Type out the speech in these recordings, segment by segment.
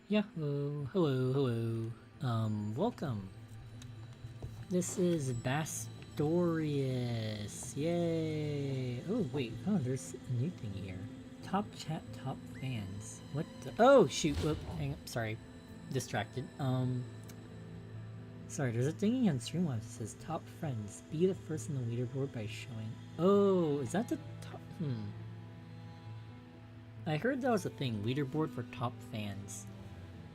Yahoo! Hello. Welcome. This is Bastorias. Yay! Oh wait, there's a new thing here. Top chat, top fans. What the? Oh shoot! Whoop! Hang up. Sorry, distracted. Sorry. There's a thingy on Streamlabs that says top friends. Be the first in the leaderboard by showing. Oh, is that the top? I heard that was a thing. Leaderboard for top fans.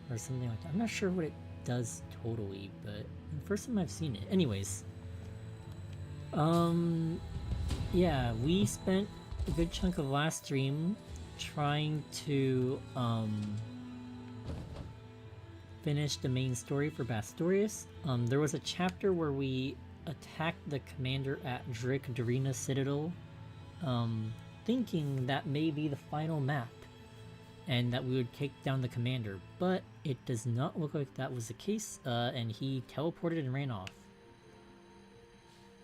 Or something like that. I'm not sure what it does totally, but the first time I've seen it. Anyways. Yeah, we spent a good chunk of last stream trying to, finish the main story for Bastorias. There was a chapter where we attacked the commander at Darina Citadel, thinking that may be the final map, and that we would take down the commander, but it does not look like that was the case, and he teleported and ran off.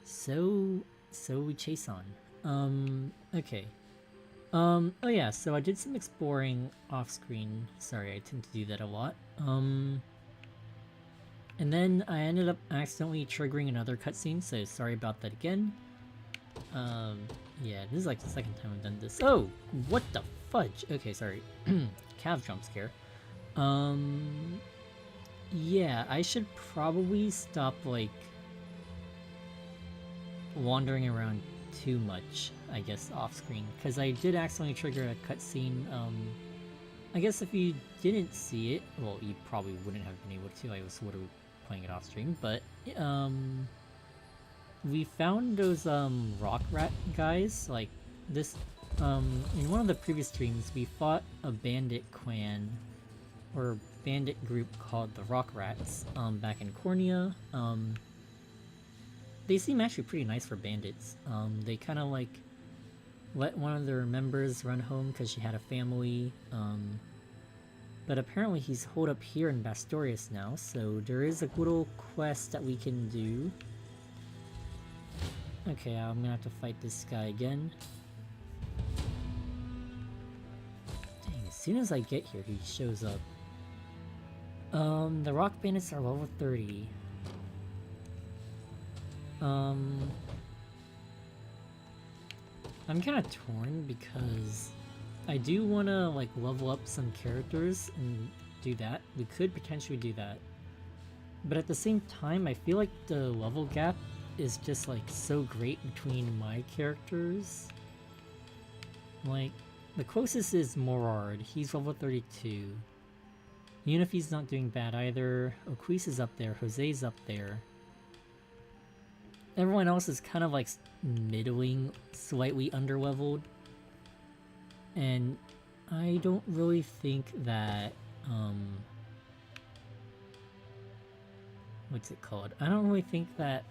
So we chase on. Okay. Oh yeah, so I did some exploring off-screen. Sorry, I tend to do that a lot. And then I ended up accidentally triggering another cutscene, so sorry about that again. Yeah, this is like the second time I've done this. Oh! What the fudge? Okay, sorry. Cav jump scare. Yeah, I should probably stop, like, wandering around too much, I guess, off-screen. Because I did accidentally trigger a cutscene. I guess if you didn't see it, well, you probably wouldn't have been able to. I was sort of playing it off-stream, but, we found those rock rat guys, like this in one of the previous streams we fought a bandit clan or bandit group called the Rock Rats back in Cornea. They seem actually pretty nice for bandits. They kind of like let one of their members run home because she had a family, but apparently he's holed up here in Bastorias now, so there is a little quest that we can do. Okay, I'm gonna have to fight this guy again. Dang, as soon as I get here, he shows up. The rock bandits are level 30. I'm kinda torn because I do wanna, like, level up some characters and do that. We could potentially do that. But at the same time, I feel like the level gap is just like so great between my characters. Like, the closest is Morard, he's level 32. Unifi's not doing bad either, Oquis is up there, Jose's up there. Everyone else is kind of like middling, slightly underleveled. And I don't really think that, what's it called? I don't really think that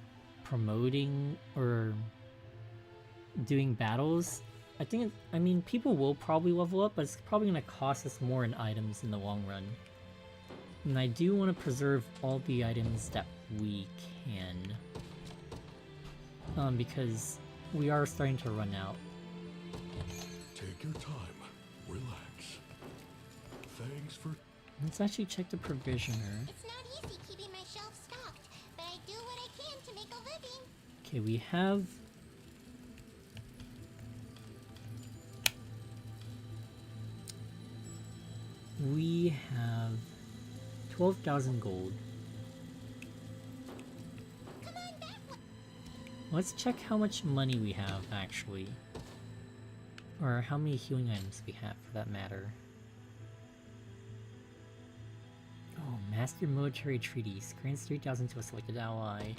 promoting or doing battles, I mean, people will probably level up, but it's probably going to cost us more in items in the long run. And I do want to preserve all the items that we can, because we are starting to run out. Take your time, relax. Thanks for... Let's actually check the provisioner. It's not easy keeping my shelf stocked, but I do what I can to make a living. Okay, we have... We have 12,000 gold. Come on back. Let's check how much money we have, actually. Or how many healing items we have, for that matter. Oh, Master Military Treaties. Grants 3,000 to a selected ally.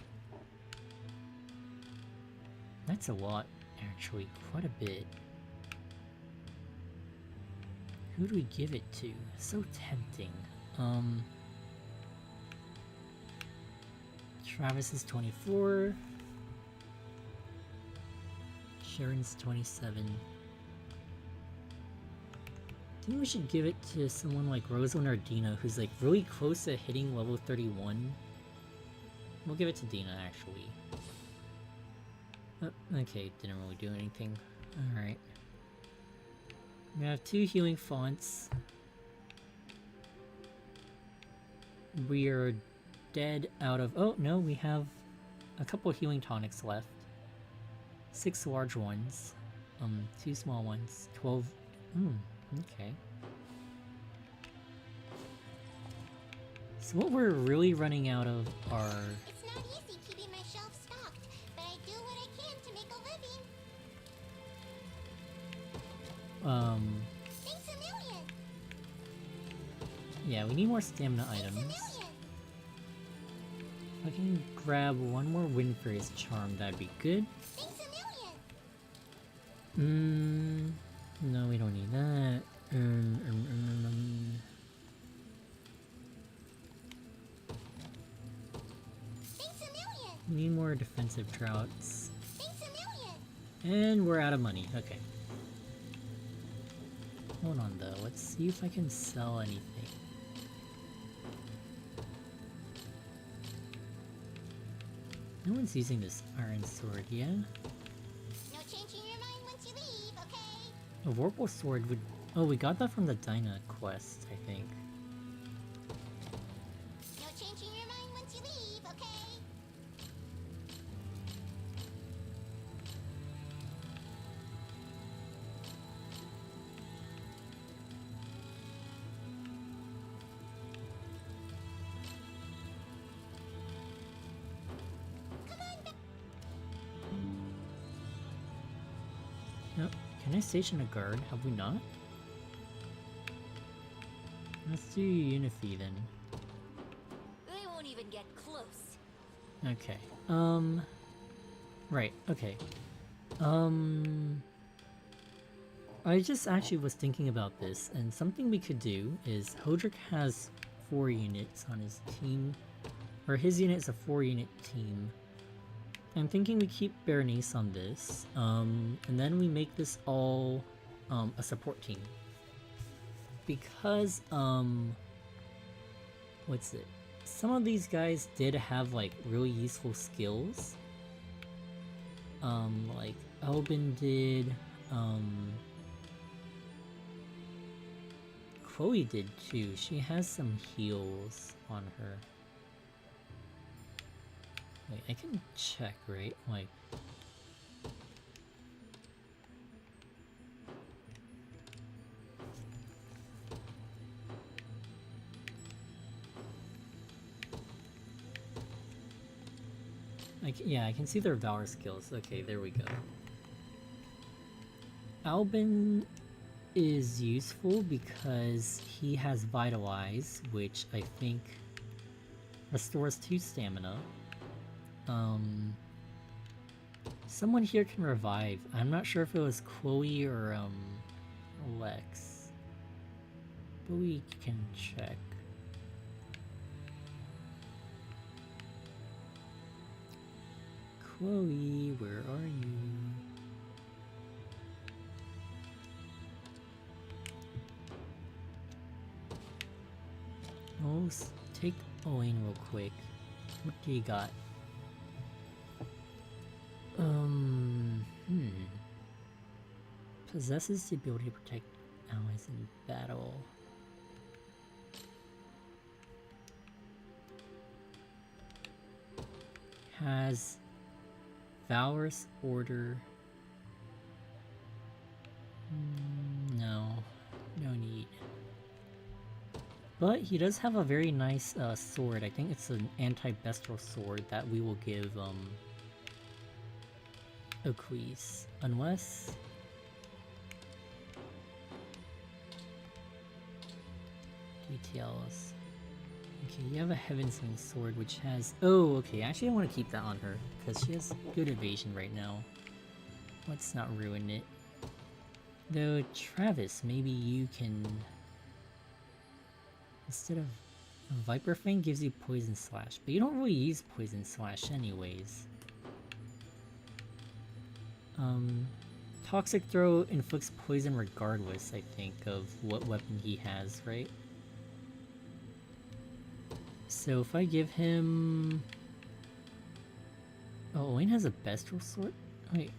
That's a lot, actually. Quite a bit. Who do we give it to? So tempting. Travis is 24. Sharon's 27. I think we should give it to someone like Rosalind or Dina, who's like really close to hitting level 31. We'll give it to Dina, actually. Oh, okay, didn't really do anything. Alright. We have 2 healing fonts. We are dead out of... Oh, no, we have a couple healing tonics left. 6 large ones. 2 small ones. 12... okay. So what we're really running out of are... It's not easy keeping my shelf stocked, but I do what I can to make a living. Thanks a million! Yeah, we need more stamina Thanks a items. million! If I can grab one more Wind Fairy's charm, that'd be good. Thanks a million! No, we don't need that. Thanks a million! We need more defensive droughts. Thanks a million! And we're out of money. Okay. Hold on though, let's see if I can sell anything. No one's using this iron sword, yeah? No changing your mind once you leave, okay? A Vorpal sword would... Oh, we got that from the Dyna quest, I think. No changing your mind once you leave, okay? Yep. Can I station a guard? Have we not? Let's do Unify then. They won't even get close. Okay. Right, okay. I just actually was thinking about this, and something we could do is Hodrick has 4 units on his team, or his unit is a 4-unit team. I'm thinking we keep Berenice on this, and then we make this all a support team. Because, what's it? Some of these guys did have like really useful skills. Like Albin did, Chloe did too. She has some heals on her. Wait, I can check, right? Like... yeah, I can see their Valor skills. Okay, there we go. Albin is useful because he has Vitalize, which I think restores 2 stamina. Someone here can revive. I'm not sure if it was Chloe or, Lex. But we can check. Chloe, where are you? Oh, take Owain real quick. What do you got? Possesses the ability to protect allies in battle. Has Valorous Order. No need. But he does have a very nice sword. I think it's an anti-bestial sword that we will give Aquise. Unless... Details. Okay, you have a Heavensling sword which has... Oh, okay, actually I want to keep that on her, because she has good evasion right now. Let's not ruin it. Though, Travis, maybe you can... Instead of... Viper Fang gives you Poison Slash, but you don't really use Poison Slash anyways. Toxic Throw inflicts poison regardless, I think, of what weapon he has, right? So if I give him... Oh, Owain has a Bestial Sword? Wait.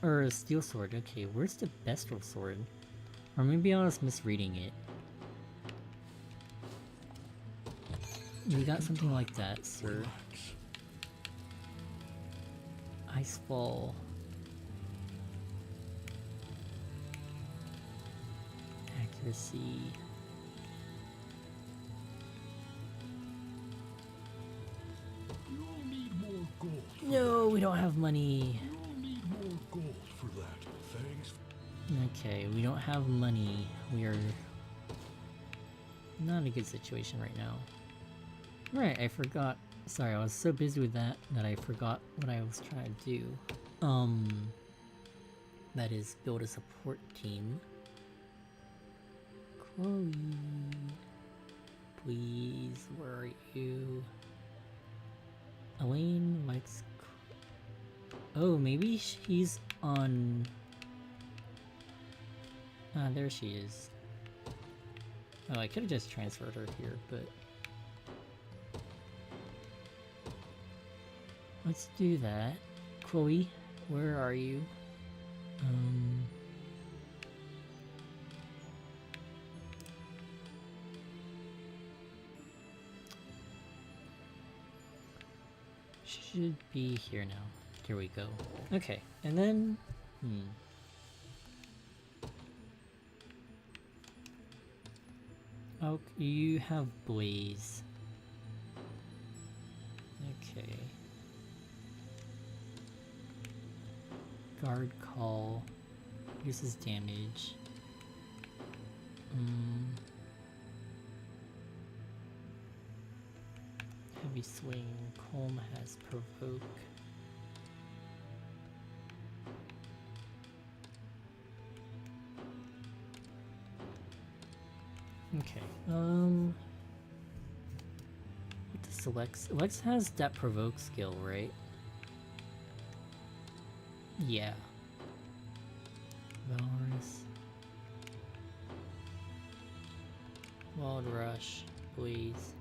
Or a Steel Sword. Okay, where's the Bestial Sword? Or maybe I was misreading it. We got something like that, sir. Relax. Icefall. Accuracy. You'll need more gold. No, we don't have money. You'll need more gold for that. Thanks. Okay, we don't have money. We are not in a good situation right now. Right, I forgot. Sorry, I was so busy with that I forgot what I was trying to do. That is build a support team. Chloe, please, where are you? Elaine likes. Oh, maybe she's on. Ah, there she is. Oh, I could have just transferred her here, but let's do that. Chloe, where are you? Should be here now. Here we go. Okay, and then oh, you have Blaze. Okay. Guard Call. Reduces damage. Heavy Swing. Calm has Provoke. Okay, what does Alex? Alex has that Provoke skill, right? Yeah. Valorous. Wild Rush. Blaze.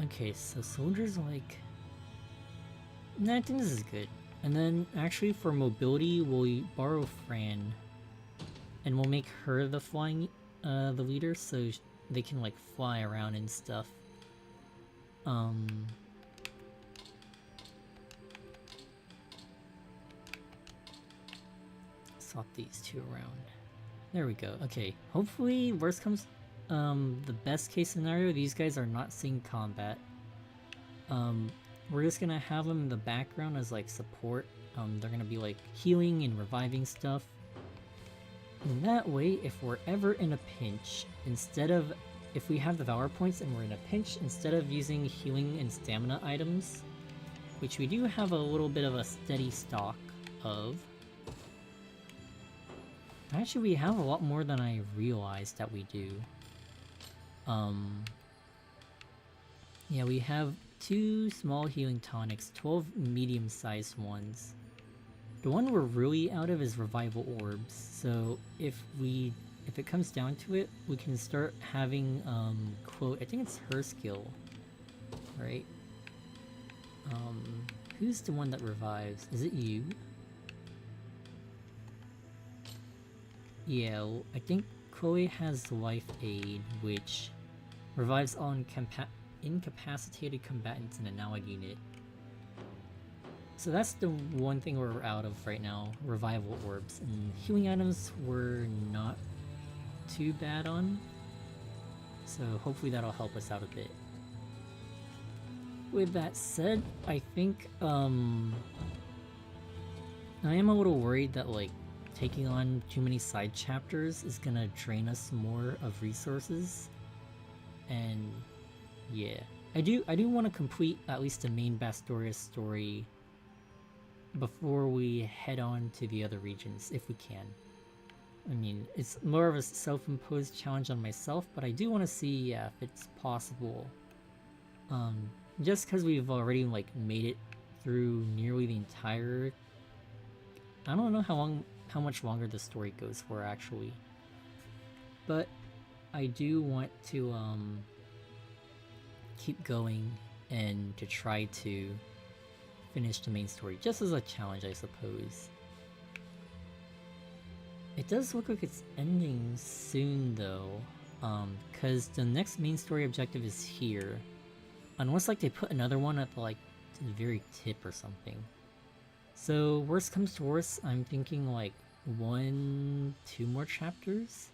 Okay, so soldiers like... Nah, I think this is good. And then, actually for mobility, we'll borrow Fran. And we'll make her the flying... the leader, so they can like fly around and stuff. Swap these two around. There we go. Okay, hopefully worst comes the best case scenario, these guys are not seeing combat. We're just gonna have them in the background as like support. They're gonna be like healing and reviving stuff. And that way, if we're ever in a pinch, if we have the Valor points and we're in a pinch, instead of using healing and stamina items, which we do have a little bit of a steady stock of. Actually, we have a lot more than I realized that we do. Yeah, we have 2 small healing tonics, 12 medium-sized ones. The one we're really out of is revival orbs, so if it comes down to it, we can start having, quote, I think it's her skill, right? Who's the one that revives? Is it you? Yeah, I think Chloe has Life Aid, which revives all incapacitated combatants in an allied unit. So that's the one thing we're out of right now, revival orbs. And healing items we're not too bad on, so hopefully that'll help us out a bit. With that said, I think I am a little worried that like taking on too many side chapters is gonna drain us more of resources. And yeah, I do want to complete at least the main Bastorias story before we head on to the other regions, if we can. I mean, it's more of a self-imposed challenge on myself, but I do want to see if it's possible. Just because we've already like made it through nearly the entire... I don't know how much longer the story goes for actually. But I do want to keep going and to try to finish the main story, just as a challenge, I suppose. It does look like it's ending soon, though. Because the next main story objective is here. Unless like they put another one at like to the very tip or something. So worst comes to worst, I'm thinking like 1-2 more chapters.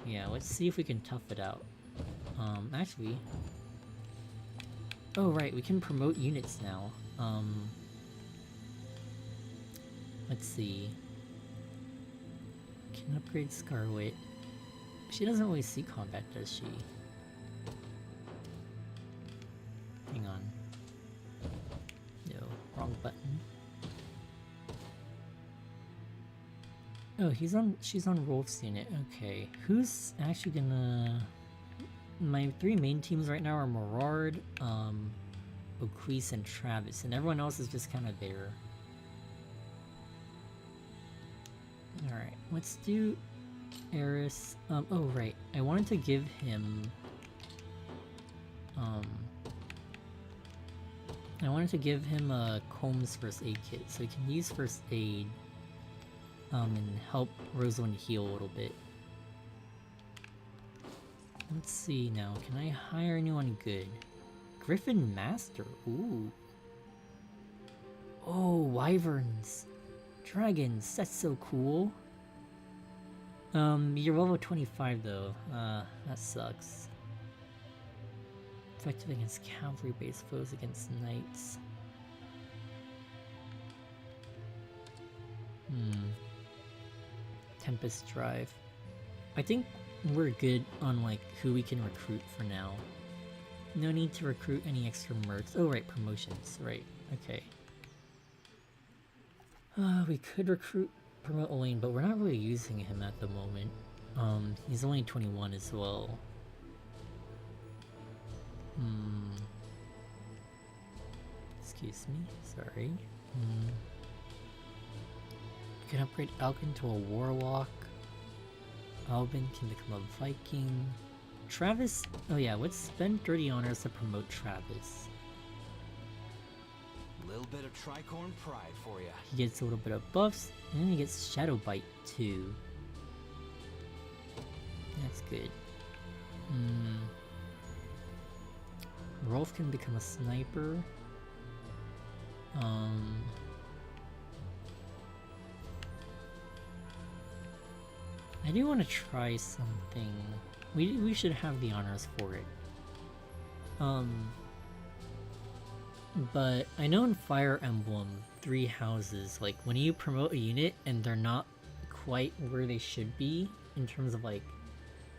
Yeah, let's see if we can tough it out. Actually... Oh right, we can promote units now. Let's see. Can upgrade Scarlet. She doesn't really see combat, does she? Hang on. No, wrong button. Oh, she's on Rolf's unit. Okay, who's actually gonna... My 3 main teams right now are Morard, O'Queese, and Travis, and everyone else is just kind of there. Alright, let's do Eris. Oh right, I wanted to give him... I wanted to give him a Combs first aid kit, so he can use first aid, and help Rosalind heal a little bit. Let's see now, can I hire anyone good? Griffin Master, ooh. Oh, wyverns. Dragons, that's so cool. You're level 25 though, that sucks. Effective against cavalry-based foes against knights. Tempest Drive. I think we're good on like who we can recruit for now. No need to recruit any extra mercs. Oh right, promotions, right, okay. We could promote Elaine, but we're not really using him at the moment. He's only 21 as well. Excuse me, sorry. We can upgrade Alkin to a Warlock. Albin can become a Viking. Travis, oh yeah, let's spend 30 honors to promote Travis. Little bit of tricorn pride for ya. He gets a little bit of buffs, and then he gets Shadow Bite too. That's good. Rolf can become a sniper. I do want to try something. We should have the honors for it. But I know in Fire Emblem 3 Houses, like when you promote a unit and they're not quite where they should be in terms of like,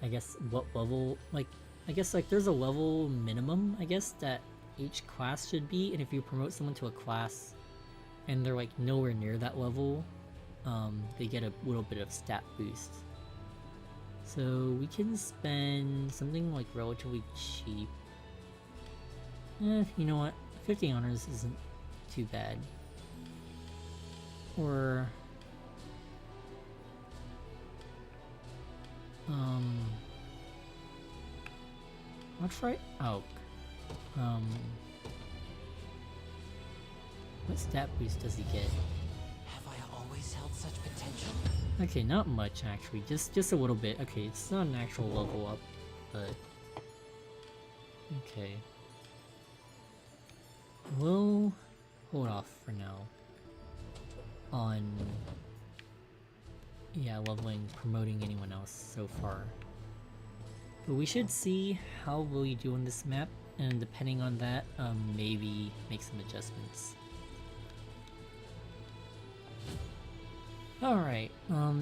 I guess what level, like I guess like there's a level minimum, I guess, that each class should be, and if you promote someone to a class and they're like nowhere near that level, they get a little bit of stat boost. So we can spend something like relatively cheap. You know what? 50 honors isn't too bad. Or... I'll try Auk. What stat boost does he get? Have I always held such potential? Okay, not much actually, just a little bit. Okay, it's not an actual level up, but... Okay. We'll hold off for now on, yeah, leveling, promoting anyone else so far. But we should see how will you do on this map, and depending on that, maybe make some adjustments. Alright,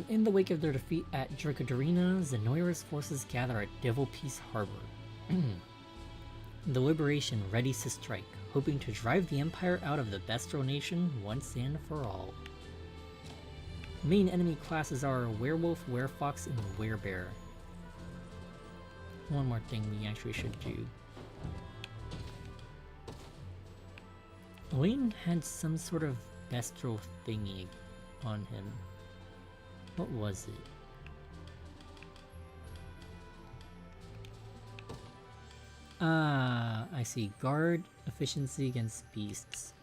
in the wake of their defeat at Dracodarina, Zenoira's forces gather at Devil Peace Harbor. The Liberation readies to strike, hoping to drive the Empire out of the Bestial Nation once and for all. Main enemy classes are Werewolf, Werefox, and Werebear. One more thing we actually should do. Wayne had some sort of bestial thingy on him. What was it? Ah, I see. Guard efficiency against beasts.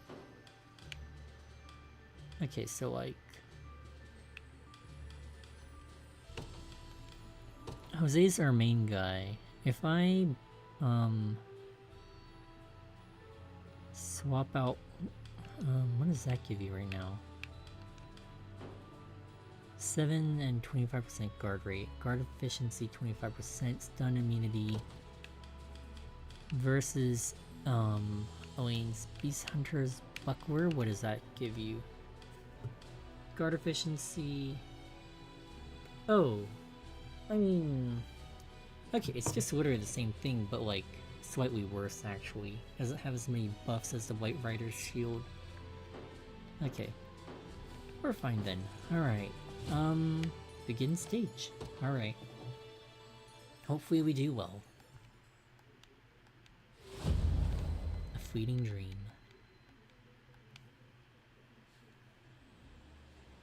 Okay, so like... Jose's our main guy. If I swap out, what does that give you right now? 7 and 25% guard rate, guard efficiency 25%, stun immunity versus Elaine's Beast Hunter's Buckler. What does that give you? Guard efficiency. Oh, I mean, okay, it's just literally the same thing, but like slightly worse actually. Doesn't have as many buffs as the White Rider's shield. Okay, we're fine then. Alright, begin stage. Alright. Hopefully we do well. A fleeting dream.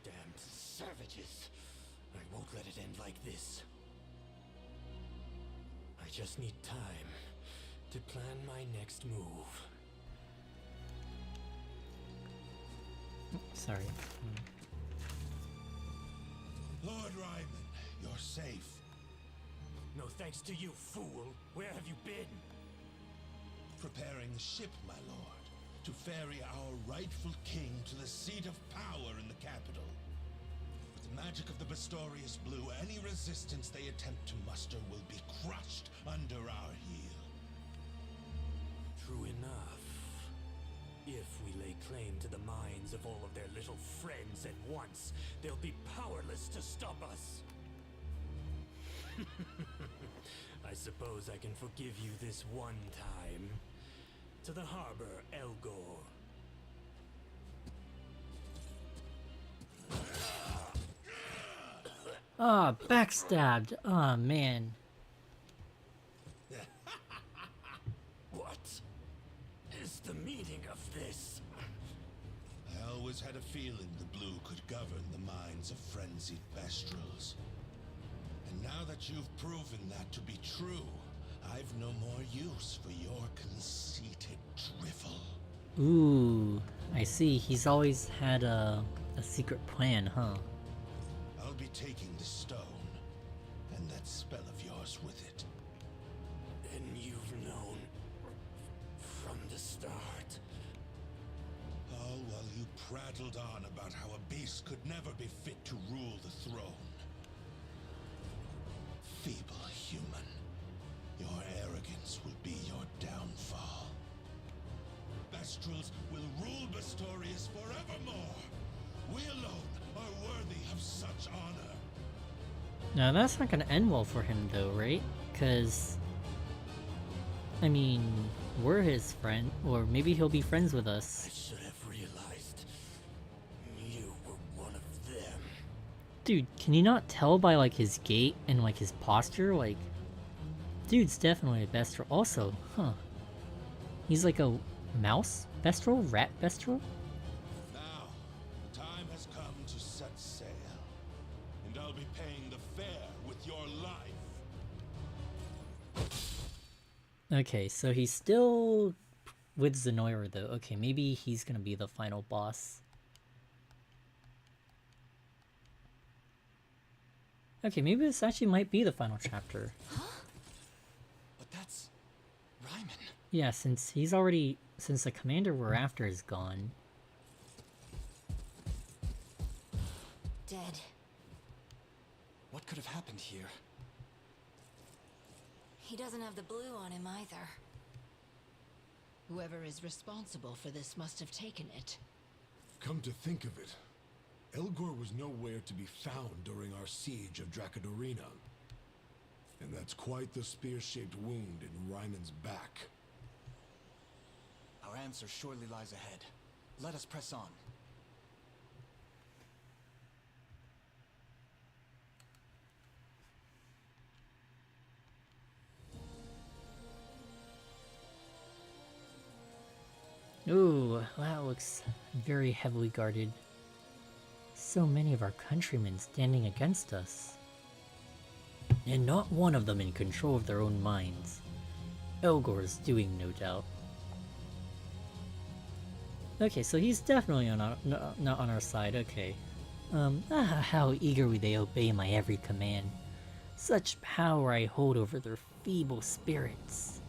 Damned savages. I won't let it end like this. I just need time to plan my next move. Sorry. Lord Ryman, you're safe. No thanks to you, fool. Where have you been? Preparing the ship, my lord, to ferry our rightful king to the seat of power in the capital. With the magic of the Bastorias Blue, any resistance they attempt to muster will be crushed under our heel. True enough. If we lay claim to the minds of all of their little friends at once, they'll be powerless to stop us. I suppose I can forgive you this one time. To the harbor, Elgor. Ah, backstabbed. Ah, man. What is the meaning of this? I always had a feeling the blue could govern the minds of frenzied Bestrels. And now that you've proven that to be true, I've no more use for your conceited drivel. Ooh, I see. He's always had a secret plan, huh? I'll be taking the stone, and that spell of yours with it. And you've known from the start. All while you prattled on about how a beast could never be fit to rule the throne. Feeble human, your arrogance will be your downfall. Bestrels will rule Bastorias forevermore. We alone are worthy of such honor. Now that's not gonna end well for him though, right? Cause I mean, we're his friend, or maybe he'll be friends with I us. should have realized you were one of them. Dude, can you not tell by like his gait and like his posture? Like, dude's definitely a Bestrel. Also, huh? He's like a mouse Bestrel? Rat Bestrel? Now, the time has come to set sail. And I'll be paying the fare with your life. Okay, so he's still with Zenoira though. Okay, maybe he's gonna be the final boss. Okay, maybe this actually might be the final chapter. But that's Ryman. Yeah, since the commander we're after is gone. Dead. What could have happened here? He doesn't have the blue on him either. Whoever is responsible for this must have taken it. Come to think of it, Elgor was nowhere to be found during our siege of Dracodorina. And that's quite the spear-shaped wound in Ryman's back. Our answer surely lies ahead. Let us press on. Ooh, that looks very heavily guarded. So many of our countrymen standing against us. And not one of them in control of their own minds. Elgor's doing, no doubt. Okay, so he's definitely not on our side, okay. How eagerly they obey my every command. Such power I hold over their feeble spirits.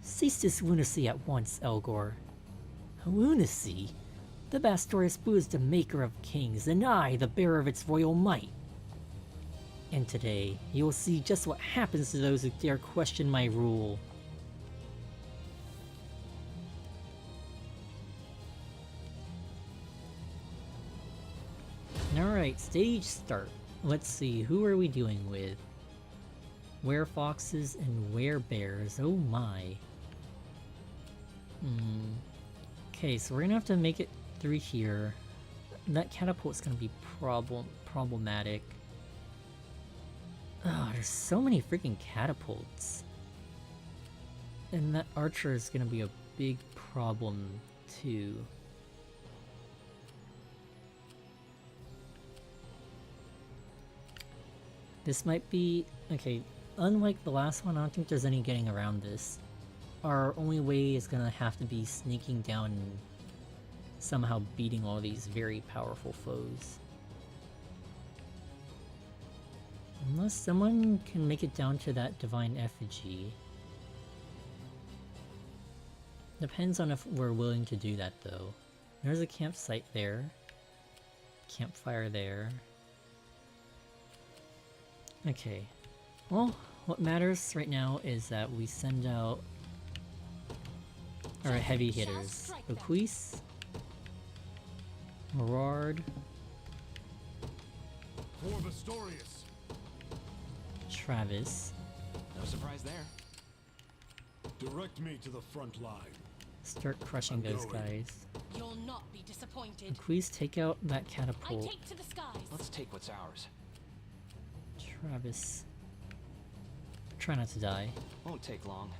Cease this lunacy at once, Elgor. Lunacy? The Bastorias Blue is the maker of kings, and I, the bearer of its royal might. And today, you will see just what happens to those who dare question my rule. Alright, stage start. Let's see, who are we dealing with? Werefoxes and werebears, oh my. Okay, so we're gonna have to make it through here. That catapult's gonna be problematic. Oh, there's so many freaking catapults. And that archer is gonna be a big problem too. This might be... okay, unlike the last one, I don't think there's any getting around this. Our only way is gonna have to be sneaking down and somehow beating all these very powerful foes. Unless someone can make it down to that divine effigy. Depends on if we're willing to do that though. There's a campsite there. Campfire there. Okay. Well, what matters right now is that we send out our heavy hitters. Bequeath, Morard, For Bastorias. Travis. No surprise there. Direct me to the front line. Start crushing those guys. You'll not be disappointed. Bequeath, take out that catapult. take to the skies. Let's take what's ours. Travis. Try not to die. Won't take long.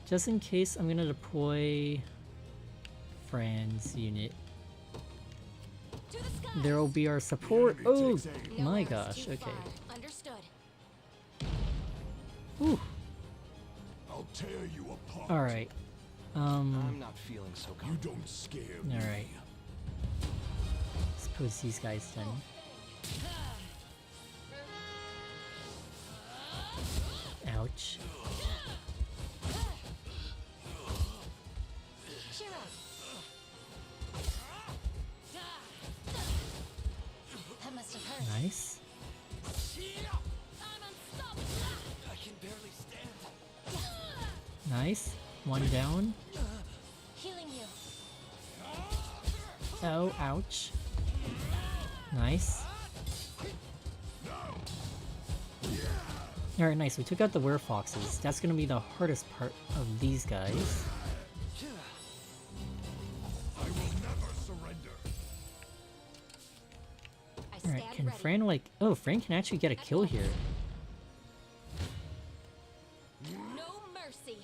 Just in case, I'm gonna deploy Fran's unit. To the skies. There will be our support. The enemy Oh takes aim. my Nowhere's gosh, too okay. far. Understood. Whew. I'll tear you apart. Alright. I'm not feeling so You confident. don't scare me. Alright. Suppose these guys then. Ouch. Cheer up. That must have hurt. Nice. I'm unstoppable. I can barely stand. Nice. One down. Healing you. Oh, ouch. Nice. Alright, nice. We took out the werefoxes. That's gonna be the hardest part of these guys. I will never surrender. I stand Alright, can ready. Fran like... oh, Fran can actually get a kill here. No mercy.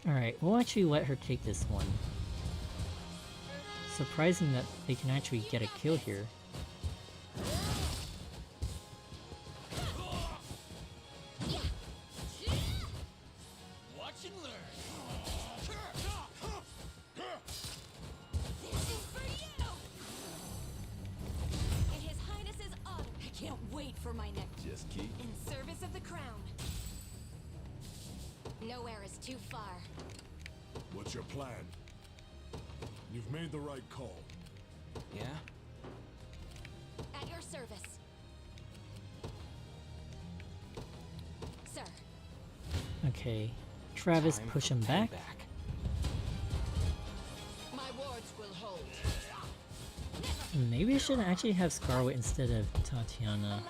Alright, we'll actually let her take this one. Surprising that they can actually get a kill here. Watch and learn. This is for you. In His Highness's honor. I can't wait for my next. Just keep. In service of the crown. Nowhere is too far. What's your plan? You've made the right call. Yeah? At your service. Sir. Okay. Travis, Time push for him back. payback. My wards will hold. Maybe I should actually have Scarlet instead of Tatiana.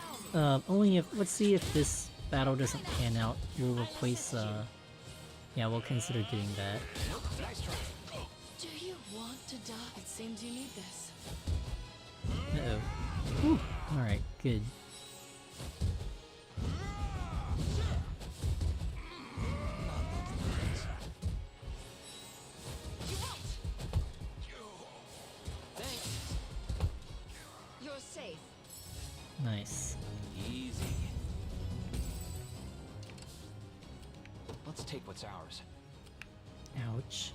Only if... let's see if this battle doesn't pan out. We'll replace, yeah, we'll consider doing that. Do you want to die? It seems you need this. Uh-oh. Whew. Alright, good. Thanks. You're safe. Nice. Easy. Let's take what's ours. Ouch.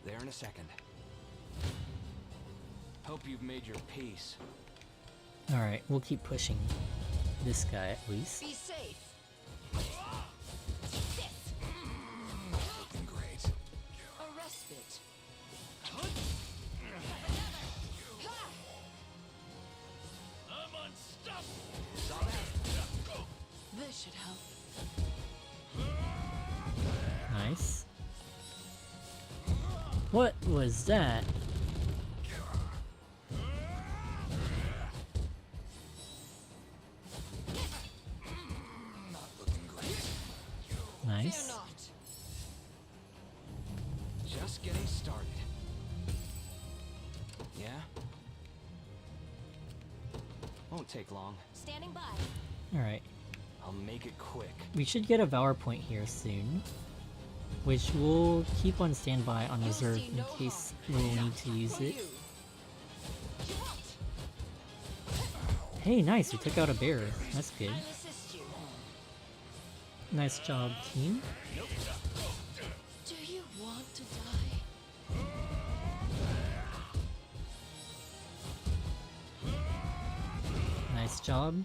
There in a second. Hope you've made your peace. Alright, we'll keep pushing this guy at least. Be safe. Looking great. A respite. I'm unstoppable. This should help. Nice. What was that? Not looking great. Nice. Fear not. Just getting started. Yeah? Won't take long. Standing by. Alright. I'll make it quick. We should get a Valor point here soon, which we'll keep on standby on reserve in case we'll need to use it. Hey, nice, we took out a bear. That's good. I'll assist you. Nice job, team. Do you want to die? Nice job.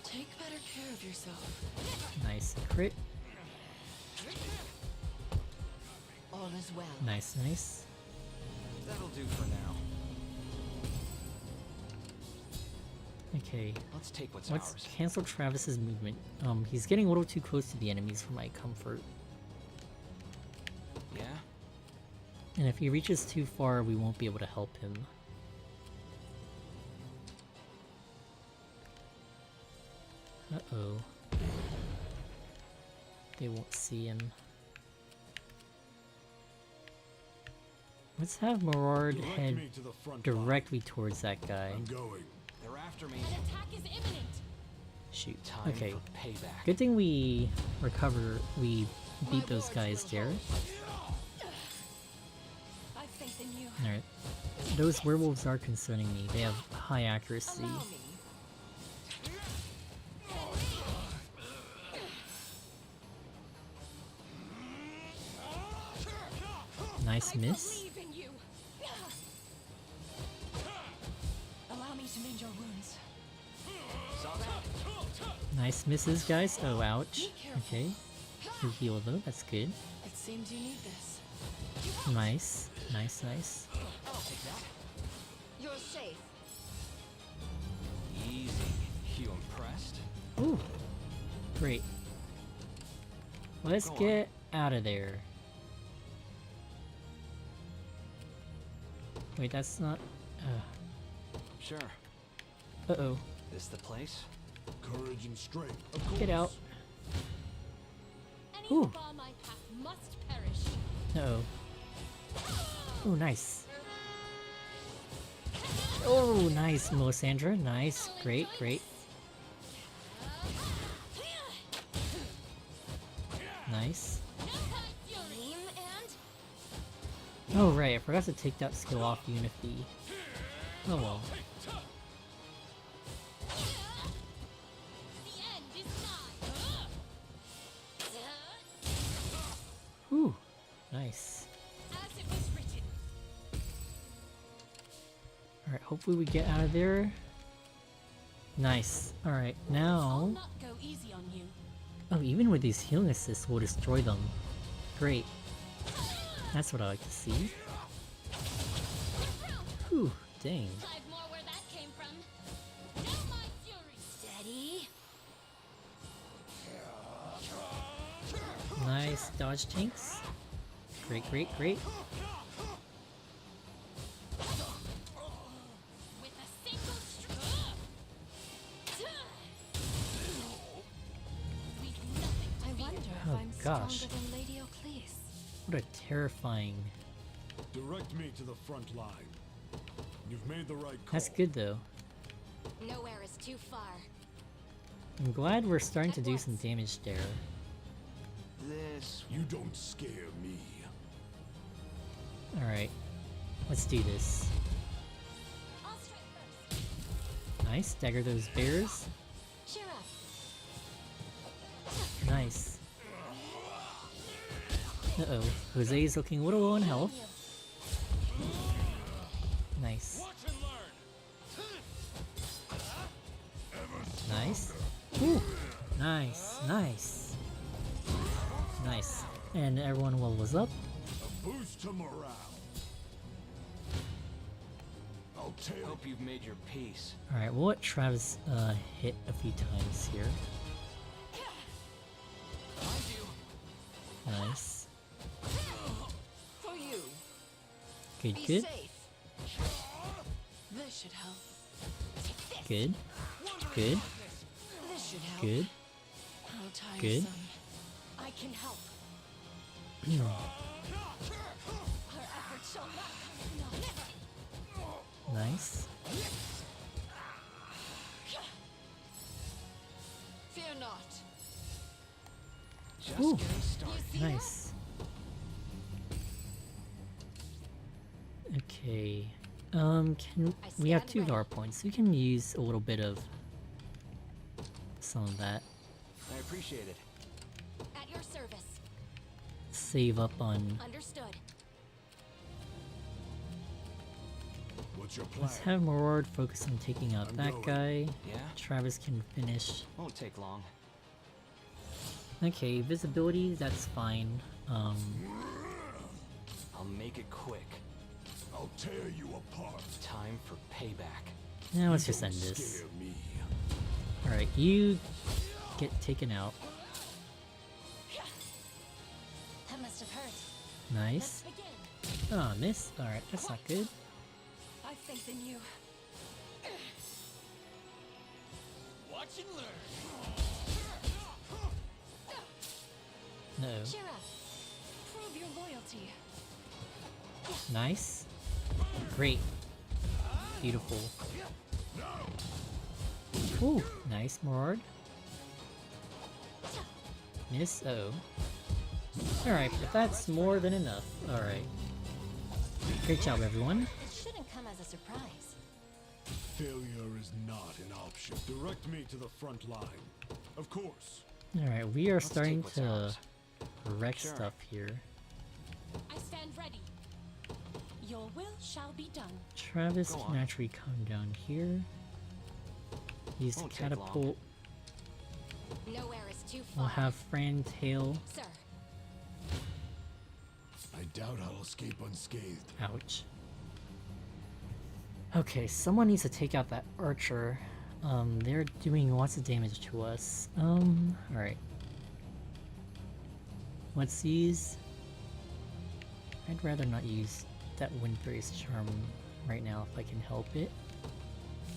Take better care of yourself. Nice crit. All is well. Nice, nice. That'll do for now. Okay, Let's take what's let's ours. cancel Travis's movement. He's getting a little too close to the enemies for my comfort. Yeah? And if he reaches too far, we won't be able to help him. Uh-oh. They won't see him. Let's have Merard Direct head me to the front directly towards that guy. line. I'm going. They're after me. Attack is imminent. Shoot. Time Okay. for payback. Good thing we we beat those guys there. I faith in you. Alright. Those werewolves are concerning me. They have high accuracy. Allow me. Nice miss. Believe in you. Allow me to mend your wounds. Saw that? Nice misses, guys. Oh, ouch. Be careful. Okay. You heal though. That's good. It seems you need this. Nice. Nice, nice. I'll take that. You're safe. Easy. You impressed? Ooh. Great. Let's Go on. get out of there. Wait, that's not... Sure. Uh-oh. This the place? Courage and strength. Of course. Get out. Any Ooh. who bar my path must perish. Uh-oh. Oh, nice. Oh, nice, Melisandre. Nice. Great, great. Nice. Aim and Oh, right. I forgot to take that skill off Unify. Oh, well. The end is nigh. Whew. Nice. As it was written. Alright, hopefully we get out of there. Nice. Alright, I'll now... not go easy on you. Oh, even with these healing assists, we'll destroy them. Great. That's what I like to see. Whew, dang. Dive more where that came from. Now my fury. steady. Nice dodge tanks. Great, great, great. With a single stroke. We've nothing to I fear. wonder Oh, if I'm gosh. stronger than Lady Ocleus. What a terrifying... Direct me to the front line. You've made the right call. That's good, though. Nowhere is too far. I'm glad we're starting to do some damage there. This. You don't scare me. Alright. Let's do this. I'll strike first. Nice. Dagger those bears. Cheer up. Nice. Uh-oh. Jose's looking a little low on health. Nice. Nice. Ooh. Nice, nice. Nice. And everyone levels up. A boost to morale. I'll tear. Hope you've made your peace. Alright, we'll let Travis hit a few times here. Nice. For you. Good, Be good. safe. This should help. Good. Good. This should help. Good. How tiresome. Good. I can help. Hmm. Our efforts shall not come to naught. Nice. Fear not. Just Ooh. getting started. Nice. Okay. We have 2 guard points. We can use a little bit of some of that. I appreciate it. At your service. Save up on. Understood. What's your plan? Let's have Morard focus on taking out I'm that going. guy. Yeah? Travis can finish. Won't take long. Okay, visibility, that's fine. I'll make it quick. I'll tear you apart. Time for payback. Now let's You just end don't this. scare me. Alright, you get taken out. That must have hurt. Nice. Let's begin. Oh, miss. Alright, that's not good. I have faith in you. Watch and learn. No. Cheer up. Prove your loyalty. Nice. Great. Beautiful. Ooh, nice, Morard. Miss. Oh. Alright, but that's more than enough. Alright. Great job, everyone. It shouldn't come as a surprise. Failure is not an option. Direct me to the front line. Of course. Alright, we are Let's starting take what's to ours. wreck Sure. stuff here. I stand ready. Your will shall be done. Travis Go can on. actually come down here. Use the Won't take long. catapult. Nowhere is too far. We'll have Fran tail. Sir, I doubt I'll escape unscathed. Ouch. Okay, someone needs to take out that archer. They're doing lots of damage to us. Alright. Let's use... I'd rather not use that Windberry's charm right now if I can help it.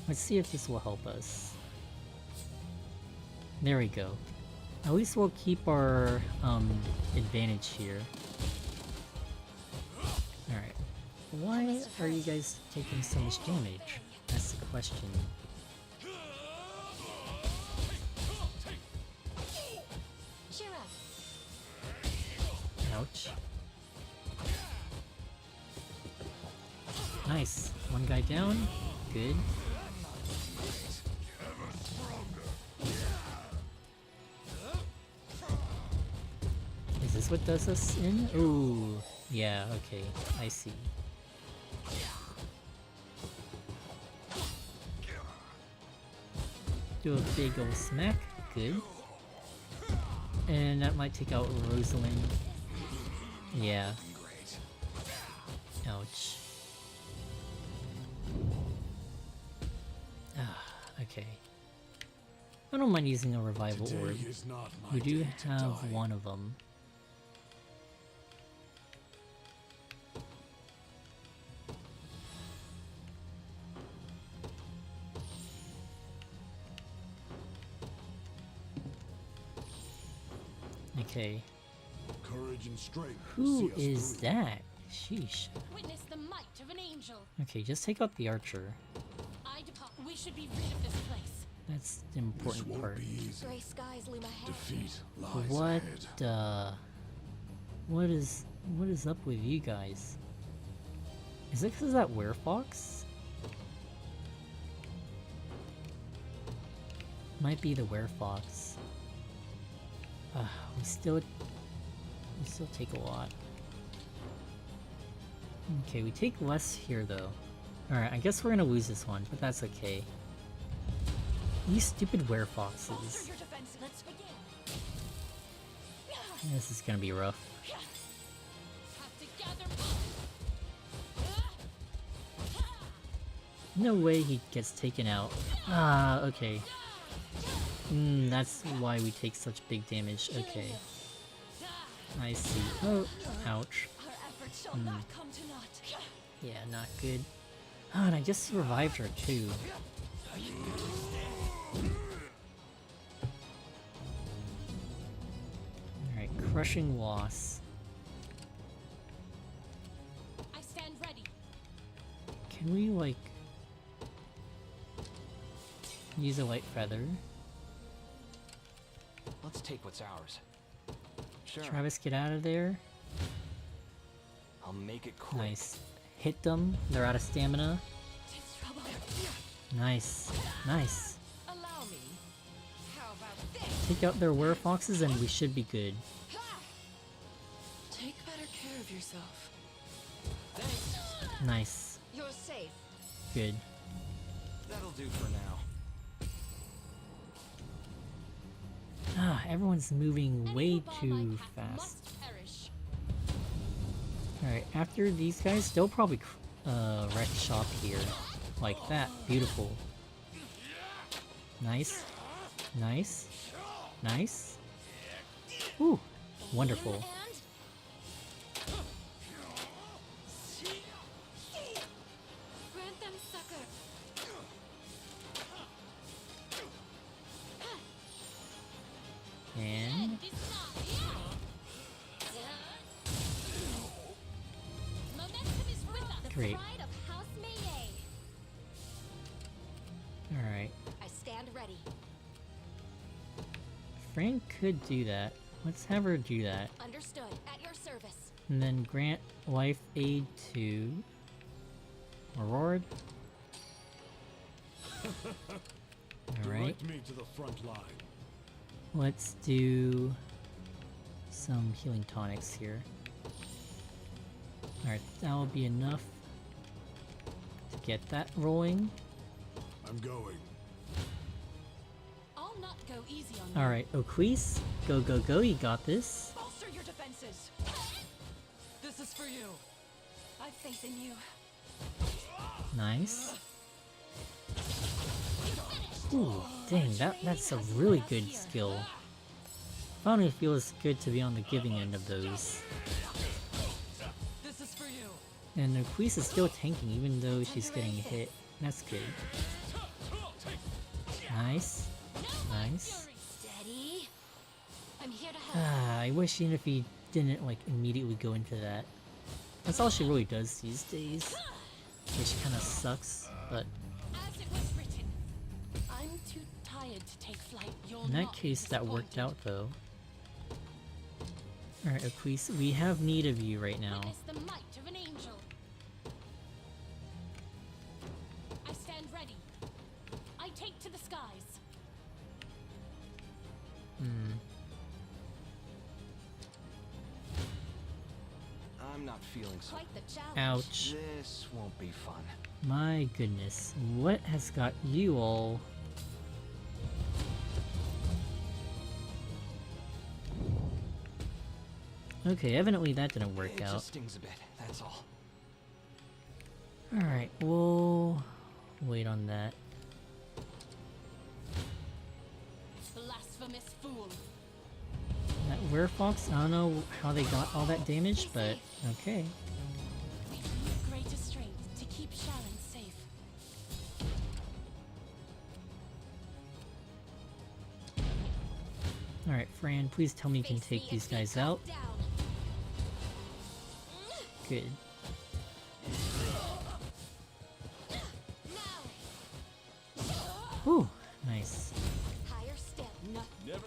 Let's see if this will help us. There we go. At least we'll keep our advantage here. Alright. Why are you guys taking so much damage? That's the question. cheer up. Ouch. Nice. One guy down. Good. Is this what does us in? Ooh. Yeah, okay. I see. Do a big ol' smack. Good. And that might take out Rosalind. Yeah. Ouch. Ah, okay. I don't mind using a revival Today orb. is not my We do day to have die. one of them. Okay. Courage and strength. Who see us is through. that? Sheesh. Witness the might of an angel. Okay, just take out the archer. I depart. We should be rid of this place. That's the This important won't part. be easy. Gray skies loom ahead. Defeat lies What ahead. what is up with you guys? Is it because of that werefox? Might be the werefox. We still take a lot. Okay, we take less here though. Alright, I guess we're gonna lose this one, but that's okay. These stupid werefoxes. Your defense. Let's begin. This is gonna be rough. Have to gather No way he gets taken out. Ah, okay. That's why we take such big damage. Okay. I see. Oh, ouch. Our efforts shall not come to naught. Yeah, not good. Oh, and I just survived her too. Alright, crushing loss. I stand ready. Can we, like, use a light feather? Let's take what's ours. Sure. Travis, get out of there. I'll make it quick. Nice. Hit them. They're out of stamina. Trouble. Nice. Nice. Allow me. How about this? Take out their werefoxes and we should be good. Take better care of yourself. Nice. You're safe. Good. That'll do for now. Ah, everyone's moving way Any of too my path fast. must perish. Alright, after these guys, they'll probably wreck shop here. Like that. Beautiful. Nice. Nice. Nice. Ooh. Wonderful. Grant them succor. And Momentum is with us. great. Pride of House Mayday. Alright. I stand ready. Fran could do that. Let's have her do that. Understood. At your service. And then grant life aid to Overlord. Alright. Direct me to the front line. Let's do some healing tonics here. Alright, that will be enough to get that rolling. I'm going. I'll not go easy on you. Alright, Oquise, go go go, you got this. Bolster your defenses. This is for you. I've faith in you. Nice. Ooh, dang, that's a really good skill. Finally feels good to be on the giving end of those. This is for you. And Oquise is still tanking even though she's getting hit. That's good. Nice. Nice. Steady. I'm here to help. Ah, I wish Yennefer didn't like immediately go into that. That's all she really does these days. Which kinda sucks, but As it was written. I'm too tired to take flight. You'll in that not be case that worked disappointed. out though. Alright, Oquise, we have need of you right now. Witness the might of an angel. I stand ready. I take to the skies. I'm not feeling so. Quite the challenge. Ouch. This won't be fun. My goodness, what has got you all? Okay, evidently that didn't work It out. just stings a bit, that's all. Alright, we'll wait on that. Blasphemous fool. That werefox, I don't know how they got all that damage, but okay. We need greater strength to keep Sharon safe. Alright, Fran, please tell me you can take these guys out. Down. Good. Now. Whew, nice. Higher step.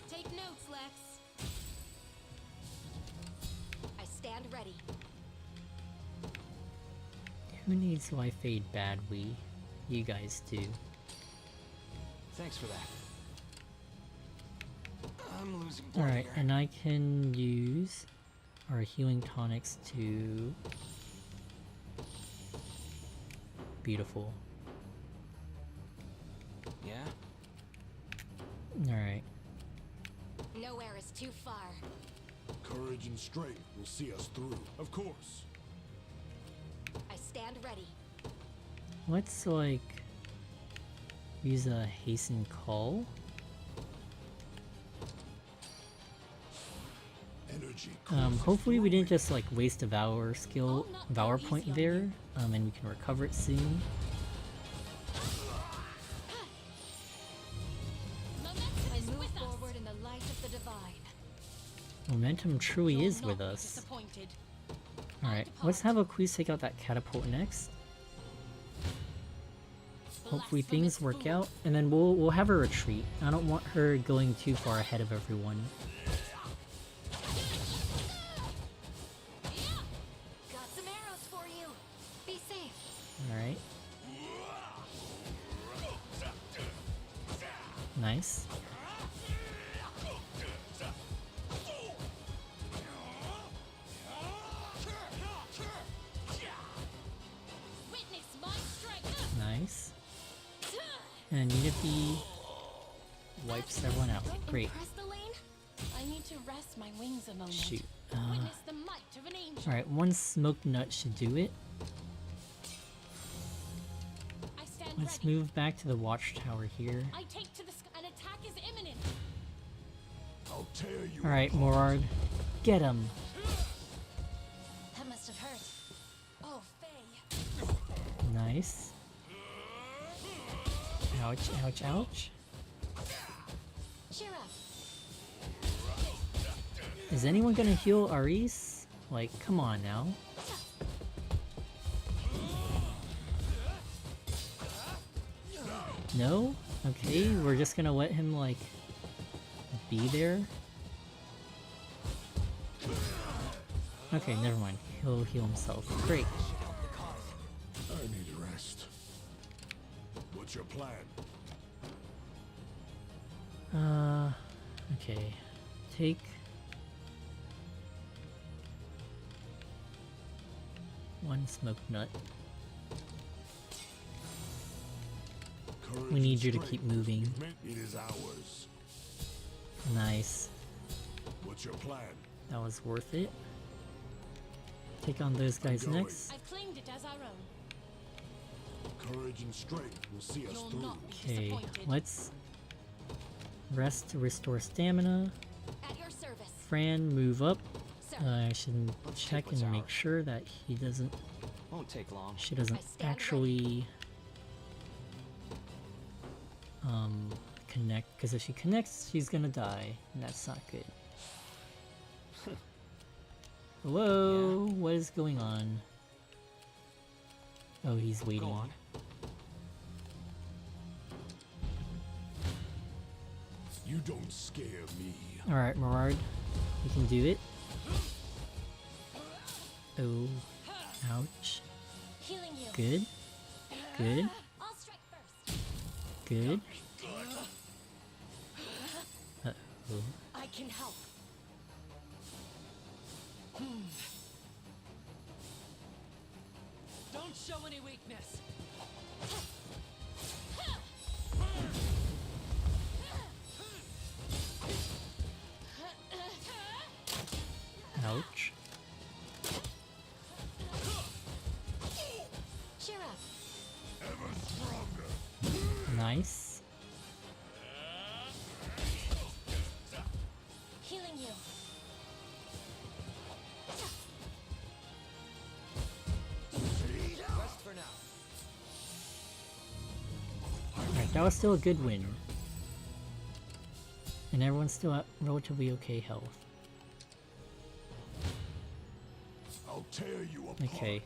Take notes, Lex. I stand ready. Who needs life aid badly? You guys do. Thanks for that. I'm losing blood Alright, here. and I can use our healing tonics to... Beautiful. Yeah? Alright. Nowhere is too far. Courage and strength will see us through. Of course. I stand ready. Let's, like, use a hasten call. Energy. Hopefully we didn't just, like, waste a Valor skill, Valor point there, and we can recover it soon. I move forward in the light of the divine. Momentum truly is with us. Alright, let's have Aquise take out that catapult next. Hopefully things work out, and then we'll have her retreat. I don't want her going too far ahead of everyone. Got some arrows for you. Be safe. Alright. Nice. Witness my strength. Nice. And Unity wipes everyone out. Great. Impress the lane? I need to rest my wings a moment. Shoot. Witness the might of an angel. Alright, one smoked nut should do it. I stand Let's ready. move back to the watchtower here. I take to the sky. An attack is imminent. I'll tear you. Alright, Morard. Get him. That must have hurt. Oh, Faye. Nice. Ouch, ouch, ouch. Cheer up. Is anyone gonna heal Aris? Like, come on now. No? Okay, we're just gonna let him, like, be there? Okay, never mind. He'll heal himself. Great. I need rest. What's your plan? Okay. Take... one smoked nut. Courage We need and you to strength. keep moving. It is ours. Nice. What's your plan? That was worth it. Take on those guys going. next. I've claimed it as our own. Courage and strength will see us You'll through. not be Okay, disappointed. let's rest to restore stamina. At your service. Fran, move up. Sir. I should Let's check take what's and make ours. sure that he doesn't, Won't take long. she doesn't I stand actually connect, because if she connects, she's gonna die, and that's not good. Hello, what is going on? Oh, he's waiting. Go on. You don't scare me. Alright, Morard, you can do it. Oh, ouch. Healing you. Good, good, I'll strike first. good. Uh-oh. I can help. Don't show any weakness. Ouch. Cheer up. Nice. Healing you. Rest for now. Alright, that was still a good win. And everyone's still at relatively okay health. I'll tear you apart. Okay,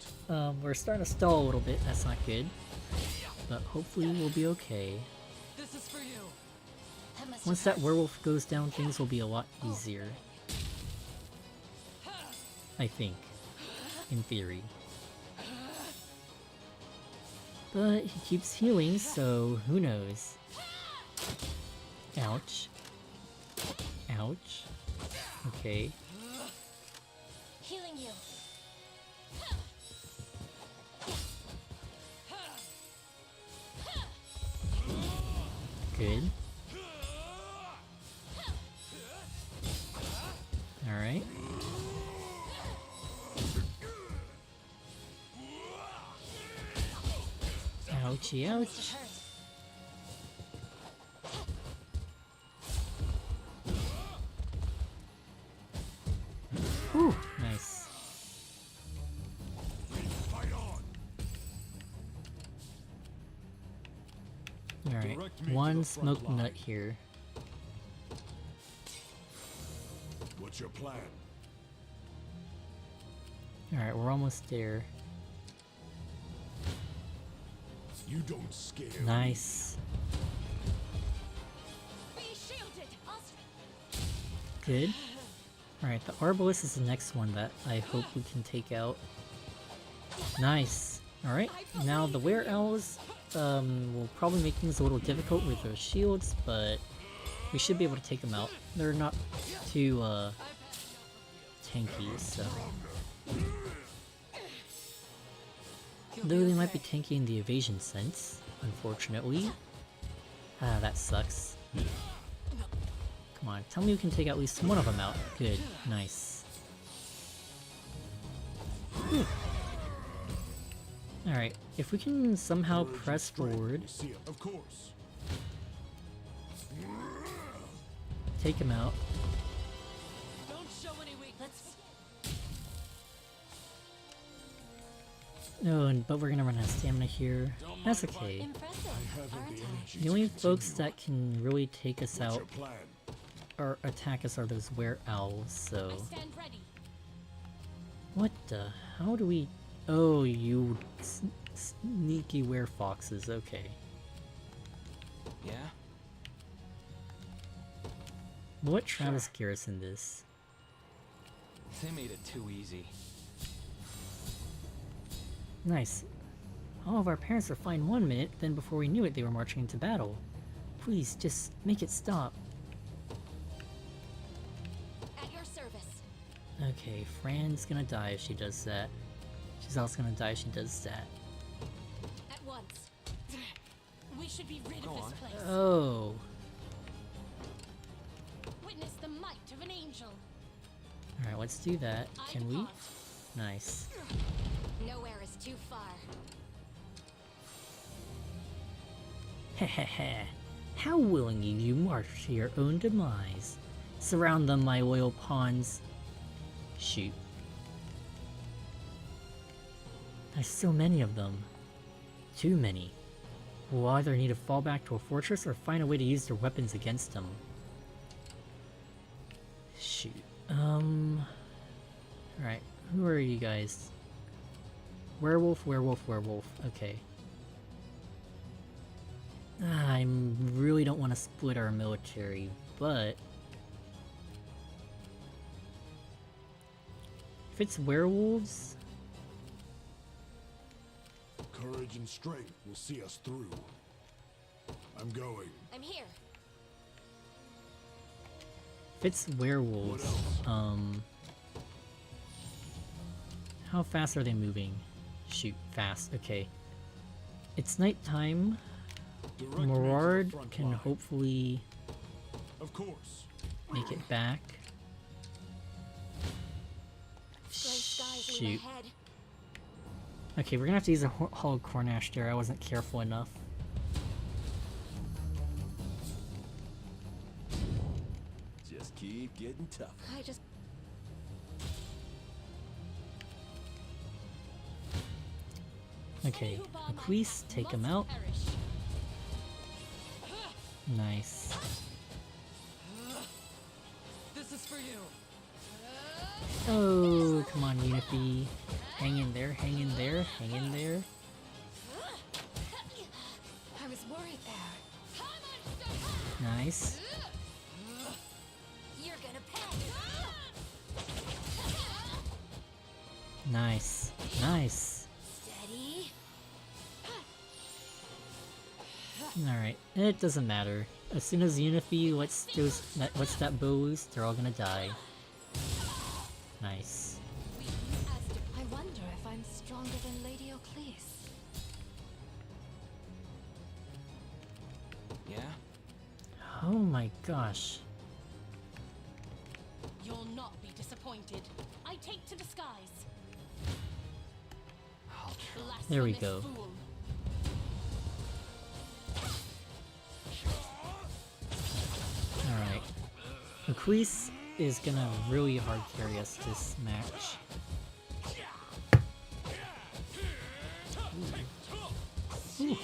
we're starting to stall a little bit, that's not good. But hopefully we'll be okay. This is for you. That must Once have that werewolf goes down, things will be a lot easier. I think. In theory. But he keeps healing, so who knows? Ouch. Ouch. Okay. healing you. Good. Ouchie, ouch. Whew, nice. Fight on. Alright, Direct me to one the front smoked line. nut here. What's your plan? Alright, we're almost there. You don't scare me. Nice. Be shielded. Good. Alright, the Arbalest is the next one that I hope we can take out. Nice. Alright, now the Were Owls will probably make things a little difficult with their shields, but we should be able to take them out. They're not too tanky, so... Though they might be tanky in the evasion sense, unfortunately. Ah, that sucks. Come on, tell me we can take at least one of them out. Good, nice. Alright, if we can somehow press forward, See it, of course. take him out. Don't show any weakness. No, but we're gonna run out of stamina here. That's okay. Impressive. I haven't aren't the I? energy The only to folks continue. that can really take us What's out your plan? or attack us are those Were Owls, so... Stand ready. What the? How do we... Oh, you sneaky Were Foxes, okay. Yeah? What Travis Garrison this? They made it too easy. Nice. All of our parents were fine 1 minute, then before we knew it they were marching into battle. Please, just make it stop. At your service. Okay, Fran's gonna die if she does that. She's also gonna die if she does that. At once. We should be rid Go of on. this place. Oh. Witness the might of an angel. Alright, let's do that. Can we? Nice. Nowhere is too far. Hehehe. How willingly you march to your own demise. Surround them, my loyal pawns. Shoot. There's so many of them. Too many. We'll either need to fall back to a fortress or find a way to use their weapons against them. Shoot. Alright, who are you guys? Werewolf, werewolf, werewolf. Okay. I really don't want to split our military, but... if it's werewolves... Courage and strength will see us through. I'm going. I'm here. If it's werewolves, how fast are they moving? Shoot, fast, okay. It's nighttime. Direct me to the Morard front can line. hopefully Of course. make it back. Gray skies in Shoot. the head. Okay, we're gonna have to use a Hall of Cornash there. I wasn't careful enough. Just keep getting tougher. I just... Okay, Aquise, take him out. Nice. This is for you. Oh, come on, Unity. Hang in there, hang in there, hang in there. I was worried there. Nice. You're gonna pay. Nice. Nice. Steady. Alright, it doesn't matter. As soon as Unity lets that bow loose, they're all gonna die. Nice. I wonder if I'm stronger than Lady Ocleus. Yeah? Oh my gosh. You'll not be disappointed. I take to the skies. I'll try. There we Blasphemous go. fool. Alright. Aquise is gonna really hard carry us this match. Ooh.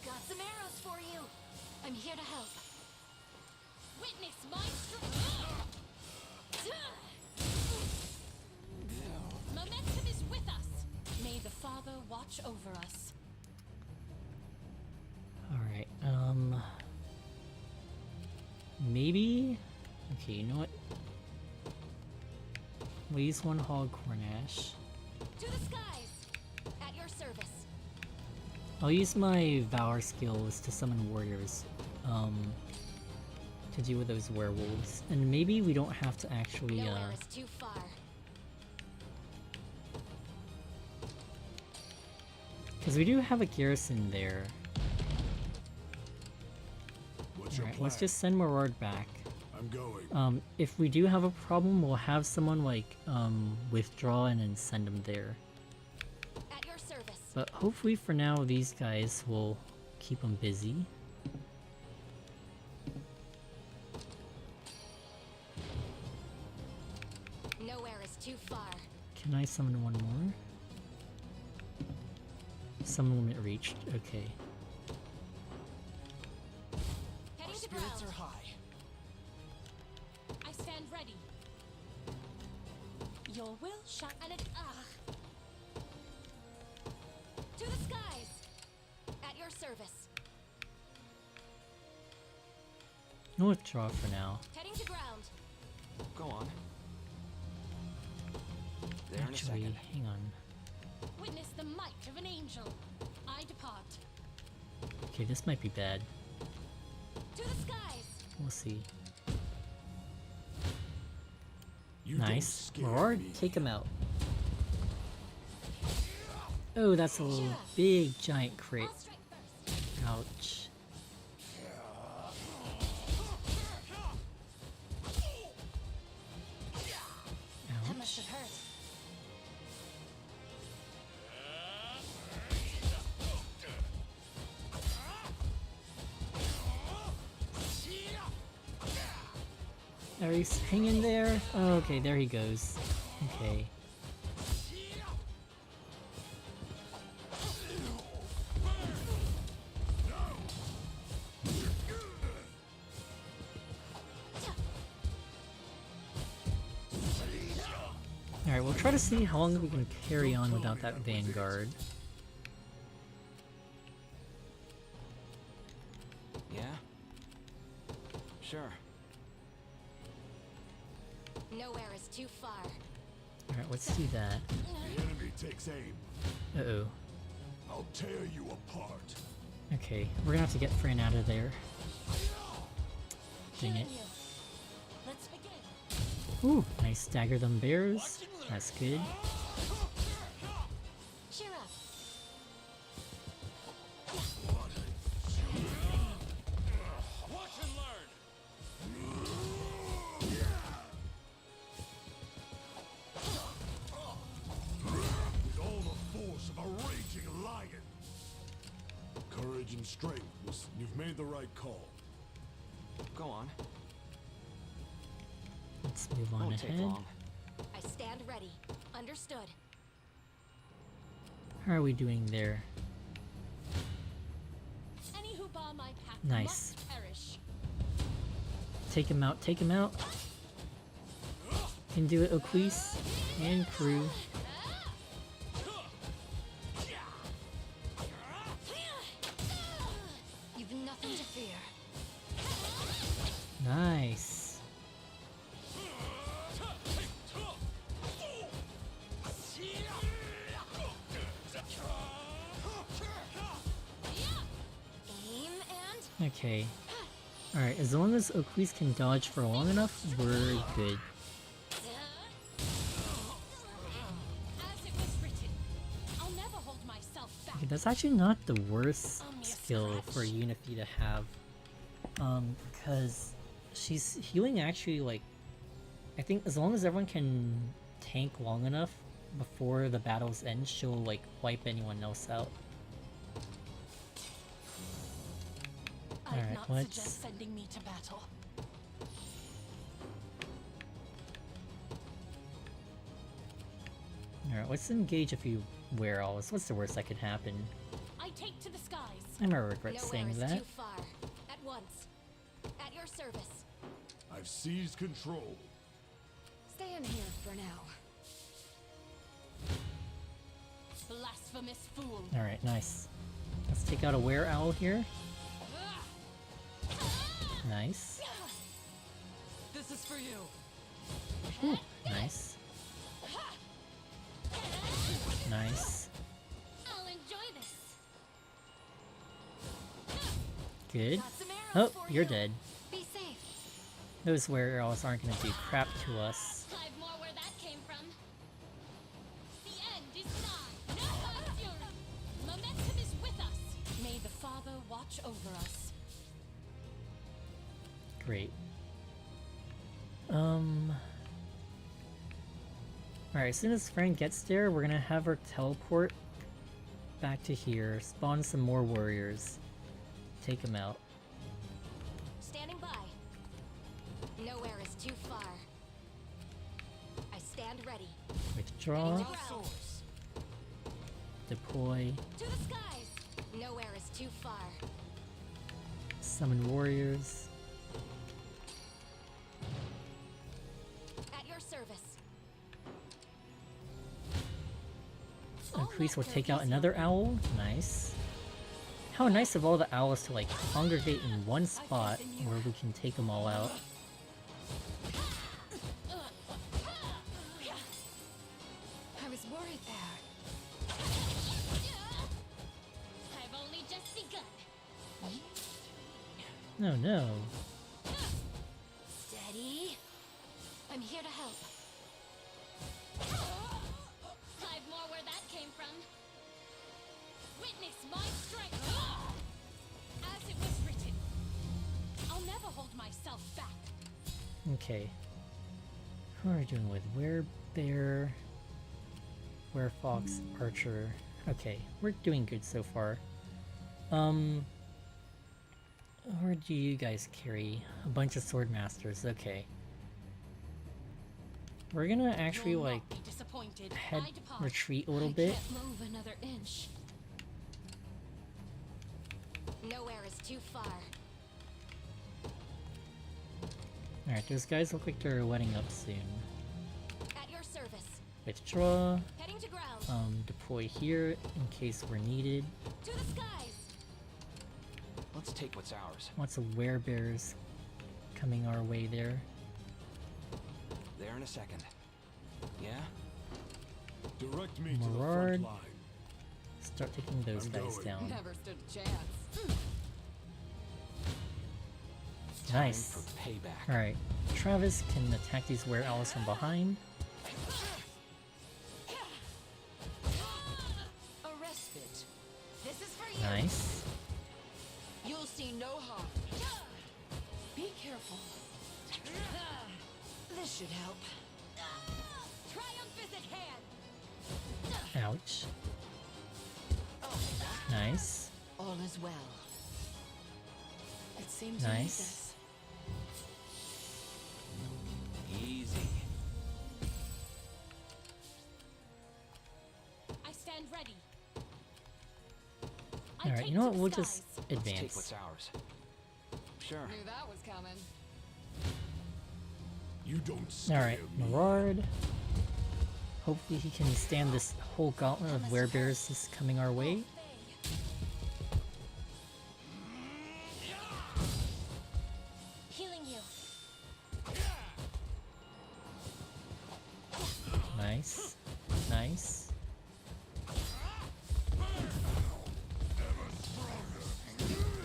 Got some arrows for you. I'm here to help. Witness my strength. Momentum is with us. May the Father watch over us. Alright, maybe? Okay, you know what? We'll use one Hog Cornash. To the skies. At your service. I'll use my Valor skills to summon warriors, to deal with those werewolves. And maybe we don't have to actually, Nowhere is too far. because we do have a garrison there. What's your Alright, plan? let's just send Marard back. I'm going. If we do have a problem, we'll have someone, like, withdraw and then send them there. At your service. But hopefully for now, these guys will keep them busy. Nowhere is too far. Can I summon one more? Summon limit reached. Okay. Heading to ground. high. I stand ready. Your will shall and it To the skies. At your service. I'll withdraw for now. Heading to ground. Go on. There in a Actually, second. hang on. witness the might of an angel. I depart. Okay, this might be bad. To the skies. We'll see. You don't Nice. scare Marard, me. take him out. Oh, that's a little big giant crit. I'll strike first. Ouch. That must have hurt. Are you hanging there? Oh, okay, there he goes. Okay. Alright, we'll try to see how long we can carry on without that Vanguard. Yeah? Sure. Nowhere is too far. Alright, let's do that. The enemy takes aim. Uh-oh. I'll tear you apart. Okay, we're gonna have to get Fran out of there. Dang it. Healing you. Let's begin. Ooh, nice stagger them bears. That's good. Cheer up. Watch and learn. With all the force of a raging lion. Courage and strength. You've made the right call. Go on. Let's move on Won't take ahead. long. I stand ready. Understood. How are we doing there? Any who bar my path Nice. must perish. Take him out, take him out. Can do it, Aquise and crew. You've nothing to fear. Nice. Aim and Okay. Alright, as long as Aquise can dodge for long enough, we're good. As it was written, I'll never hold myself back. Okay, that's actually not the worst skill for Unifi to have. Because she's healing actually, like, I think as long as everyone can tank long enough before the battles end, she'll like wipe anyone else out. I'd Alright, not let's... suggest sending me to battle. Alright, let's engage a few were-alls. What's the worst that could happen? I take to the skies. I never regret Nowhere saying is that. too far. At once. At your service. I've seized control. Stay in here for now. Blasphemous fool. Alright, nice. Let's take out a were-owl here. Nice. This is for you. Ooh, nice. Nice. I'll enjoy this. Good. Got some arrows Oh, for you're you. dead. Be safe. Those were-alls aren't gonna do crap to us. I've more where that came from. The end is nigh. No one's fury. Momentum is with us. May the Father watch over us. Great. Alright, as soon as Fran gets there, we're gonna have her teleport back to here, spawn some more warriors, take them out. Standing by. Nowhere is too far. I stand ready. Withdraw, Ready to ground. deploy, To the skies. Nowhere is too far. summon warriors. At your service. Increase will take out another owl. Nice. How nice of all the owls to like congregate in one spot where we can take them all out. I was worried there. I've only just begun. No, no. Steady. I'm here to help. I've more where that came from. Witness my strength. As it was written, I'll never hold myself back. Okay. Who are we doing with? Werebear, Werefox, Archer. Okay, we're doing good so far. Where do you guys carry? A bunch of sword masters, okay. We're gonna actually You'll like not be disappointed. head I depart. retreat a little I bit. can't move another inch. Nowhere is too far. Alright, those guys look like they're letting up soon. At your service. Withdraw, Heading to ground. deploy here in case we're needed. To the skies. Let's take what's ours. Lots of werebears coming our way there. There in a second. Yeah? Direct me to the Mirard. front line. Start taking those I'm guys going. down. Never stood a chance. Nice. Time for payback. Alright, Travis can attack these were-owls from behind. A respite. This is for you. Nice. You'll see no harm. Be careful. This should help. Triumph is at hand. Ouch. Nice. All is well. It seems you need Nice. this. Easy. I stand ready. Alright, you know what? We'll just Let's take advance. what's ours. Sure. Knew that was coming. You don't scare Alright, me. Mirard. Hopefully he can stand this whole gauntlet of werebears just coming our way. Healing you. Nice. Nice.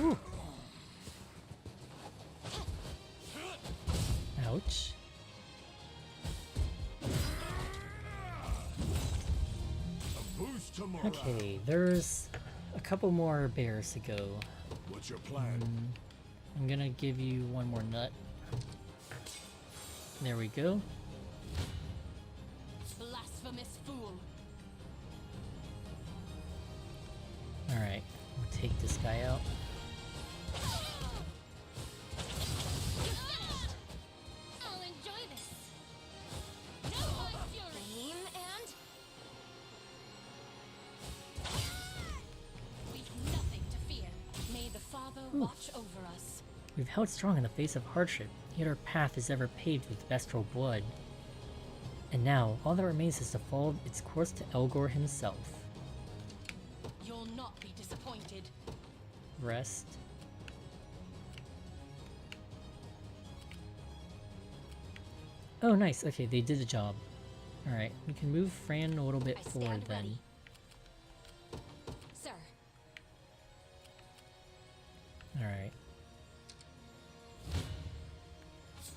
Ooh. Ouch. A boost to morale. Okay, there's a couple more bears to go. What's your plan? I'm gonna give you one more nut. There we go. infamous fool. Alright, we'll take this guy out. I'll enjoy this. No more fury. Aim and... We've nothing to fear. May the Father watch over us. We've held strong in the face of hardship, yet our path is ever paved with Bestial blood. And now, all that remains is to follow its course to Elgor himself. You'll not be disappointed. Rest. Oh, nice. Okay, they did the job. Alright, we can move Fran a little bit I forward stand then. ready. Sir, Alright.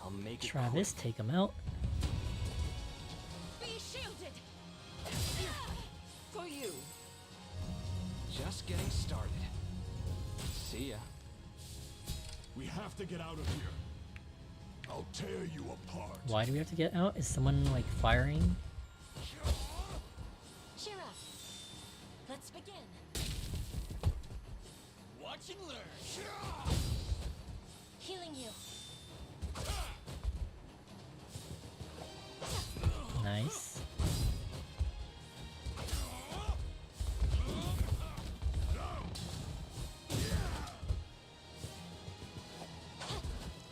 I'll make it Travis, quick. take him out. Be shielded. For you. Just getting started. See ya. We have to get out of here. I'll tear you apart. Why do we have to get out? Is someone, like, firing? cheer up. Let's begin. Watch and learn. Healing you. Nice.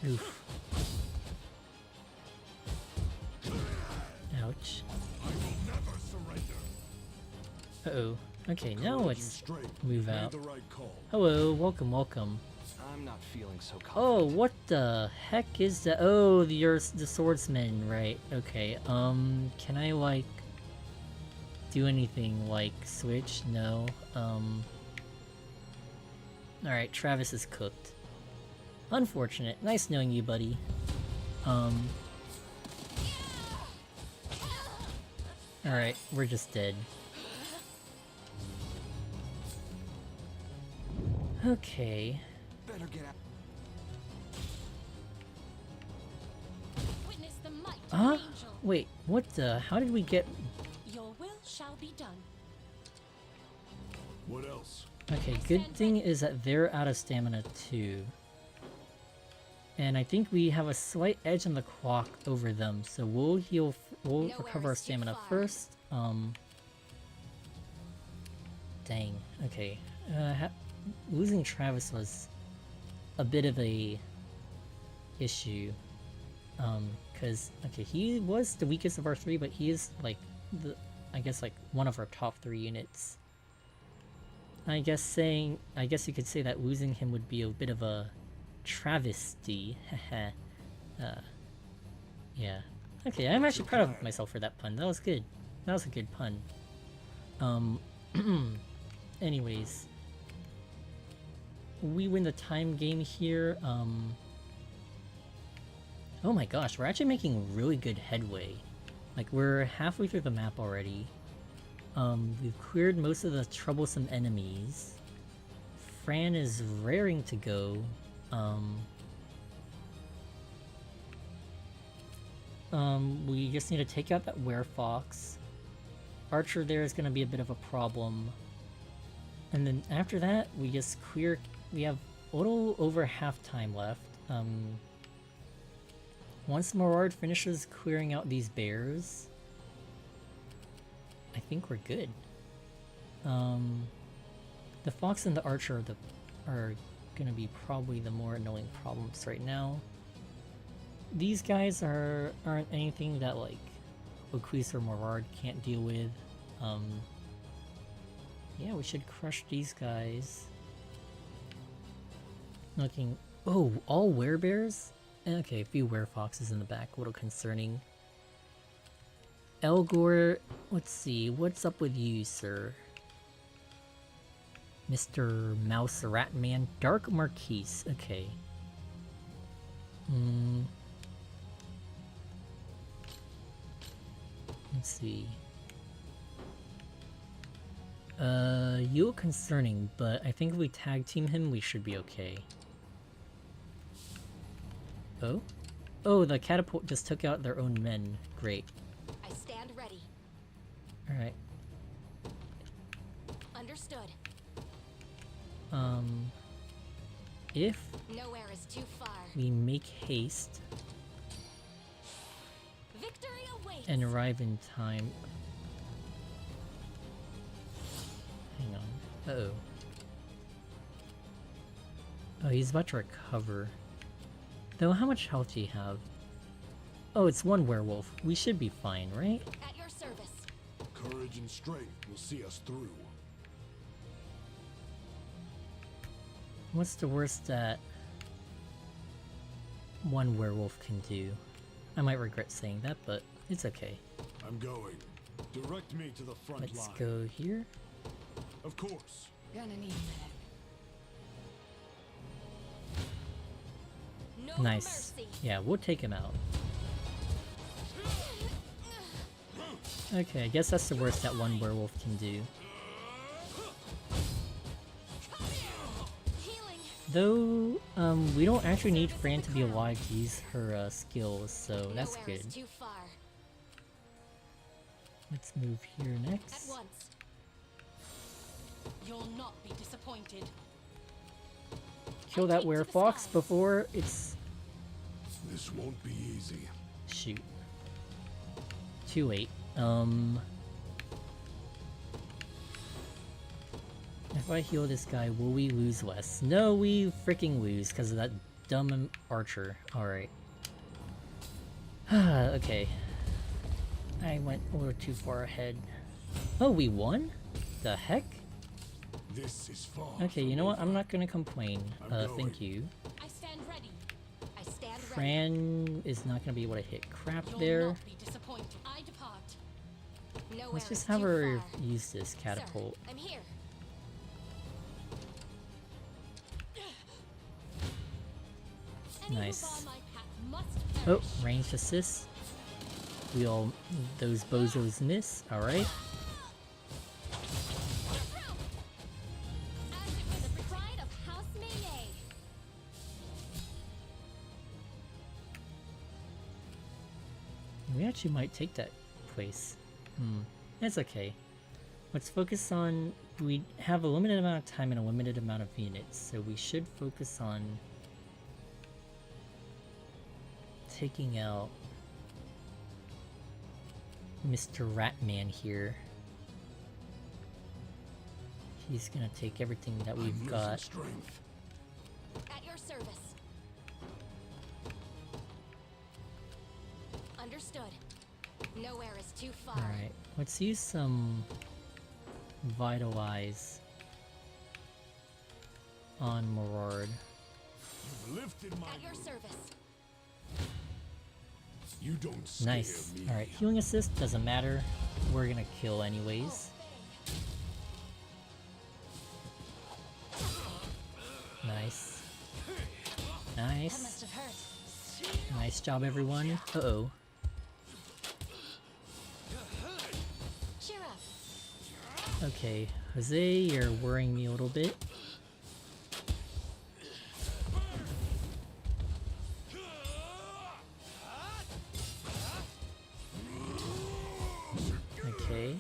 Oof. Ouch. I will never surrender. Uh-oh. Okay, now Courage and let's strength move made out. the right call. Hello, welcome, welcome. I'm not feeling so Oh, confident. what the heck is that? Oh, the swordsman, right. Okay, can I, like, do anything, like, switch? No. Alright, Travis is cooked. Unfortunate. Nice knowing you, buddy. Alright, we're just dead. Okay. Better get out. Witness the might of Huh? an angel. Wait, what the? How did we get... Your will shall be done. What else? Okay, good thing is that they're out of stamina too. And I think we have a slight edge on the clock over them, so we'll heal, we'll Nowhere recover our is too stamina far. first. Dang, okay. Losing Travis was a bit of a issue. Cause, okay, he was the weakest of our three, but he is, like, I guess, like, one of our top 3 units. I guess you could say that losing him would be a bit of a travesty. Yeah. Okay, I'm actually proud of myself for that pun. That was good. That was a good pun. Anyways. We win the time game here. Oh my gosh, we're actually making really good headway. Like, we're halfway through the map already. We've cleared most of the troublesome enemies. Fran is raring to go. We just need to take out that werefox. Archer there is gonna be a bit of a problem. And then after that, we just clear... We have a little over half time left. Once Morard finishes clearing out these bears, I think we're good. The fox and the archer are gonna be probably the more annoying problems right now. These guys aren't anything that, like, Oquis or Morard can't deal with. Yeah, we should crush these guys. Looking... Oh, all werebears? Okay, a few werefoxes in the back, a little concerning. Elgor, let's see, what's up with you, sir? Mr. Mouse Rat Man, Dark Marquise, okay. Let's see. You look concerning, but I think if we tag team him, we should be okay. Oh? Oh, the catapult just took out their own men. Great. I stand ready. Alright. Understood. If Nowhere is too far. we make haste Victory awaits. and arrive in time. Hang on. Uh-oh. Oh, he's about to recover. Though, how much health do you have? Oh, it's one werewolf. We should be fine, right? At your service. Courage and strength will see us through. What's the worst that one werewolf can do? I might regret saying that, but it's okay. I'm going. Direct me to the front Let's line. go here. Of course. Gonna need a minute. No Nice. mercy. Yeah, we'll take him out. Okay, I guess that's the worst that one werewolf can do. Healing. Though, we don't actually need Fran to be alive to use her skills, so that's Nowhere good. is too far. Let's move here At next. once. You'll not be disappointed. Kill that werefox before it's... This won't be easy. Shoot. Too late. If I heal this guy, will we lose less? No, we freaking lose because of that dumb archer. Alright. Okay. I went a little too far ahead. Oh, we won? The heck? This is far. Okay, you know what? I'm not gonna complain. I'm Thank going. you. I stand ready. I stand ready. Fran is not gonna be able to hit crap You'll there. not be disappointed. I depart. Nowhere Let's just is have too her far. use this Sir, catapult. I'm here. Any who Nice. bar my path must Oh, perish. ranged assist. We all... those bozos miss. Alright. As it was The pride of House Melee. We actually might take that place. That's okay. Let's focus on... we have a limited amount of time and a limited amount of units, so we should focus on... taking out... Mr. Ratman here. He's gonna take everything that I'm we've losing got. strength. At your service. Understood. Nowhere is too far. Alright, let's use some... Vitalize... on Morard. You've lifted my At your mood. service. You don't scare Nice. me. Alright, healing assist doesn't matter. We're gonna kill anyways. Nice. That Nice. must have hurt. Nice job, everyone. Uh-oh. Cheer up. Okay, Jose, you're worrying me a little bit. Okay.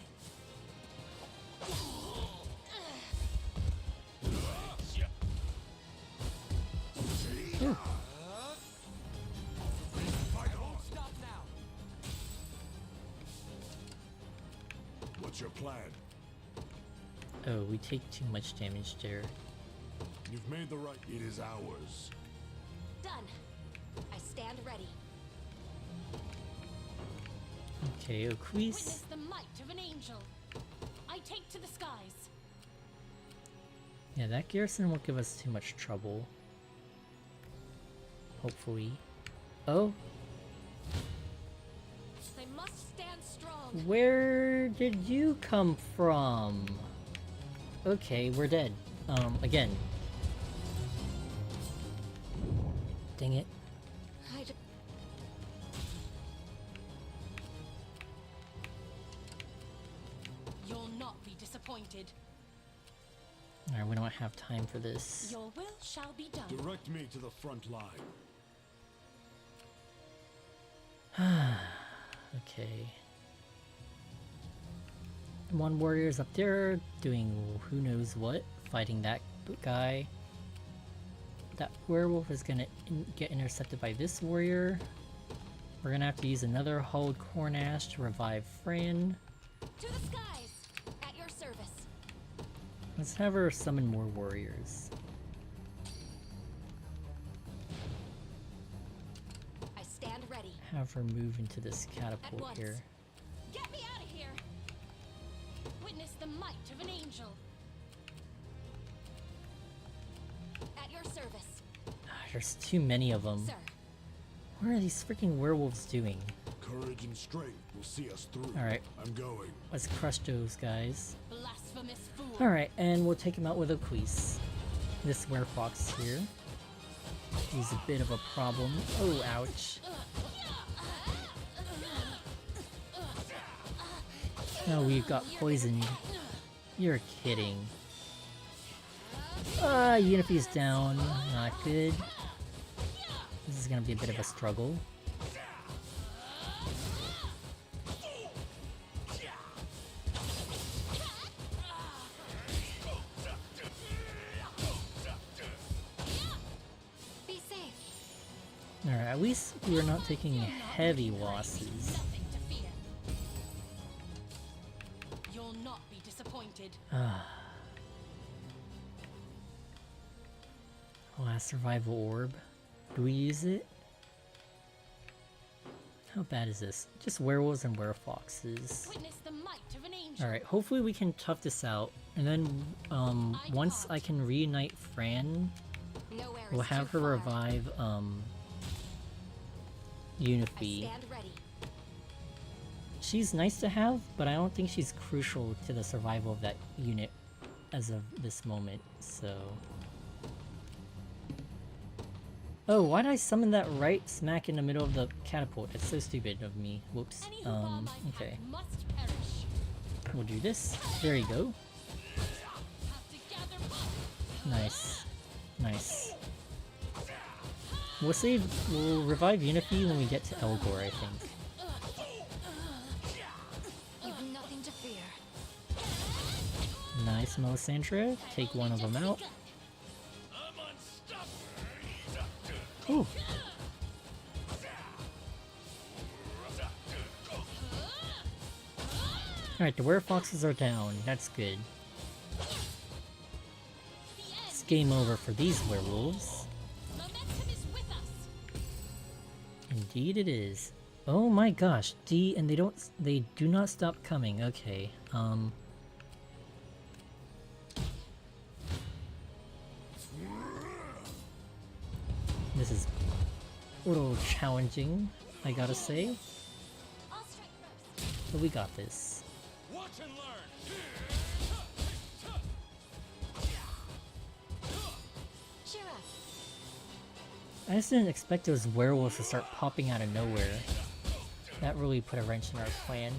Ooh. Stop now. What's your plan? Oh, we take too much damage there. You've made the right. It is ours. Done. I stand ready. Okay, Witness Oquis. the might of an angel. I take to the skies. Yeah, that garrison won't give us too much trouble. Hopefully. Oh, I must stand strong. where did you come from? Okay, we're dead. Again. Dang it. I d- You'll not be disappointed. Alright, we don't have time for this. Your will shall be done. Direct me to the front line. Okay. One warrior's up there doing who knows what, fighting that guy. That werewolf is gonna get intercepted by this warrior. We're gonna have to use another Hulled Corn Ash to revive Fran. To the skies! At your service. Let's have her summon more warriors. I stand ready. Have her move into this At catapult once. here. Get me out of here! Witness the might of an angel. At your service. There's too many of them. Sir. What are these freaking werewolves doing? Courage and strength will see us through. Alright. I'm going. Let's crush those guys. Blasphemous fool. Alright, and we'll take him out with a Queese. This werefox here. He's a bit of a problem. Oh, ouch. Oh, we got poisoned. You're kidding. Unify's down. Not good. This is gonna be a bit of a struggle. Be safe. Alright, at least we're not taking heavy losses. Nothing to fear. You'll not be disappointed. Last survival orb. Do we use it? How bad is this? Just werewolves and werefoxes. Witness the might of an angel. Alright, hopefully we can tough this out. And then, once I can reunite Fran, Nowhere we'll is have too her far. revive, I Unify. stand ready. She's nice to have, but I don't think she's crucial to the survival of that unit as of this moment, so... Oh, why did I summon that right smack in the middle of the catapult? That's so stupid of me. Whoops. Any who bar my Okay. path must perish. We'll do this. There you go. Have to gather up. Nice. Nice. We'll revive Unify when we get to Elgor, I think. You've nothing to fear. Nice, Melisandre. Take one of them out. Ooh. Alright, the werefoxes are down. That's good. It's game over for these werewolves. Momentum is with us. Indeed it is. Oh my gosh, and they do not stop coming. Okay, this is a little challenging, I gotta say, I'll strike first. but we got this. Watch and learn. Cheer up. I just didn't expect those werewolves to start popping out of nowhere. That really put a wrench in our plan.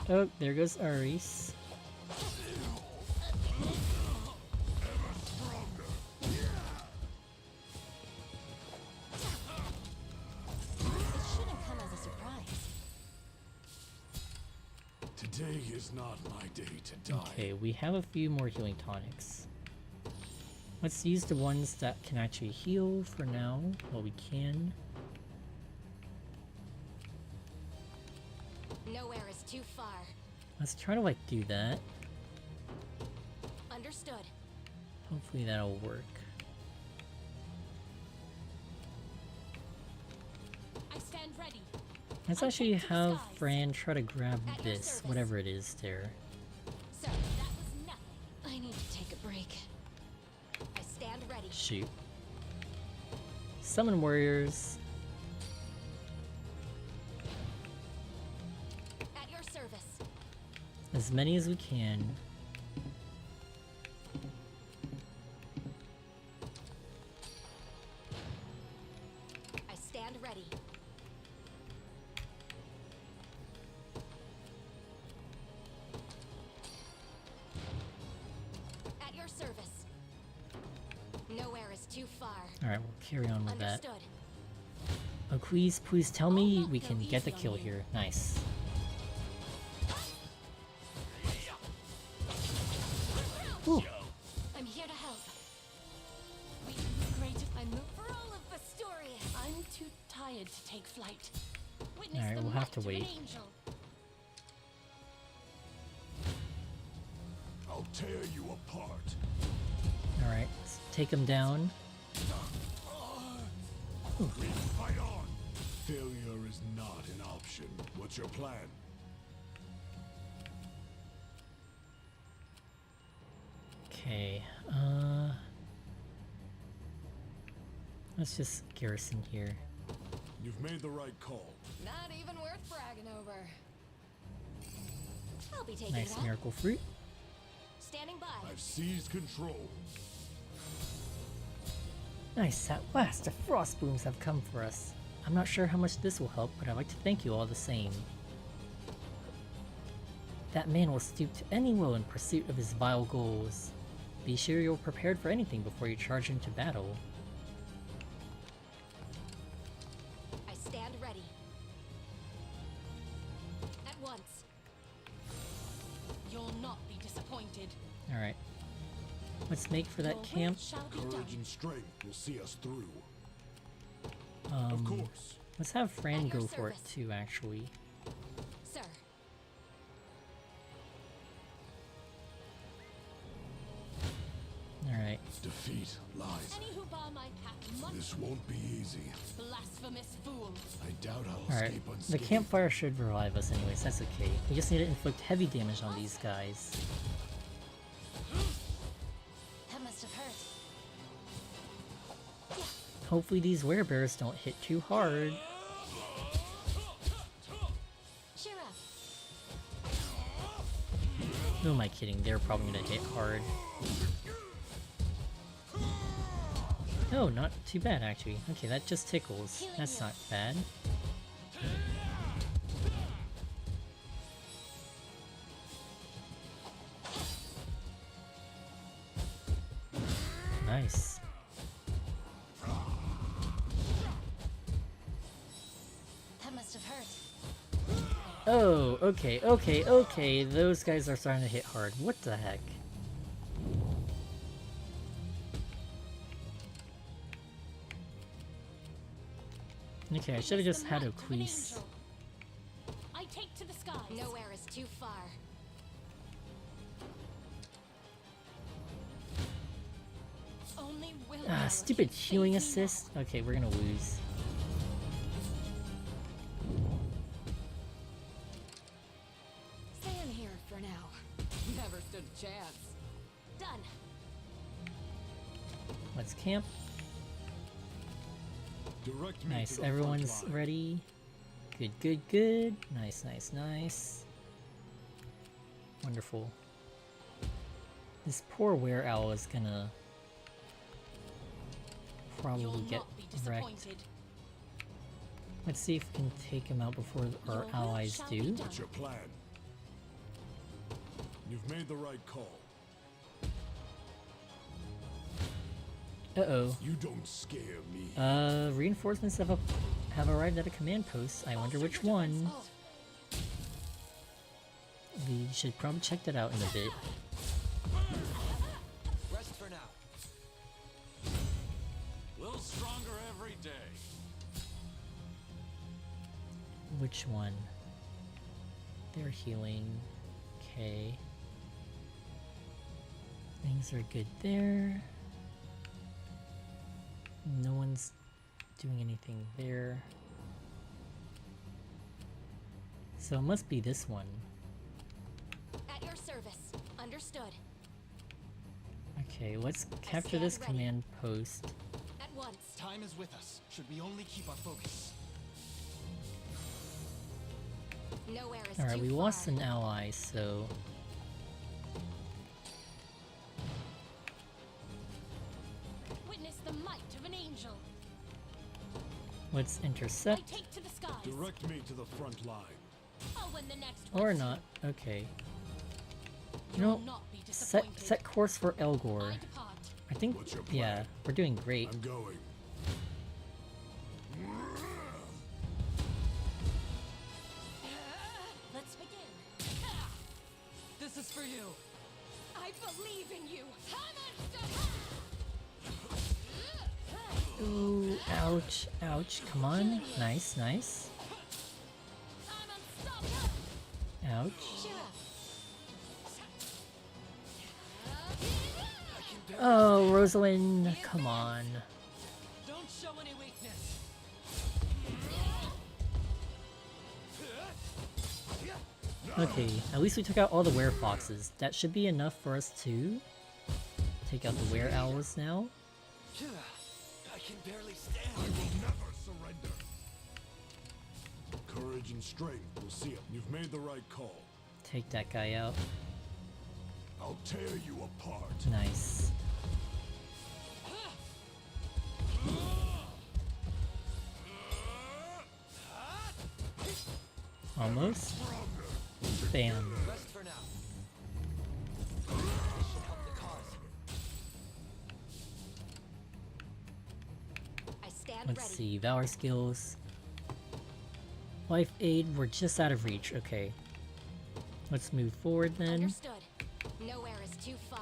Oh, there goes Aris. It shouldn't come as a surprise. Today is not my day to die. Okay, we have a few more healing tonics. Let's use the ones that can actually heal for now, while we can. Nowhere is too far. Let's try to like do that. Understood. Hopefully that'll work. I stand ready. Let's actually have Fran try to grab this, whatever it is there. Sir, that was nothing. I need to take a break. I stand ready. Shoot. Summon warriors. At your service. As many as we can. I stand ready. At your service. Nowhere is too far. Alright, we'll carry on with that. Understood. Oh, please tell me we can get the kill here. Nice. Ooh. I'm here to help. We can be great if I move for all of Bastorias. I'm too tired to take flight. Witness Alright, the we'll have to might of an wait. angel. I'll tear you apart. Alright, let's take him down. Fight on! Failure is not an option. What's your plan? Okay, let's just garrison here. You've made the right call. Not even worth bragging over. I'll be taking Nice that. miracle fruit. Standing by. I've seized control. Nice, at last the frost blooms have come for us. I'm not sure how much this will help, but I'd like to thank you all the same. That man will stoop to any woe in pursuit of his vile goals. Be sure you're prepared for anything before you charge into battle. I stand ready. At once. You'll not be disappointed. Alright. Let's make for that Your camp. will shall be done. Courage and strength will see us through. Of course. Let's have Fran At your go for it service. too, actually. Sir. Alright. Defeat lies. Any who bar my path must This won't be easy. blasphemous fool. I doubt I'll Alright. escape The unscathed. campfire should revive us anyways, that's okay. We just need to inflict heavy damage on these guys. That must have hurt. Hopefully these werebears don't hit too hard. Cheer up. Who am I kidding? They're probably gonna hit hard. No, not too bad actually. Okay, that just tickles. That's not bad. Nice. That must have hurt. Oh, okay. Those guys are starting to hit hard. What the heck? Okay, I should have just had a Queese. I take to the skies. Nowhere is too far. Only will Ah, stupid healing assist. Okay, we're gonna lose. Stay in here for now. Never stood a chance. Done. Let's camp. Direct me Nice, to the everyone's front line. ready. Good. Nice. Wonderful. This poor were owl is gonna probably You'll get not be wrecked. disappointed. Let's see if we can take him out before our Your will allies shall be do. done. What's your plan? You've made the right call. Uh-oh. You don't scare me. Reinforcements have arrived at a command post. I wonder which one. Oh, We should probably check that out in a bit. Rest for now. Little stronger every day. Which one? They're healing. Okay. Things are good there. No one's doing anything there. So it must be this one. At your service. Understood. Okay, let's capture this stand ready. command post. At once. Time is with us. Should we only keep our focus? Nowhere is Alright, too we far. lost an ally, so... witness the might of an angel. Let's I intercept. take to the skies. Direct me to the front line. I'll win the next Or one. not. Okay. You You'll know, not be set disappointed. course for Elgor. I depart. I think, What's your yeah, plan? we're doing great. I'm going. for you. I believe in you. Ooh, ouch, ouch. Come on. Nice, nice. Ouch. Oh, Rosalind, come on. Don't show any weakness. Okay, at least we took out all the werefoxes. That should be enough for us to take out the were owls now. I can barely stand. I will never surrender. Courage and strength will see it. You've made the right call. Take that guy out. I'll tear you apart. Nice. Almost. Bam. Rest for now. This should help the cause. I stand Let's ready. see, Valor skills. Life aid, we're just out of reach. Okay. Let's move forward then. Understood. Nowhere is too far.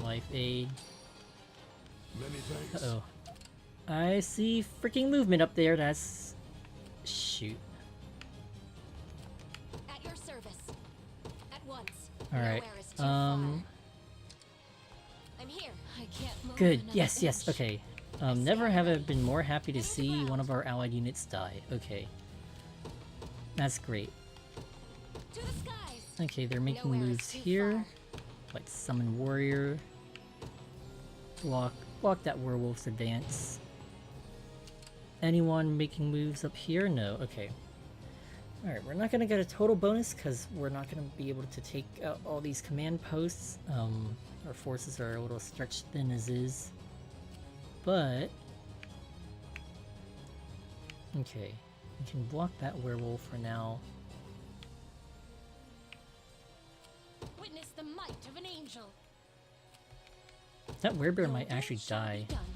Life aid. Many thanks. Uh-oh. I see freaking movement up there. That's... Shoot. At your service. At once. Alright. Nowhere is too far. I'm here. I can't move Good. another Yes, yes. inch. Okay. Never have I been more happy to see one of our allied units die. Okay. That's great. To the skies. Okay, they're making Nowhere is moves too here. far. Like summon warrior. Block that werewolf's advance. Anyone making moves up here? No. Okay. Alright, we're not gonna get a total bonus because we're not gonna be able to take out all these command posts. Our forces are a little stretched thin as is. But... okay. We can block that werewolf for now. Witness the might of an angel. That werebear Your might will actually shall be die. done.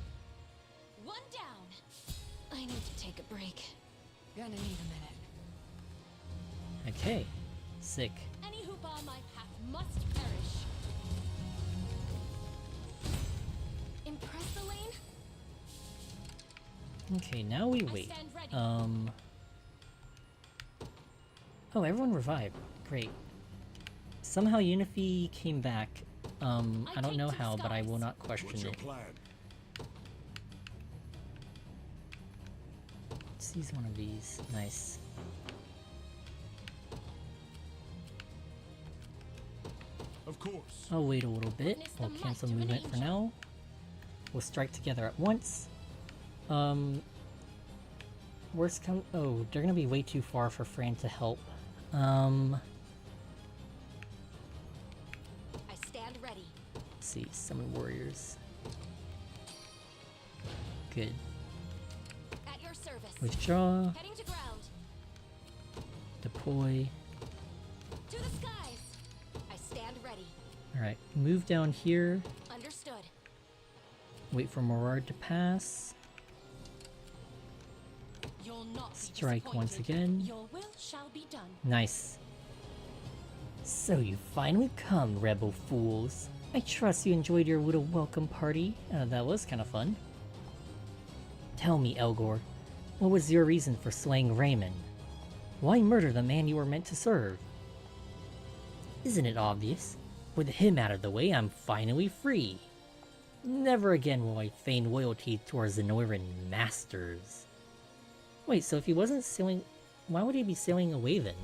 One down. I need to take a break. Gonna need a minute. Okay. Sick. Any who bar my path must perish. Impress the lane? Okay, now we I wait. stand ready. Oh, everyone revived. Great. Somehow Unify came back. I don't know how, but I will not question What's your it. plan? Seize one of these. Nice. Of course. I'll wait a little bit. Witness the We'll might cancel of an movement for angel. now. We'll strike together at once. Worst come— oh, they're gonna be way too far for Fran to help. I stand ready. Let's see, summon warriors. Good. At your service. Withdraw. Heading to ground. Deploy. To the skies. I stand ready. Alright, move down here. Understood. Wait for Morard to pass. You'll not be Strike once disappointed. again. Your will shall be done. Nice. So you finally come, rebel fools. I trust you enjoyed your little welcome party. That was kind of fun. Tell me, Elgor, what was your reason for slaying Raymond? Why murder the man you were meant to serve? Isn't it obvious? With him out of the way, I'm finally free. Never again will I feign loyalty towards the Noiran masters. Wait, so if he wasn't sailing... why would he be sailing away then?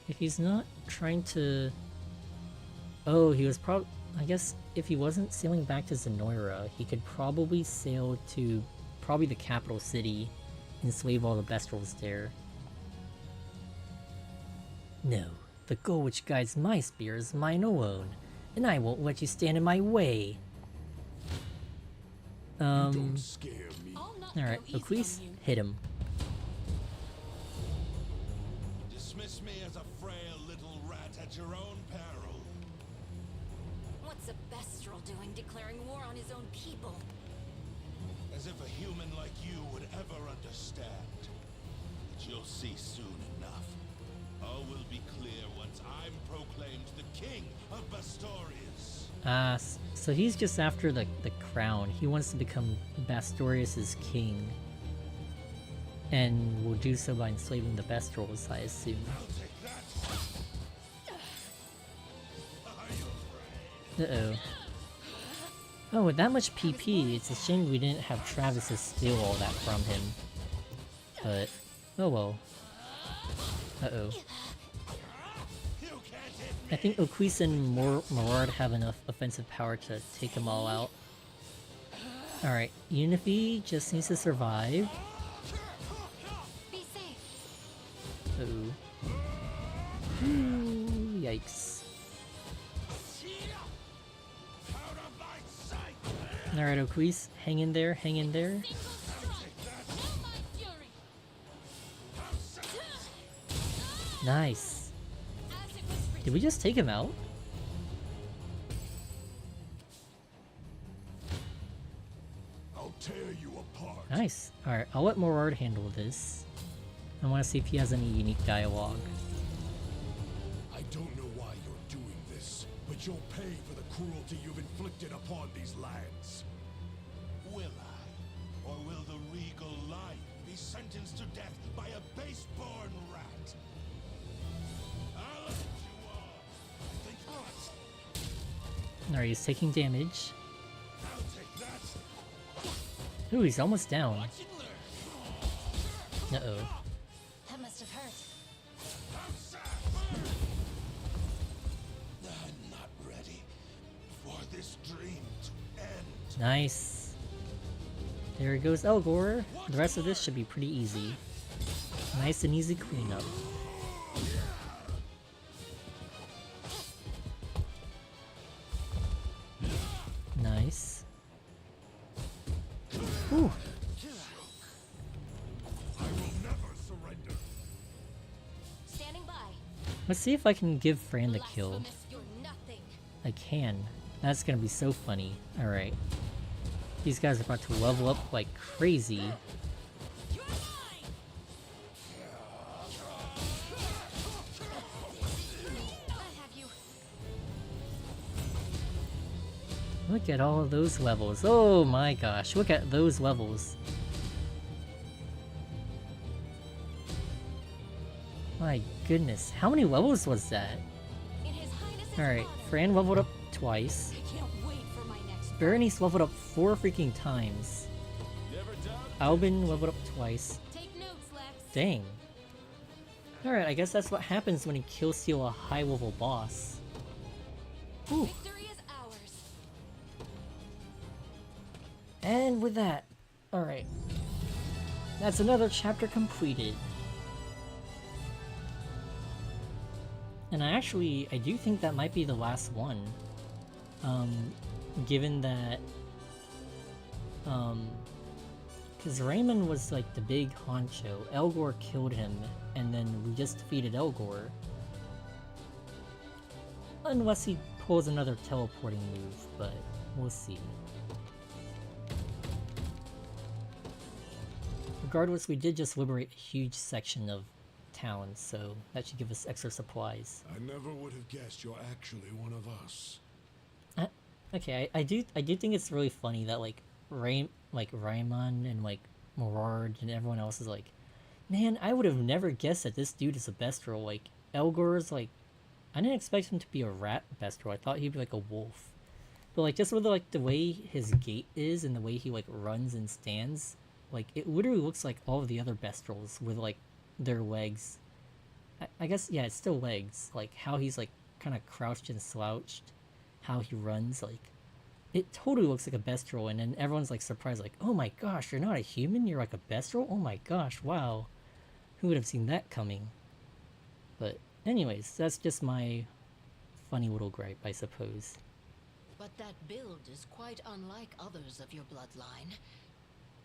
If he's not trying to... oh, he was I guess if he wasn't sailing back to Zenoira, he could probably sail to probably the capital city, enslave all the Bestrels there. No, the goal which guides my spear is mine alone, and I won't let you stand in my way. Don't scare me. I'll not Alright, go easy Aquise, on you. hit him. Dismiss me as a frail little rat at your own peril. What's a Bestral doing declaring war on his own people? As if a human like you would ever understand. But you'll see soon enough. All will be clear once I'm proclaimed the king of Bastorias. So he's just after the crown. He wants to become Bastorius' king. And will do so by enslaving the Bastorals, I assume. I'll take that. Are you afraid? Uh-oh. Oh, with that much PP, it's a shame we didn't have Travis steal all that from him. But, oh well. Uh-oh. You can't hit me. I think Oquis and Morard have enough offensive power to take them all out. Alright, Unify just needs to survive. Be safe. Uh-oh. Ooh, yikes. Out of my sight. Alright, Oquis, hang in there, hang in there. Single strike. Know my fury. Nice. As it was written. Did we just take him out? I'll tear you apart. Nice. Alright, I'll let Morard handle this. I want to see if he has any unique dialogue. I don't know why you're doing this, but you'll pay for the cruelty you've inflicted upon these lands. Will I? Or will the regal lion be sentenced to death by a base-born rat? I'll let you all. I think not. Alright, he's taking damage. I'll take that. Ooh, he's almost down. Watch and learn. Uh-oh. That must have hurt. I'm not ready for this dream to end. Nice. There goes Elgor. The rest of this should be pretty easy. Nice and easy cleanup. Nice. Ooh. I will never surrender. Standing by. Let's see if I can give Fran the kill. Blasphemous, you're nothing. I can. That's gonna be so funny. Alright. These guys are about to level up like crazy. You're mine. I have you. Look at all of those levels. Oh my gosh, look at those levels. My goodness, how many levels was that? In His Highness's Alright, honor. Fran leveled up twice. I can't wait for my next Berenice leveled up 4 freaking times. Never doubt. Albin leveled up twice. Take notes, Lex. Dang. Alright, I guess that's what happens when you kill steal a high level boss. Ooh. Victory is ours. And with that, alright. That's another chapter completed. And I do think that might be the last one. Given that, because Raymond was like the big honcho, Elgor killed him, and then we just defeated Elgor. Unless he pulls another teleporting move, but we'll see. Regardless, we did just liberate a huge section of town, so that should give us extra supplies. I never would have guessed you're actually one of us. Okay, I do think it's really funny that like Raimon and like Morard and everyone else is like, man, I would have never guessed that this dude is a Bestro. Like Elgor's like, I didn't expect him to be a rat Bestro. I thought he'd be like a wolf. But like just with like the way his gait is and the way he like runs and stands, like it literally looks like all of the other Bestros with like their legs. I guess yeah, it's still legs. Like how he's like kind of crouched and slouched. How he runs, like it totally looks like a Bestro, and then everyone's like surprised, like, oh my gosh, you're not a human, you're like a Bestro? Oh my gosh, wow, who would have seen that coming? But anyways, that's just my funny little gripe, I suppose. But that build is quite unlike others of your bloodline.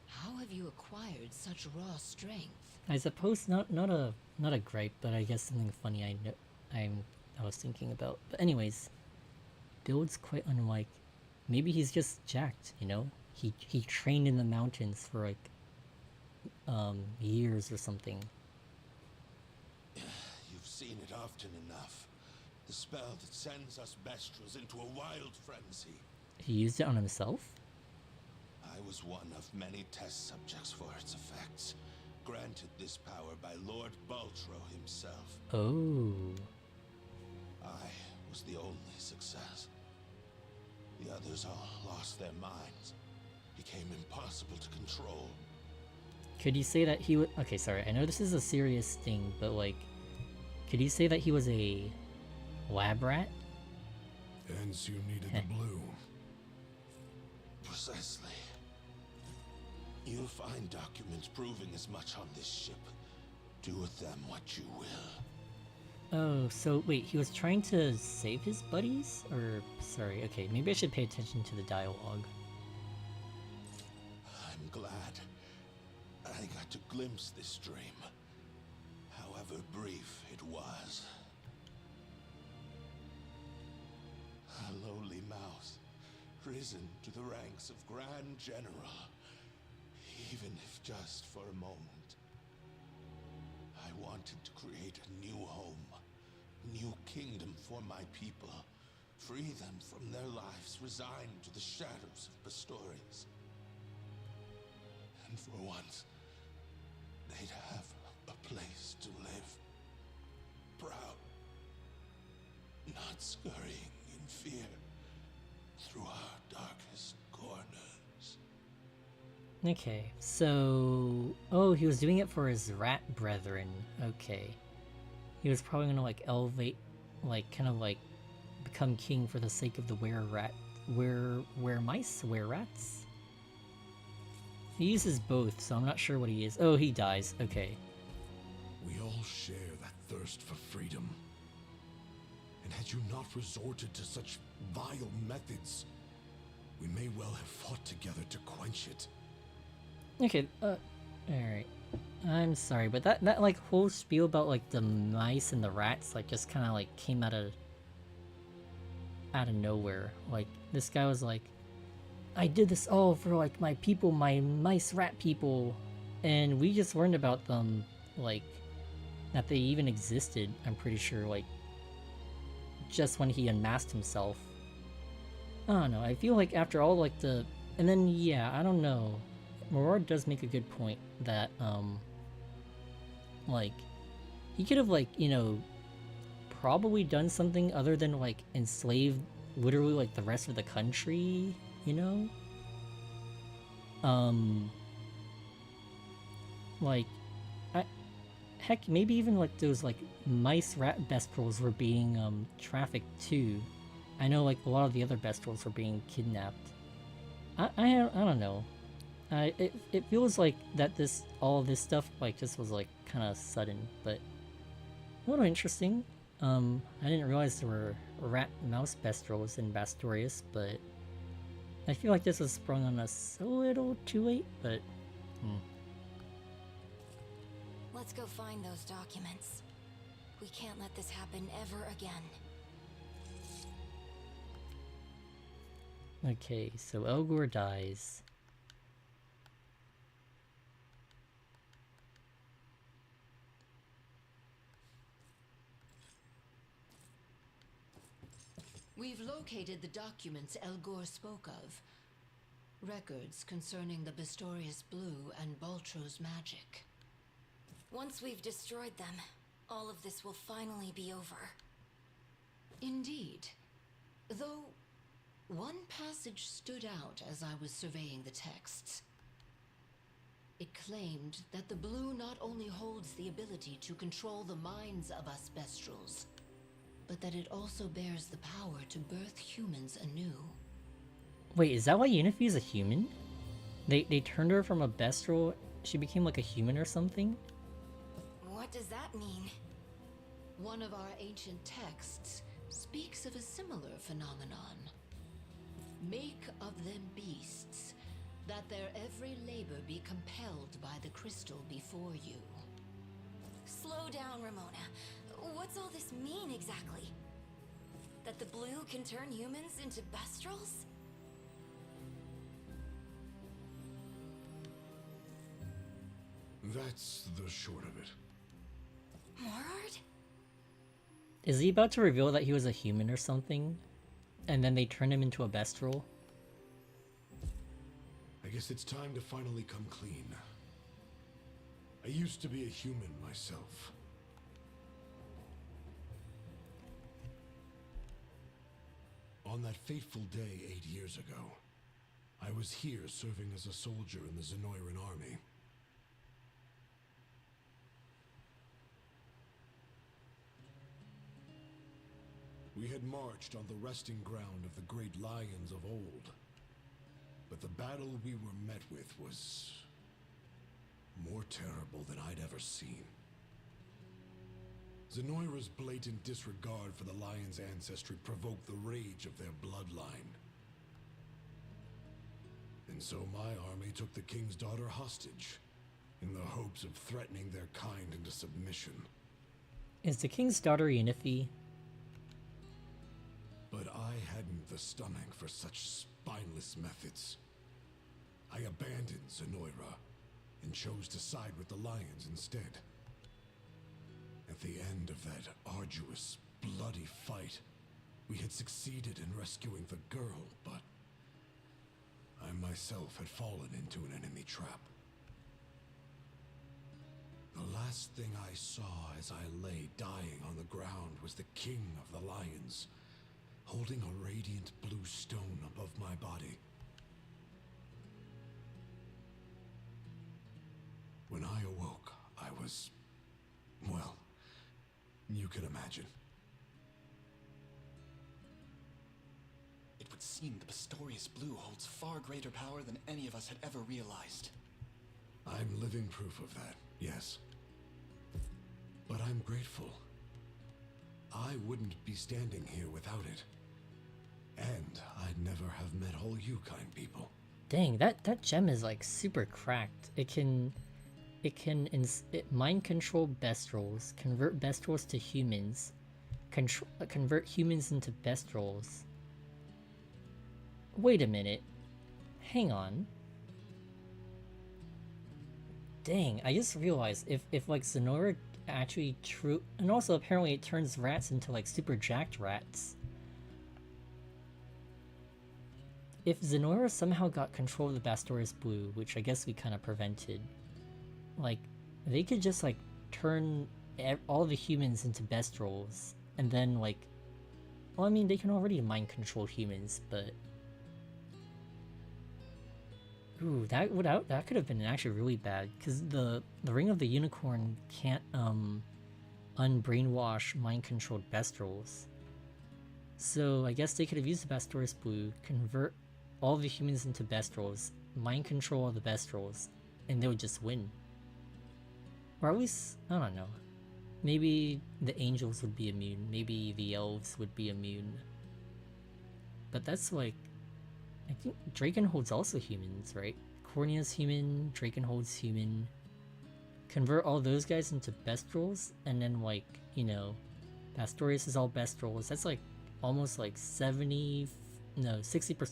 How have you acquired such raw strength? I suppose not a gripe, but I guess something funny I was thinking about. But anyways, build's quite unlike. Maybe he's just jacked, you know? He trained in the mountains for like years or something. You've seen it often enough. The spell that sends us Bestrels into a wild frenzy. He used it on himself? I was one of many test subjects for its effects, granted this power by Lord Baltro himself. Oh. I was the only success. The others all lost their minds. Became impossible to control. Could you say that he would? Okay, sorry. I know this is a serious thing, but like, could you say that he was a lab rat? Hence you needed the blue. Precisely. You'll find documents proving as much on this ship. Do with them what you will. Oh, so wait, he was trying to save his buddies? Or, sorry, okay, maybe I should pay attention to the dialogue. I'm glad I got to glimpse this dream, however brief it was. A lowly mouse, risen to the ranks of Grand General, even if just for a moment. I wanted to create a new home, a new kingdom for my people, free them from their lives resigned to the shadows of Bastorias. And for once, they'd have a place to live. Proud. Not scurrying in fear through our darkest corners. Okay, so... Oh, he was doing it for his rat brethren. Okay. He was probably gonna, like, elevate, like, kind of, like, become king for the sake of the were-rats? He uses both, so I'm not sure what he is. Oh, he dies. Okay. We all share that thirst for freedom. And had you not resorted to such vile methods, we may well have fought together to quench it. Okay, alright. I'm sorry, but that like whole spiel about like the mice and the rats like just kind of like came out of nowhere. Like this guy was like, I did this all for like my people, my mice rat people, and we just learned about them like that they even existed. I'm pretty sure like just when he unmasked himself. I don't know. I feel like after all like the and then yeah, I don't know. Morard does make a good point that, like, he could have, like, you know, probably done something other than, like, enslave literally, like, the rest of the country, you know? Like, heck, maybe even, like, those, like, mice rat Bestrels were being, trafficked too. I know, like, a lot of the other Bestrels were being kidnapped. I don't know. It feels like that all of this stuff like just was like kind of sudden, but a little interesting. I didn't realize there were rat mouse Bestrels in Bastorias, but I feel like this was sprung on us a little too late, but Let's go find those documents. We can't let this happen ever again. Okay, so Elgor dies. We've located the documents Elgor spoke of. Records concerning the Bastorias Blue and Baltro's magic. Once we've destroyed them, all of this will finally be over. Indeed. Though, one passage stood out as I was surveying the texts. It claimed that the Blue not only holds the ability to control the minds of us Bestrels, but that it also bears the power to birth humans anew. Wait, is that why Unifi is a human? They turned her from a Bestrel, she became like a human or something? What does that mean? One of our ancient texts speaks of a similar phenomenon. Make of them beasts, that their every labor be compelled by the crystal before you. Slow down, Ramona. What's all this mean exactly? That the Blue can turn humans into Bestrels? That's the short of it. Morard? Is he about to reveal that he was a human or something? And then they turn him into a Bestial? I guess it's time to finally come clean. I used to be a human myself. On that fateful day 8 years ago, I was here serving as a soldier in the Zenoiran army. We had marched on the resting ground of the great lions of old. But the battle we were met with was more terrible than I'd ever seen. Zenoira's blatant disregard for the lion's ancestry provoked the rage of their bloodline. And so my army took the king's daughter hostage, in the hopes of threatening their kind into submission. Is the king's daughter Yennefer? But I hadn't the stomach for such spineless methods. I abandoned Zenoira and chose to side with the lions instead. At the end of that arduous, bloody fight, we had succeeded in rescuing the girl, but I myself had fallen into an enemy trap. The last thing I saw as I lay dying on the ground was the king of the lions, holding a radiant blue stone above my body. When I awoke, I was, well, you can imagine. It would seem the Bastorias Blue holds far greater power than any of us had ever realized. I'm living proof of that, yes. But I'm grateful. I wouldn't be standing here without it. And I'd never have met all you kind people. Dang, that gem is like super cracked. It mind control Bestrels, convert Bestrels to humans, convert humans into Bestrels. Wait a minute. Hang on. Dang, I just realized if like Zenoira actually true, and also apparently it turns rats into like super jacked rats. If Zenoira somehow got control of the Bastorias Blue, which I guess we kind of prevented, like, they could just like turn all the humans into Bestrels, and then like, well, I mean, they can already mind control humans, but ooh, that could have been actually really bad, because the Ring of the Unicorn can't unbrainwash mind controlled Bestrels. So I guess they could have used the Bastorias Blue, convert all the humans into Bestrels, mind control all the Bestrels, and they would just win. Or at least, I don't know. Maybe the angels would be immune, maybe the elves would be immune. But that's like, I think Drakenhold's also humans, right? Cornea's human, Drakenhold's human. Convert all those guys into Bestrels, and then like, you know, Bastorias is all Bestrels. That's like almost like 60%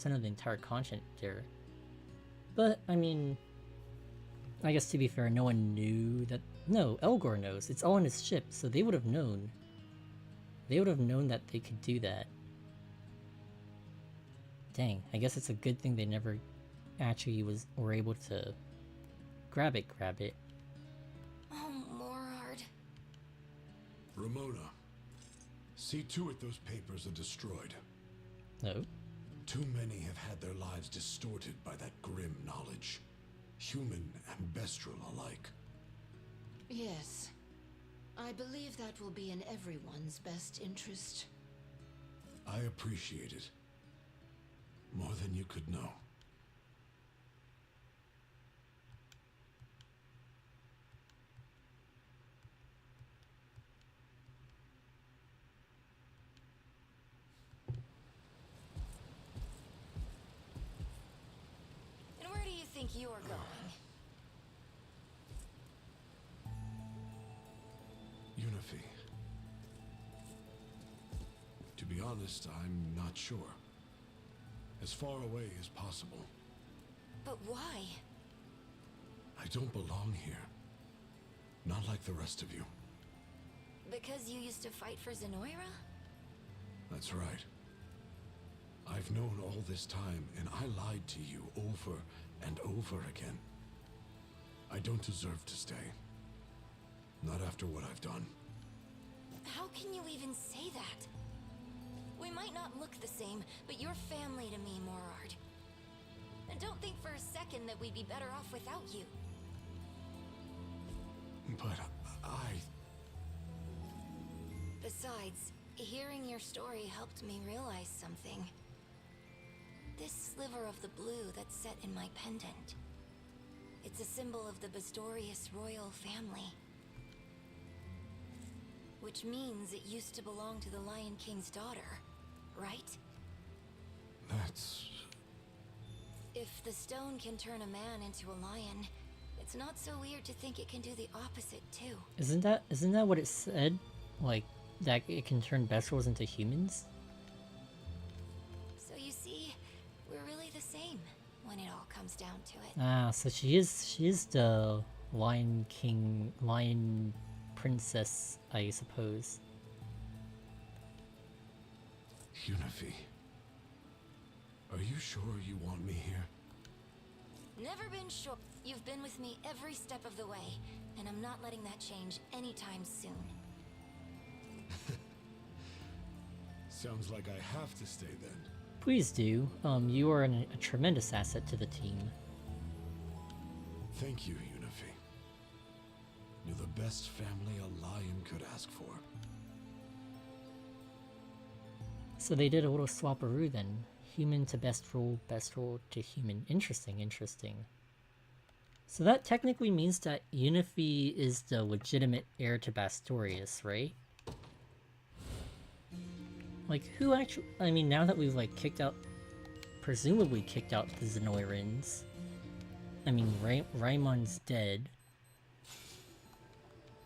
of the entire continent there. But, I mean, I guess to be fair, no one knew that. No, Elgor knows. It's all on his ship, so they would have known. They would have known that they could do that. Dang, I guess it's a good thing they never actually were able to grab it. Oh, Morard. Ramona, see to it those papers are destroyed. No. Too many have had their lives distorted by that grim knowledge, human and bestial alike. Yes. I believe that will be in everyone's best interest. I appreciate it. More than you could know. And where do you think you're going? Yennefer. To be honest, I'm not sure. As far away as possible. But why? I don't belong here. Not like the rest of you. Because you used to fight for Zenoira? That's right. I've known all this time, and I lied to you over and over again. I don't deserve to stay. Not after what I've done. How can you even say that? We might not look the same, but you're family to me, Morard. And don't think for a second that we'd be better off without you. But Besides, hearing your story helped me realize something. This sliver of the blue that's set in my pendant. It's a symbol of the Bastorias royal family. Which means it used to belong to the Lion King's daughter, right? That's... If the stone can turn a man into a lion, it's not so weird to think it can do the opposite too. Isn't that what it said? Like, that it can turn Bastorias into humans? So you see, we're really the same when it all comes down to it. Ah, so she is the Lion King, Lion Princess, I suppose. Unifi. Are you sure you want me here? Never been sure. You've been with me every step of the way, and I'm not letting that change anytime soon. Sounds like I have to stay then. Please do. You are a tremendous asset to the team. Thank you, Unifi. You're the best family a lion could ask for. So they did a little swapperoo then. Human to Bestial, Bestial to human. Interesting, interesting. So that technically means that Unifi is the legitimate heir to Bastorias, right? Like, who actually... I mean, now that we've, like, kicked out... Presumably kicked out the Zenoirans. I mean, Raimon's dead.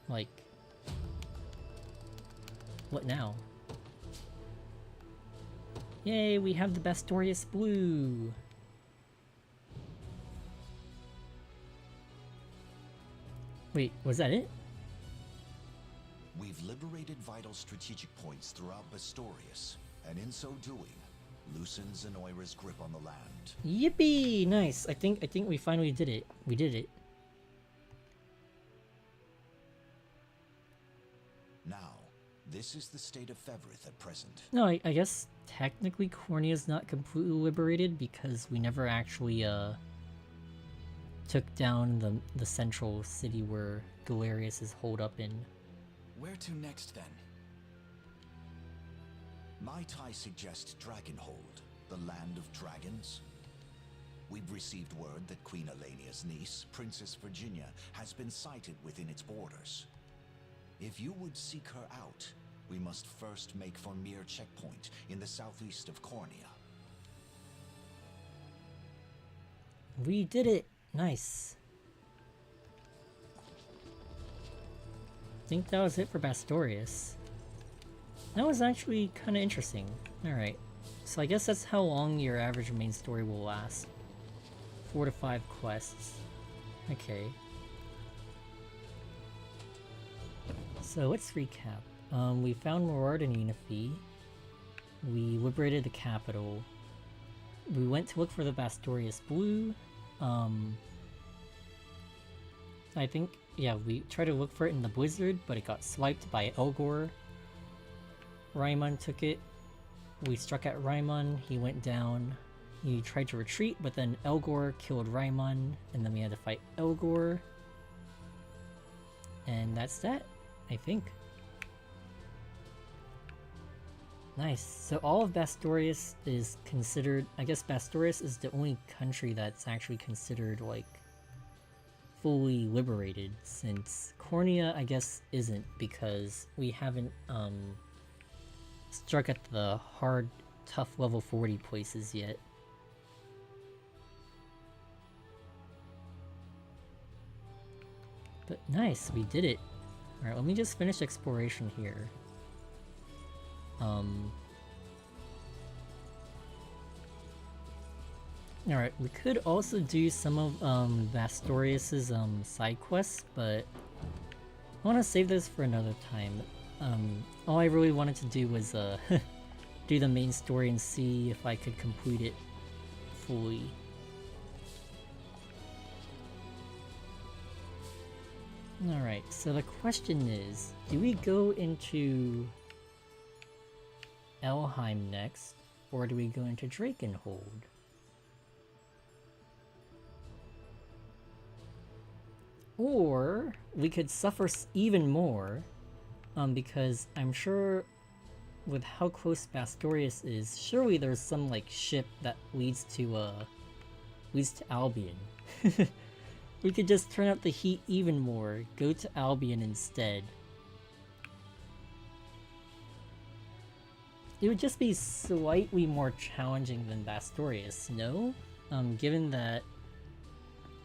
Like... What now? Yay, we have the Bastorias Blue! Wait, was that it? We've liberated vital strategic points throughout Bastorias, and in so doing, loosened Zenoira's grip on the land. Yippee! Nice. I think we finally did it. We did it. Now, this is the state of Fevrith at present. No, I guess technically Cornea's not completely liberated because we never actually took down the central city where Galerius is holed up in. Where to next, then? Might I suggest Dragonhold, the land of dragons? We've received word that Queen Elenia's niece, Princess Virginia, has been sighted within its borders. If you would seek her out, we must first make for Mir Checkpoint in the southeast of Cornea. We did it! Nice. I think that was it for Bastorias. That was actually kind of interesting. Alright. So I guess that's how long your average main story will last. 4 to 5 quests. Okay. So let's recap. We found Morard and Unifi. We liberated the capital. We went to look for the Bastorias Blue. I think, yeah, we tried to look for it in the blizzard, but it got swiped by Elgor. Raimon took it. We struck at Raimon, he went down. He tried to retreat, but then Elgor killed Raimon, and then we had to fight Elgor. And that's that, I think. Nice. So all of Bastorias is considered... I guess Bastorias is the only country that's actually considered, like, fully liberated, since Cornea, I guess, isn't, because we haven't, struck at the hard, tough level 40 places yet. But nice, we did it. Alright, let me just finish exploration here. Alright, we could also do some of Bastorius' side quests, but I want to save this for another time. All I really wanted to do was do the main story and see if I could complete it fully. Alright, so the question is, do we go into Elheim next, or do we go into Drakenhold? Or we could suffer even more, because I'm sure with how close Bastorias is, surely there's some like ship that leads to Albion. We could just turn up the heat even more, go to Albion instead. It would just be slightly more challenging than Bastorias, no? Given that,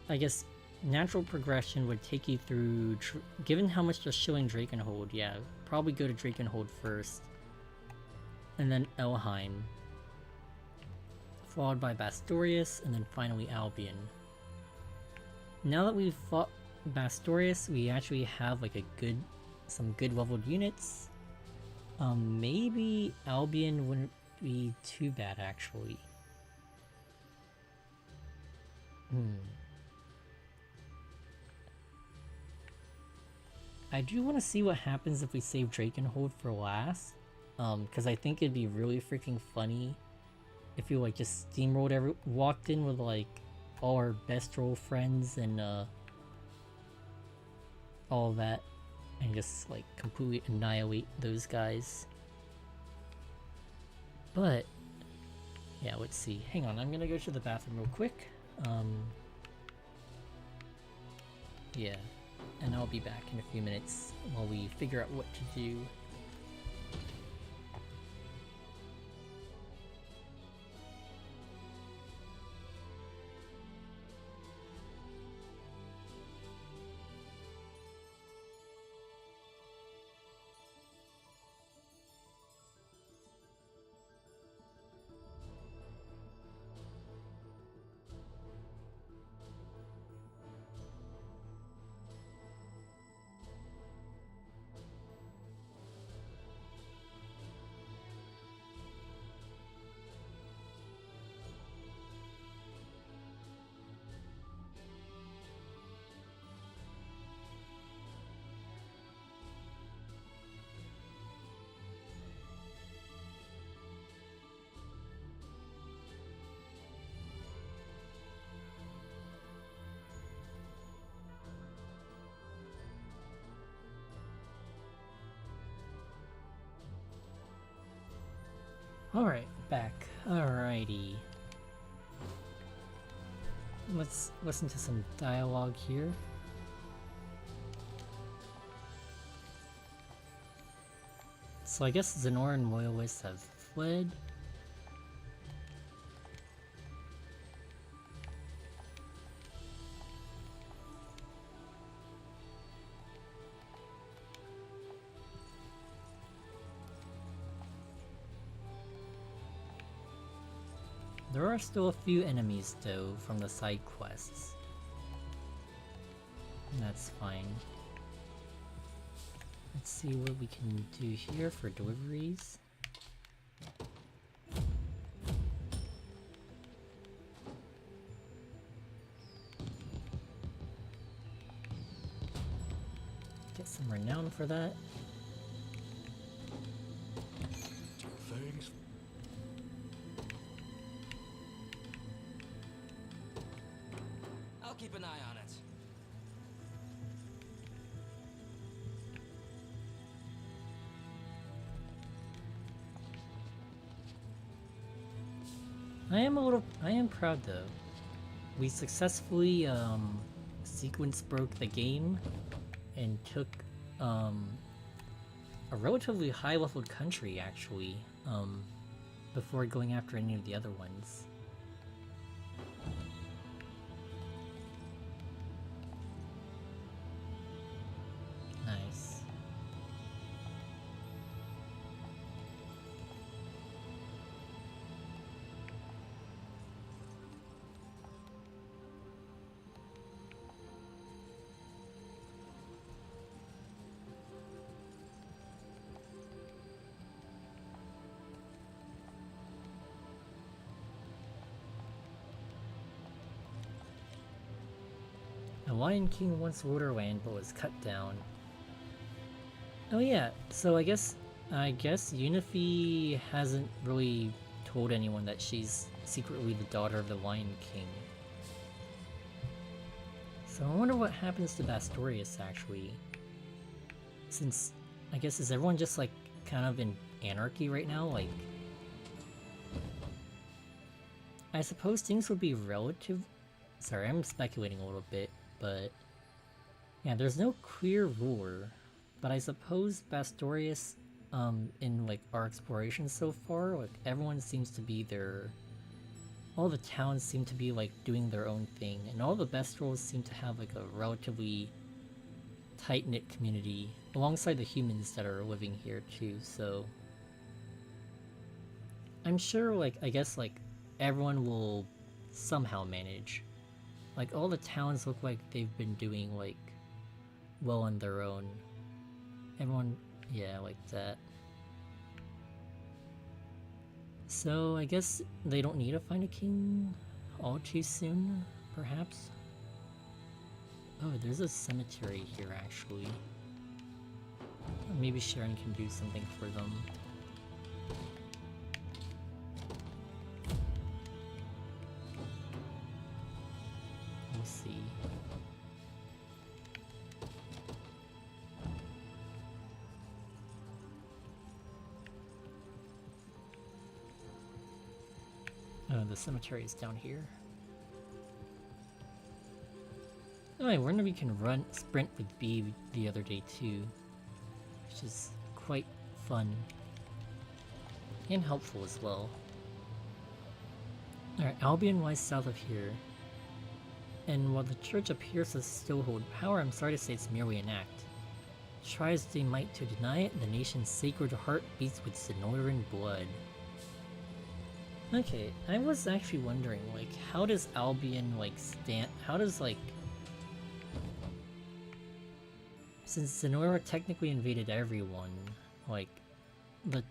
I guess, natural progression would take you through... given how much they're showing Drakenhold, yeah, probably go to Drakenhold first. And then Elheim. Followed by Bastorias, and then finally Albion. Now that we've fought Bastorias, we actually have like some good leveled units. Maybe Albion wouldn't be too bad actually. I do want to see what happens if we save Drakenhold for last. Because I think it'd be really freaking funny if we like just steamrolled walked in with like all our best roll friends and all of that, and just like completely annihilate those guys. But yeah, let's see. Hang on, I'm gonna go to the bathroom real quick. Yeah, and I'll be back in a few minutes while we figure out what to do. Alright, back. Alrighty. Let's listen to some dialogue here. So I guess Zenoran loyalists have fled. There are still a few enemies though from the side quests. That's fine. Let's see what we can do here for deliveries. Get some renown for that. Thanks. I'll keep an eye on it. I am proud though. We successfully sequence broke the game and took a relatively high leveled country actually before going after any of the other ones. Nice. Lion King once ruled our land but was cut down. Oh yeah, so I guess Unifi hasn't really told anyone that she's secretly the daughter of the Lion King. So I wonder what happens to Bastorias actually. Since, I guess, is everyone just like kind of in anarchy right now? Like, I suppose things would be relative. Sorry, I'm speculating a little bit, but yeah, there's no clear ruler. But I suppose Bastorias, in like our exploration so far, like everyone seems to be all the towns seem to be like doing their own thing, and all the Bestrels seem to have like a relatively tight-knit community alongside the humans that are living here too, so I'm sure like, I guess like everyone will somehow manage. Like all the towns look like they've been doing like well on their own. Everyone, yeah, like that. So I guess they don't need to find a king all too soon, perhaps? Oh, there's a cemetery here actually. Maybe Sharon can do something for them. We'll see. Oh, the cemetery is down here. Oh, I wonder if we can sprint with B the other day too, which is quite fun and helpful as well. Alright, Albion lies south of here, and while the church appears to still hold power, I'm sorry to say it's merely an act. Try as they might to deny it, the nation's sacred heart beats with Sonoran blood. Okay, I was actually wondering, like, how does Albion, like, how does, like... Since Sonora technically invaded everyone, like, but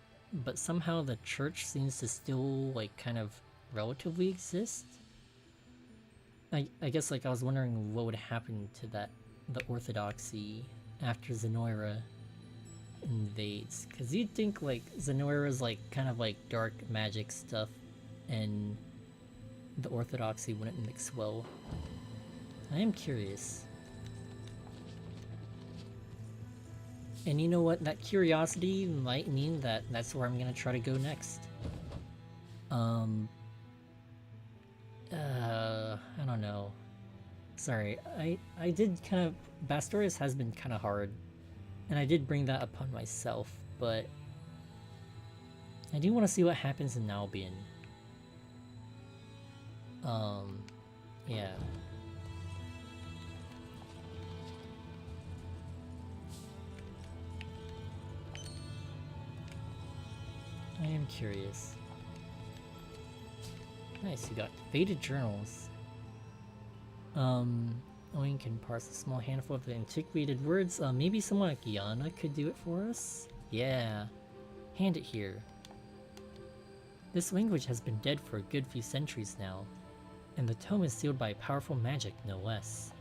somehow the church seems to still, like, kind of relatively exist? I guess, like, I was wondering what would happen to the Orthodoxy after Zenora invades. Because you'd think, like, Zenora's, like, kind of, like, dark magic stuff, and the Orthodoxy wouldn't mix well. I am curious. And you know what? That curiosity might mean that that's where I'm gonna try to go next. I don't know. Sorry, I did kind of... Bastorias has been kind of hard, and I did bring that upon myself, but I do want to see what happens in Albion. Yeah. I am curious. Nice, you got faded journals. Owen can parse a small handful of the antiquated words. Maybe someone like Yana could do it for us? Yeah. Hand it here. This language has been dead for a good few centuries now, and the tome is sealed by powerful magic, no less.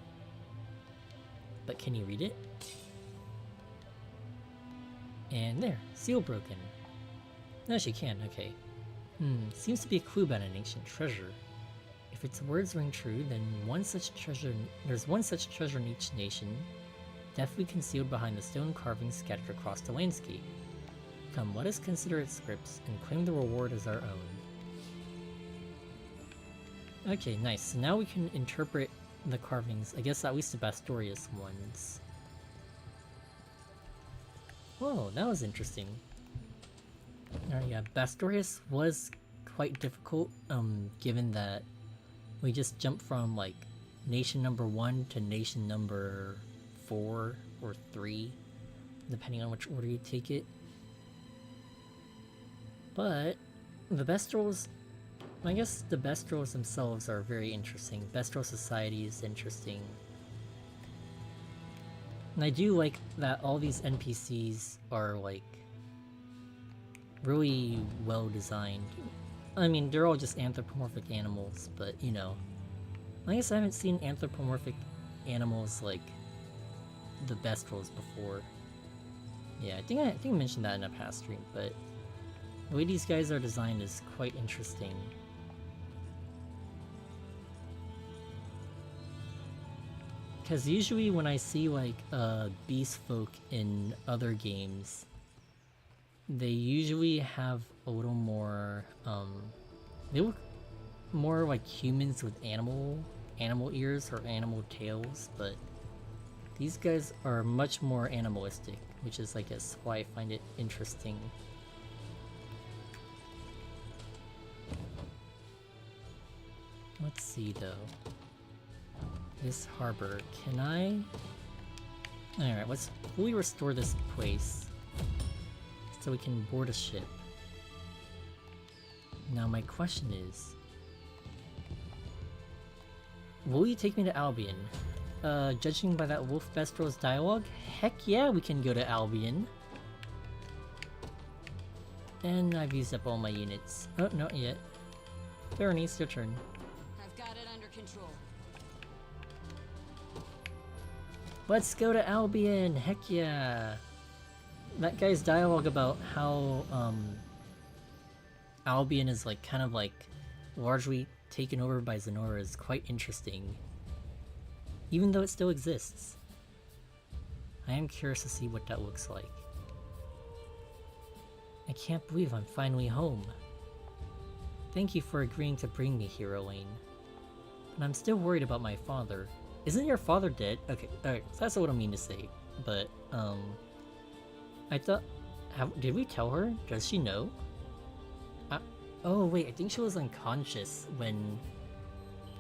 But can you read it? And there, seal broken. No, she can, okay. Seems to be a clue about an ancient treasure. If its words ring true, then there's one such treasure in each nation, deftly concealed behind the stone carvings scattered across the landscape. Come, let us consider its scripts and claim the reward as our own. Okay, nice. So now we can interpret the carvings, I guess at least the Bastorias ones. Whoa, that was interesting. Yeah, Bastorias was quite difficult, given that we just jumped from, like, nation number 1 to nation number 4 or 3, depending on which order you take it. But the Bestrels, I guess the Bestrels themselves are very interesting. Bestrel society is interesting. And I do like that all these NPCs are, like, really well designed. I mean, they're all just anthropomorphic animals, but, you know. I guess I haven't seen anthropomorphic animals like the Bastorias before. Yeah, I think I mentioned that in a past stream, but the way these guys are designed is quite interesting. Because usually when I see like beast folk in other games, they usually have a little more they look more like humans with animal ears or animal tails, but these guys are much more animalistic, which is, I guess, why I find it interesting. Let's see though. This harbor, can I? Alright, let's fully restore this place so we can board a ship. Now my question is, will you take me to Albion? Judging by that Wolf Bestro's dialogue, heck yeah, we can go to Albion. And I've used up all my units. Oh, not yet. Berenice, your turn. I've got it under control. Let's go to Albion! Heck yeah! That guy's dialogue about how, Albion is like, kind of like, largely taken over by Zenora is quite interesting. Even though it still exists. I am curious to see what that looks like. I can't believe I'm finally home. Thank you for agreeing to bring me here, Elaine. But I'm still worried about my father. Isn't your father dead? Okay, alright, so that's what I mean to say. But, I thought... did we tell her? Does she know? Oh wait, I think she was unconscious when...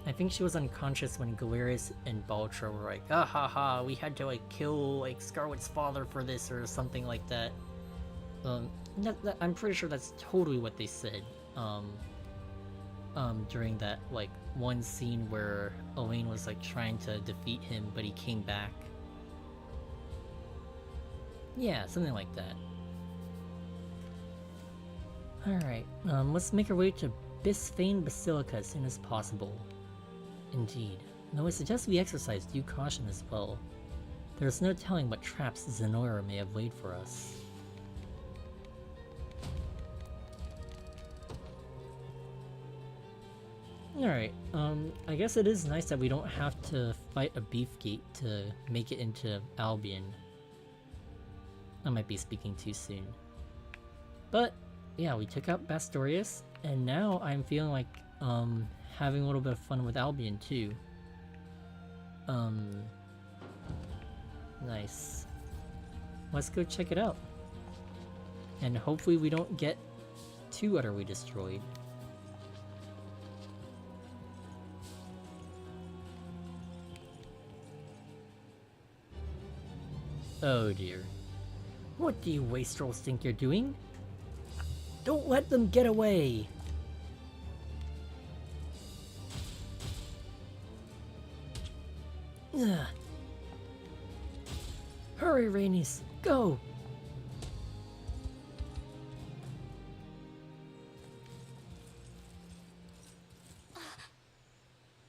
I think she was unconscious when Galerius and Baltra were like, ah ha ha, we had to like kill like Scarlet's father for this or something like that. I'm pretty sure that's totally what they said. During that like one scene where Elaine was like trying to defeat him, but he came back. Yeah, something like that. Alright, let's make our way to Bisphane Basilica as soon as possible. Indeed. Though I suggest we exercise due caution as well. There is no telling what traps Zenora may have laid for us. Alright, I guess it is nice that we don't have to fight a Beefgate to make it into Albion. I might be speaking too soon. But, yeah, we took out Bastorias, and now I'm feeling like, having a little bit of fun with Albion too. Nice. Let's go check it out. And hopefully we don't get too utterly destroyed. Oh dear. What do you wastrels think you're doing? Don't let them get away! Ugh. Hurry, Rhaenys, go!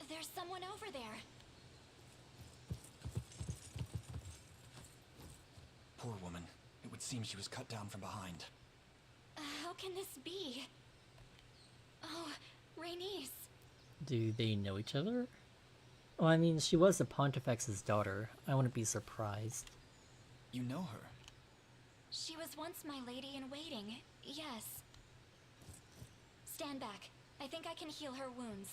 There's someone over there. Poor woman. It would seem she was cut down from behind. How can this be? Oh, Rhaenys. Do they know each other? Well, I mean, she was the Pontifex's daughter. I wouldn't be surprised. You know her? She was once my lady-in-waiting, yes. Stand back. I think I can heal her wounds.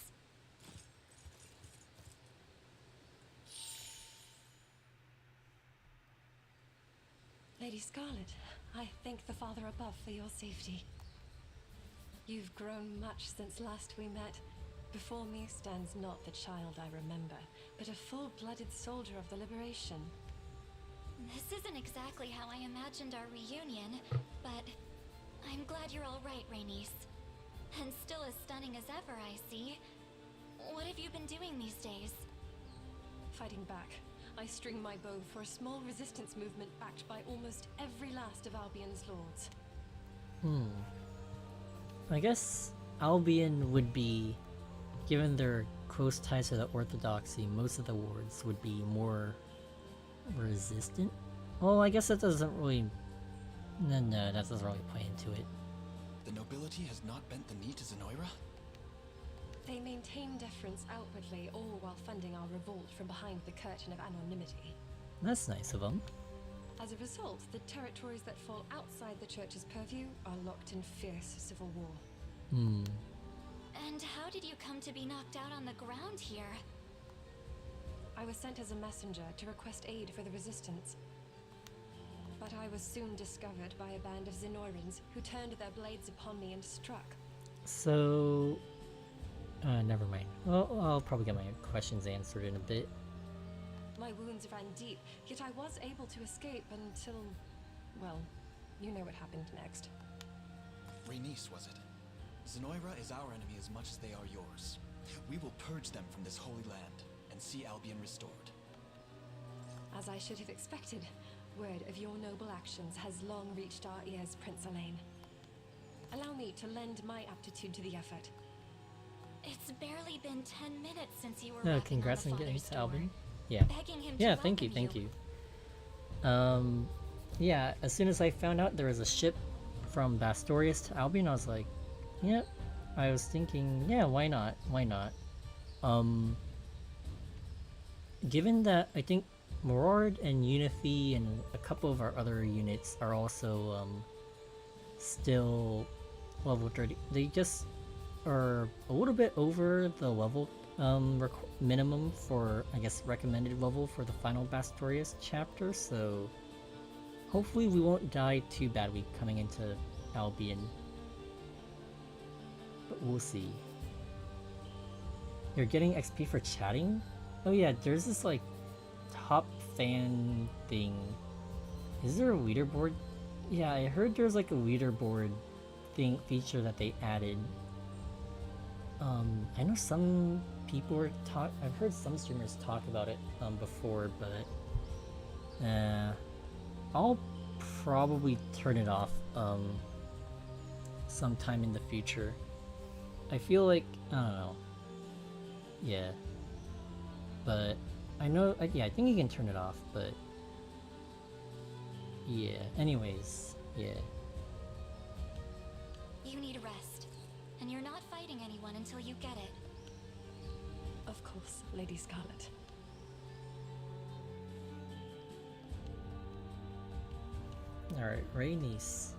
Lady Scarlet, I thank the Father above for your safety. You've grown much since last we met. Before me stands not the child I remember, but a full-blooded soldier of the Liberation. This isn't exactly how I imagined our reunion, but I'm glad you're all right, Rhaenys. And still as stunning as ever, I see. What have you been doing these days? Fighting back. I string my bow for a small resistance movement backed by almost every last of Albion's lords. I guess Albion would be, given their close ties to the Orthodoxy, most of the wards would be more resistant. Well, I guess that doesn't really... No, that doesn't really play into it. The nobility has not bent the knee to Zenoira? They maintain deference outwardly, all while funding our revolt from behind the curtain of anonymity. That's nice of them. As a result, the territories that fall outside the church's purview are locked in fierce civil war. And how did you come to be knocked out on the ground here? I was sent as a messenger to request aid for the resistance. But I was soon discovered by a band of Zenoirans who turned their blades upon me and struck. So... never mind. Well, I'll probably get my questions answered in a bit. My wounds ran deep, yet I was able to escape until... well, you know what happened next. Rhaenys, was it? Zenoira is our enemy as much as they are yours. We will purge them from this holy land and see Albion restored. As I should have expected, word of your noble actions has long reached our ears, Prince Elaine. Allow me to lend my aptitude to the effort. It's barely been 10 minutes since you were No, rapping congrats on on the getting father's to door, Albion. Yeah. begging him to Yeah, thank you, welcome thank you. Yeah, as soon as I found out there was a ship from Bastorias to Albion, I was like, yep. I was thinking, yeah, why not? Why not? Given that I think Morord and Unifi and a couple of our other units are also still level 30. They just are a little bit over the level minimum for, I guess, recommended level for the final Bastorias chapter, so hopefully we won't die too badly coming into Albion. But we'll see. You're getting XP for chatting? Oh yeah, there's this like top fan thing. Is there a leaderboard? Yeah, I heard there's like a leaderboard thing feature that they added. I know some people were I've heard some streamers talk about it before, but I'll probably turn it off sometime in the future. I feel like, I don't know. Yeah. But I know, yeah, I think you can turn it off, but yeah, anyways, yeah. You need rest, and you're not fighting anyone until you get it. Of course, Lady Scarlet. Alright, Rhaenys.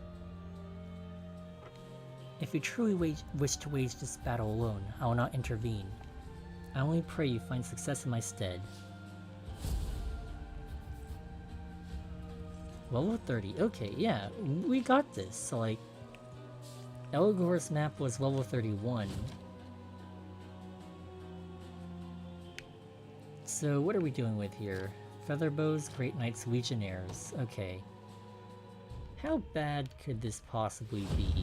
If you truly wish to wage this battle alone, I will not intervene. I only pray you find success in my stead. Level 30, okay, yeah, we got this. So like, Elgor's map was level 31. So what are we doing with here? Featherbows, Great Knights, Legionnaires, okay. How bad could this possibly be?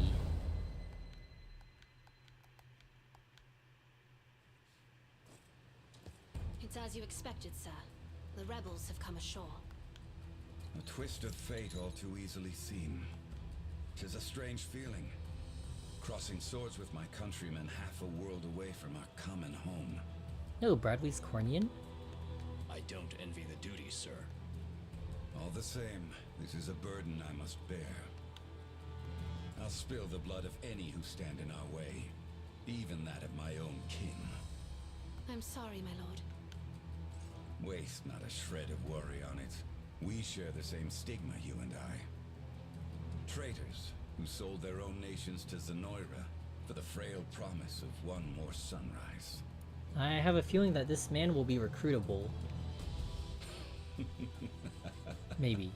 It's as you expected, sir. The rebels have come ashore. A twist of fate all too easily seen. 'Tis a strange feeling. Crossing swords with my countrymen half a world away from our common home. No, Bradley's Cornian? I don't envy the duty, sir. All the same, this is a burden I must bear. I'll spill the blood of any who stand in our way, even that of my own king. I'm sorry, my lord. Waste not a shred of worry on it. We share the same stigma, you and I. Traitors who sold their own nations to Zenoira for the frail promise of one more sunrise. I have a feeling that this man will be recruitable. Maybe.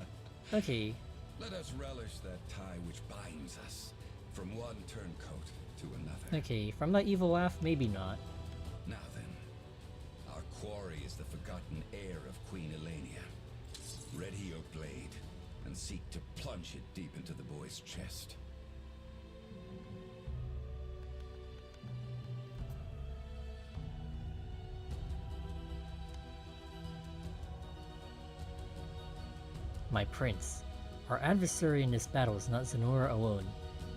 Okay. Let us relish that tie which binds us, from one turncoat to another. Okay, from that evil laugh, maybe not. Now then, our quarry is the forgotten heir of Queen Elenia. Ready your blade, and seek to plunge it deep into the boy's chest. My prince, our adversary in this battle is not Zenoira alone,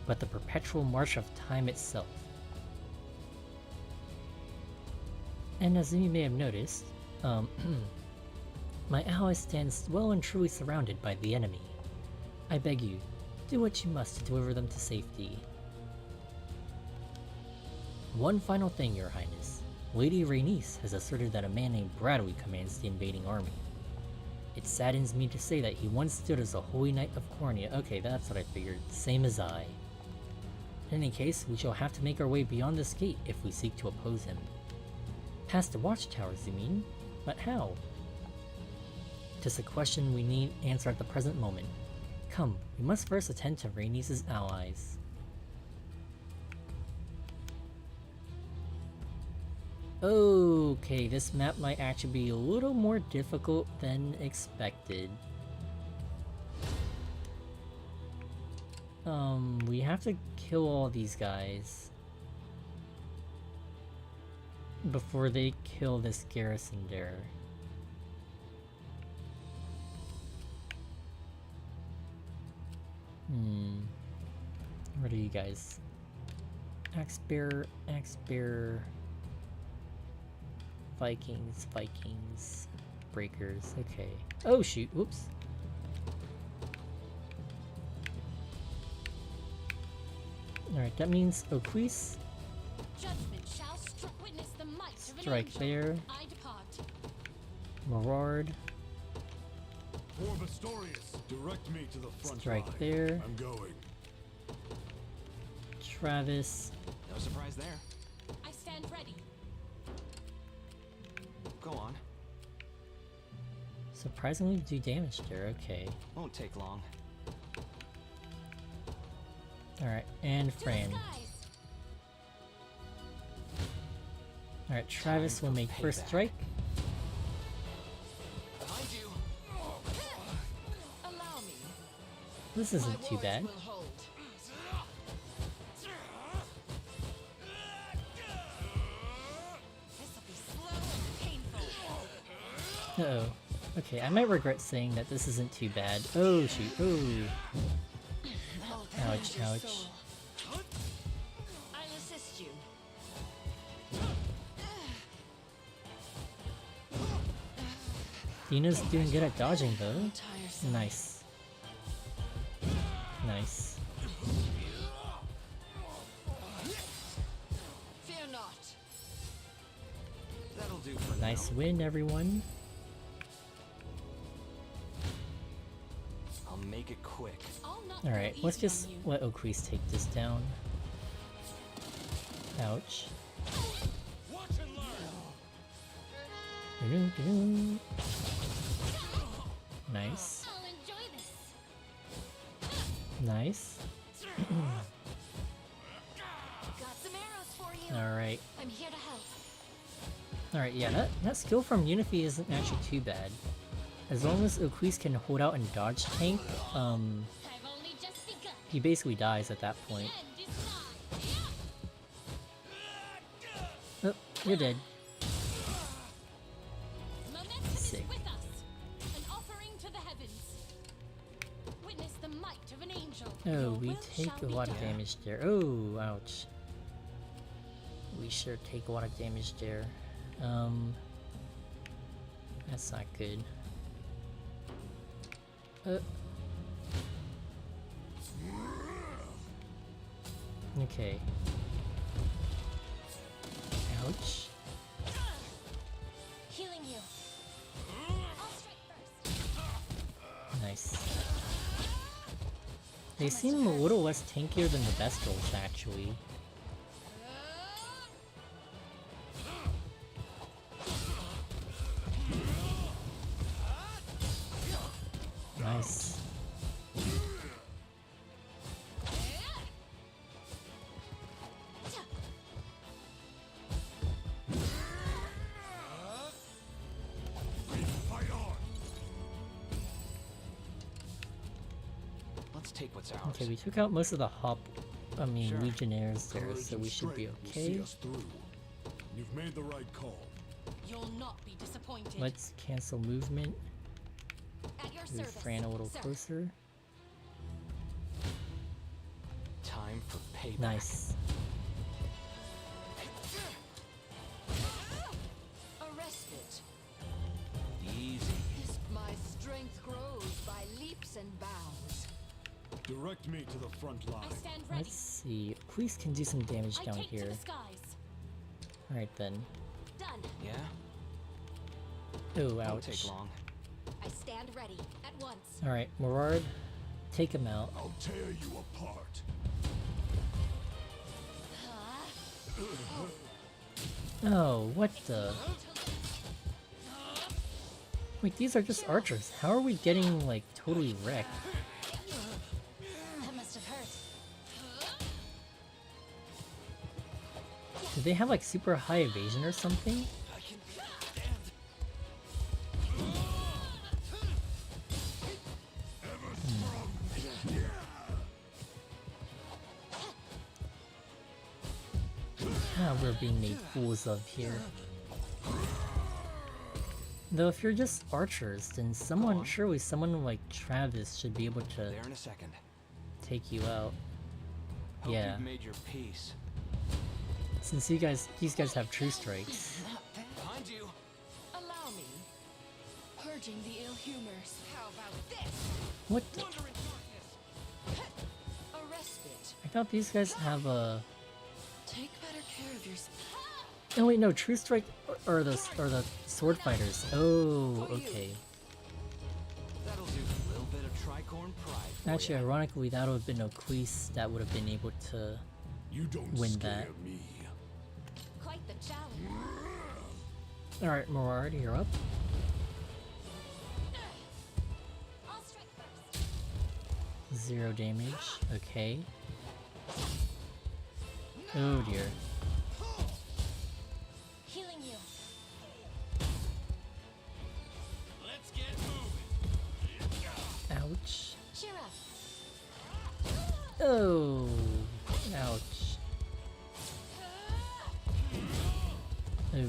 but the perpetual march of time itself. And as you may have noticed, my ally stands well and truly surrounded by the enemy. I beg you, do what you must to deliver them to safety. One final thing, Your Highness. Lady Rhaenys has asserted that a man named Bradley commands the invading army. It saddens me to say that he once stood as a Holy Knight of Cornea. Okay, that's what I figured. Same as I. In any case, we shall have to make our way beyond this gate if we seek to oppose him. Past the watchtowers, you mean? But how? Tis a question we need answer at the present moment. Come, we must first attend to Rhaenys' allies. Okay, this map might actually be a little more difficult than expected. We have to kill all these guys before they kill this garrison there. What are you guys? Axe bearer, Vikings, breakers, okay. Oh shoot, whoops. Alright, that means Oquis. Judgment shall witness the might of an Strike angel. there. I depart. Morard. For Bastorias, direct me to the front Strike line. there. I'm going. Travis. No surprise there. I stand ready. Go on. Surprisingly do damage there, okay. Won't take long. Alright, and Fran. Alright, Travis will make first strike. Behind you. Allow me. This isn't too bad. Uh-oh. Okay, I might regret saying that this isn't too bad. Oh shoot, oh. Ouch, ouch. I'll assist you. Dina's doing good at dodging though. Nice. Nice. Fear not. That'll do for Nice now. win, everyone. I'll make it quick. Alright, let's just let Oquis take this down. Ouch. Doo-doo-doo-doo. Nice. I'll enjoy this. Nice. Got some arrows for you. Alright. I'm here to help. Alright, yeah, that skill from Unify isn't actually too bad. As long as Oquis can hold out and dodge tank, I've only just begun. he basically dies at that point. End is nigh. Oh, you're dead. Momentum Sick. is with us. An offering to the heavens. Witness the might of an angel. Oh, Your we will take shall a be lot of done. damage there. Oh, ouch. We sure take a lot of damage there. That's not good. Okay. Ouch. Healing you. I'll strike first. Nice. They seem a little less tankier than the Bastorias, actually. Nice. Let's take what's ours. Okay, we took out most of the Sure. Legionnaires there, Courage so and we should be strength will see okay. us through. You've made the right call. You'll not be disappointed. Let's cancel movement. At your Move service. Fran a little sir. closer. Time for payback. Nice. Direct me to the front line. I stand ready. Let's see. Queese can do some damage I down take here. to the skies. Alright then. Done. Yeah? Oh, Won't ouch. take long. I stand ready at once. Alright, Morard, take him out. I'll tear you apart. Oh, what the? Wait, these are just archers. How are we getting, like, totally wrecked? That must have hurt. Do they have, like, super high evasion or something? Ah, we're being made fools of here. Though if you're just archers, then surely someone like Travis should be able to There in a second. take you out. Hope Yeah. you've made your peace. Since these guys have true strikes. Behind you. Allow me. Purging the ill humors. How about this? What the? Wonder in darkness. A respite. I thought these guys have a. Take better care of yourself. Oh wait, no, true strike or the sword fighters. Oh, okay. That'll do. A little bit of tricorn pride. for Actually, ya. ironically, that would have been a Queese that would have been able to You don't win scare that. me. Quite the challenge. Alright, Morard, you're up. I'll strike first. 0 damage. Okay. Oh dear. Healing you. Let's get moving. Ouch. Cheer up. Oh. Ouch. Ooh.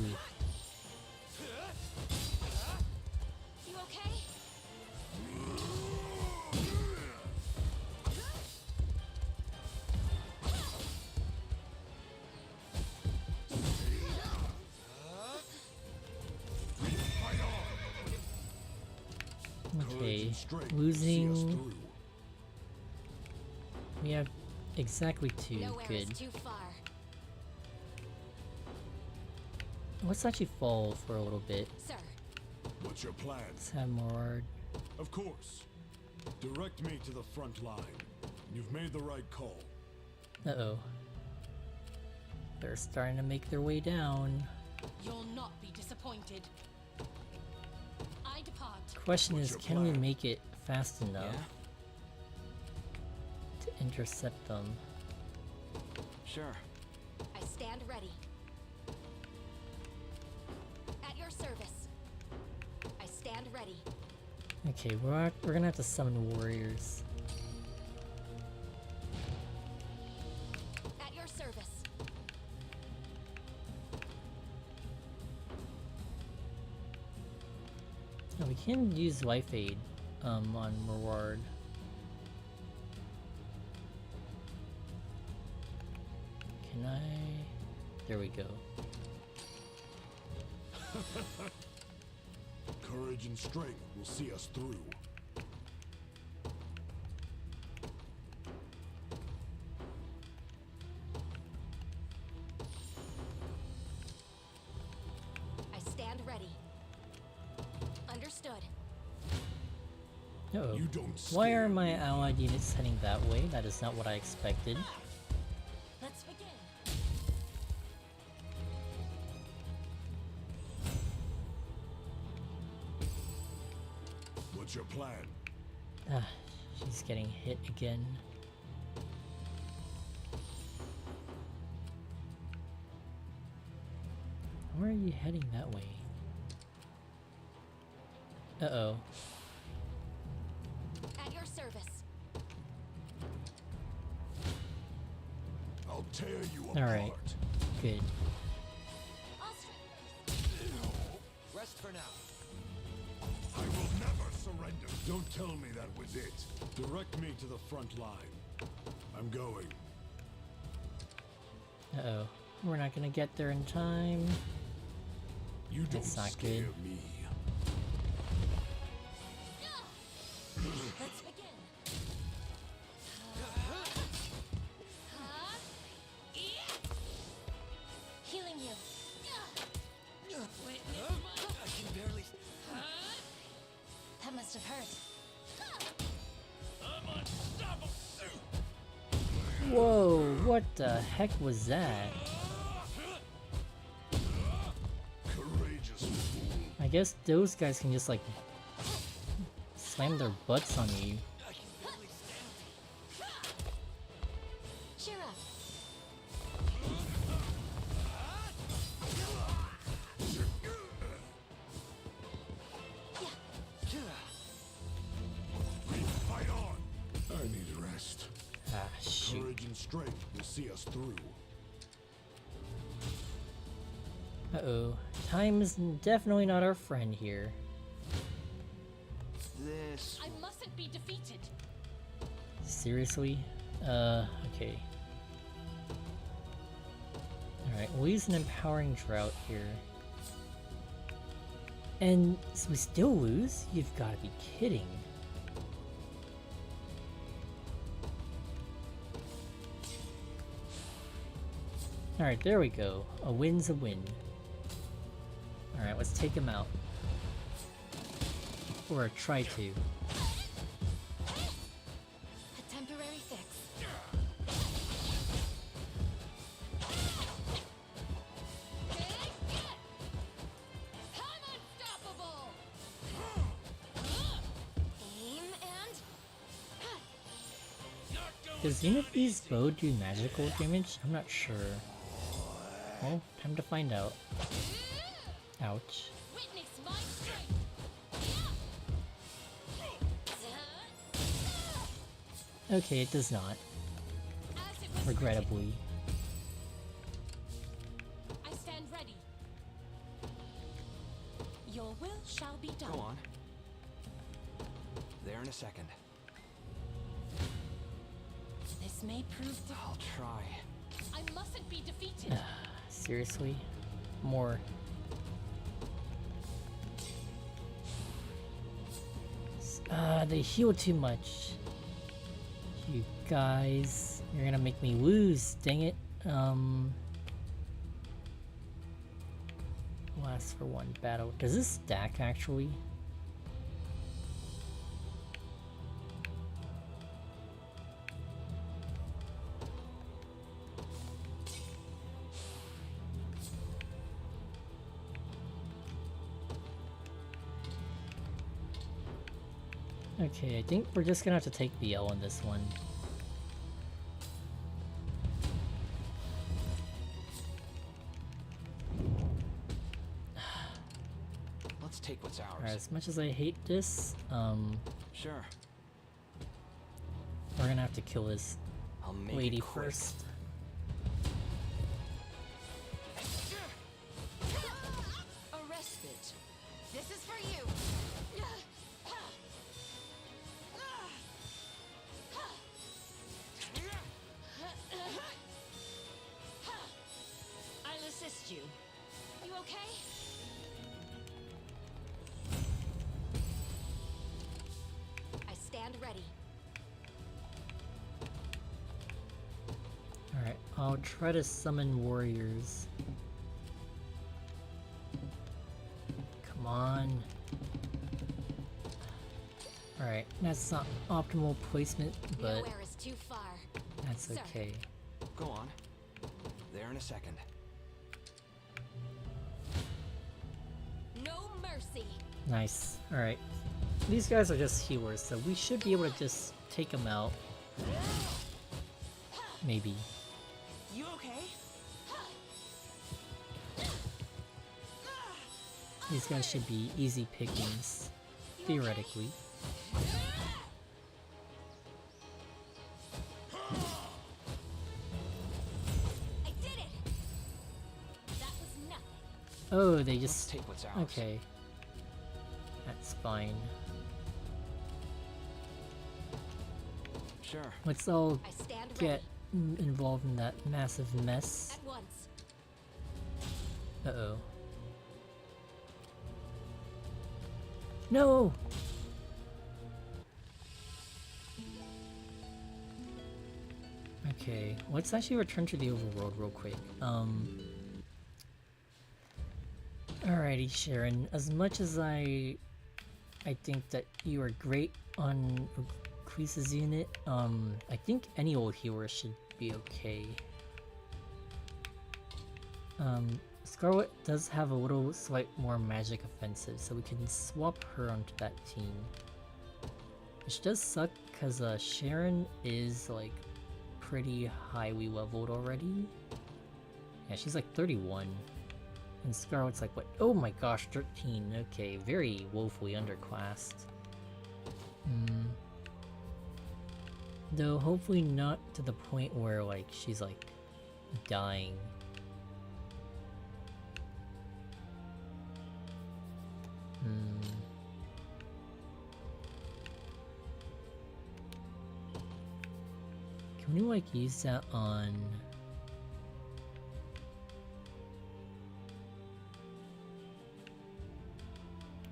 You okay? Okay. Strength, see us Losing. through. We have exactly 2. Nowhere Good. is too far. Let's actually fall for a little bit. Sir, What's your plan? Let's have Morard. Of course. Direct me to the front line. You've made the right call. Uh-oh. They're starting to make their way down. you'll not be disappointed. I depart. Question What's is, your can we plan? make it fast enough Yeah? to intercept them? Sure. I stand ready. At your service. I stand ready. Okay, we're gonna have to summon warriors. At your service. Oh, we can use Life Aid on Morard. Can I? There we go. Courage and strength will see us through. I stand ready. Understood. Uh-oh. You don't Why scare are my me. allied units heading that way? That is not what I expected. Let's begin. What's your plan? Ah, she's getting hit again. Where are you heading that way? Uh-oh. At your service. I'll tear you apart. Alright. Good. I'll strike first. Rest for now. I will never surrender. Don't tell me that was it. Direct me to the front line. I'm going. Uh-oh. We're not gonna get there in time. You don't That's not scare good. me. Let's begin. must have hurt. I'm unstoppable. Whoa, what the heck was that? Courageous fool. I guess those guys can just like slam their butts on you. Cheer up. Fight on. I need rest. Ah, shoot. Courage and strength will see us through. Uh-oh. Time is definitely not our friend here. This. I mustn't be defeated. Seriously? Okay. Alright, we'll use an empowering drought here. And so we still lose? You've gotta be kidding. Alright, there we go. A win's a win. Alright, let's take him out. Or try to. A temporary fix. I'm unstoppable. Aim and... Does Unity's bow do magical damage? I'm not sure. Well, time to find out. Ouch. Witness my strength. Okay, it does not. As it was Regrettably. written, I stand ready. Your will shall be done. Go on. There in a second. This may prove I'll try. I mustn't be defeated. Seriously? More. They heal too much. You guys, you're gonna make me lose, dang it. Last for one battle. Does this stack actually? Okay, I think we're just gonna have to take the L on this one. Let's take what's ours. Alright, as much as I hate this, Sure. we're gonna have to kill this I'll make lady it quick. first. A respite. This is for you. I'll assist you. You okay? I stand ready. Alright, I'll try to summon warriors. Come on. Alright, that's not optimal placement, but Nowhere is too far. that's Sir. okay. Go on. There in a second. No mercy. Nice. Alright. These guys are just healers, so we should be able to just take them out. Maybe. You okay? These guys should be easy pickings, theoretically. I did it. That was nothing. Oh, they just... Take what's ours. Okay. That's fine. Sure. Let's all I stand get involved in that massive mess. at once. Uh-oh. No! Okay, let's actually return to the overworld real quick. Alrighty, Sharon. As much as I I think that you are great on Kreese's unit. I think any old healer should be okay. Scarlet does have a little slight more magic offensive, so we can swap her onto that team. Which does suck, because Sharon is like pretty highly leveled already. Yeah, she's like 31. And Scarlet's like, what? Oh my gosh, 13. Okay, very woefully underclassed. Though hopefully not to the point where like she's like dying. Can we like use that on...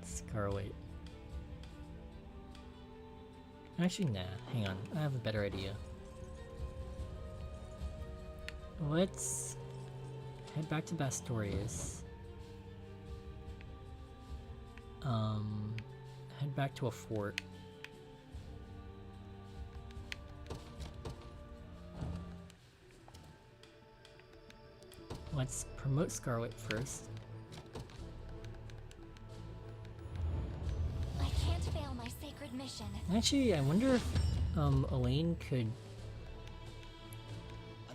Scarlet? Actually, nah, hang on, I have a better idea. Let's head back to Bastorias. Head back to a fort. Let's promote Scarlet first. I can't fail my sacred mission. Actually, I wonder if Elaine could,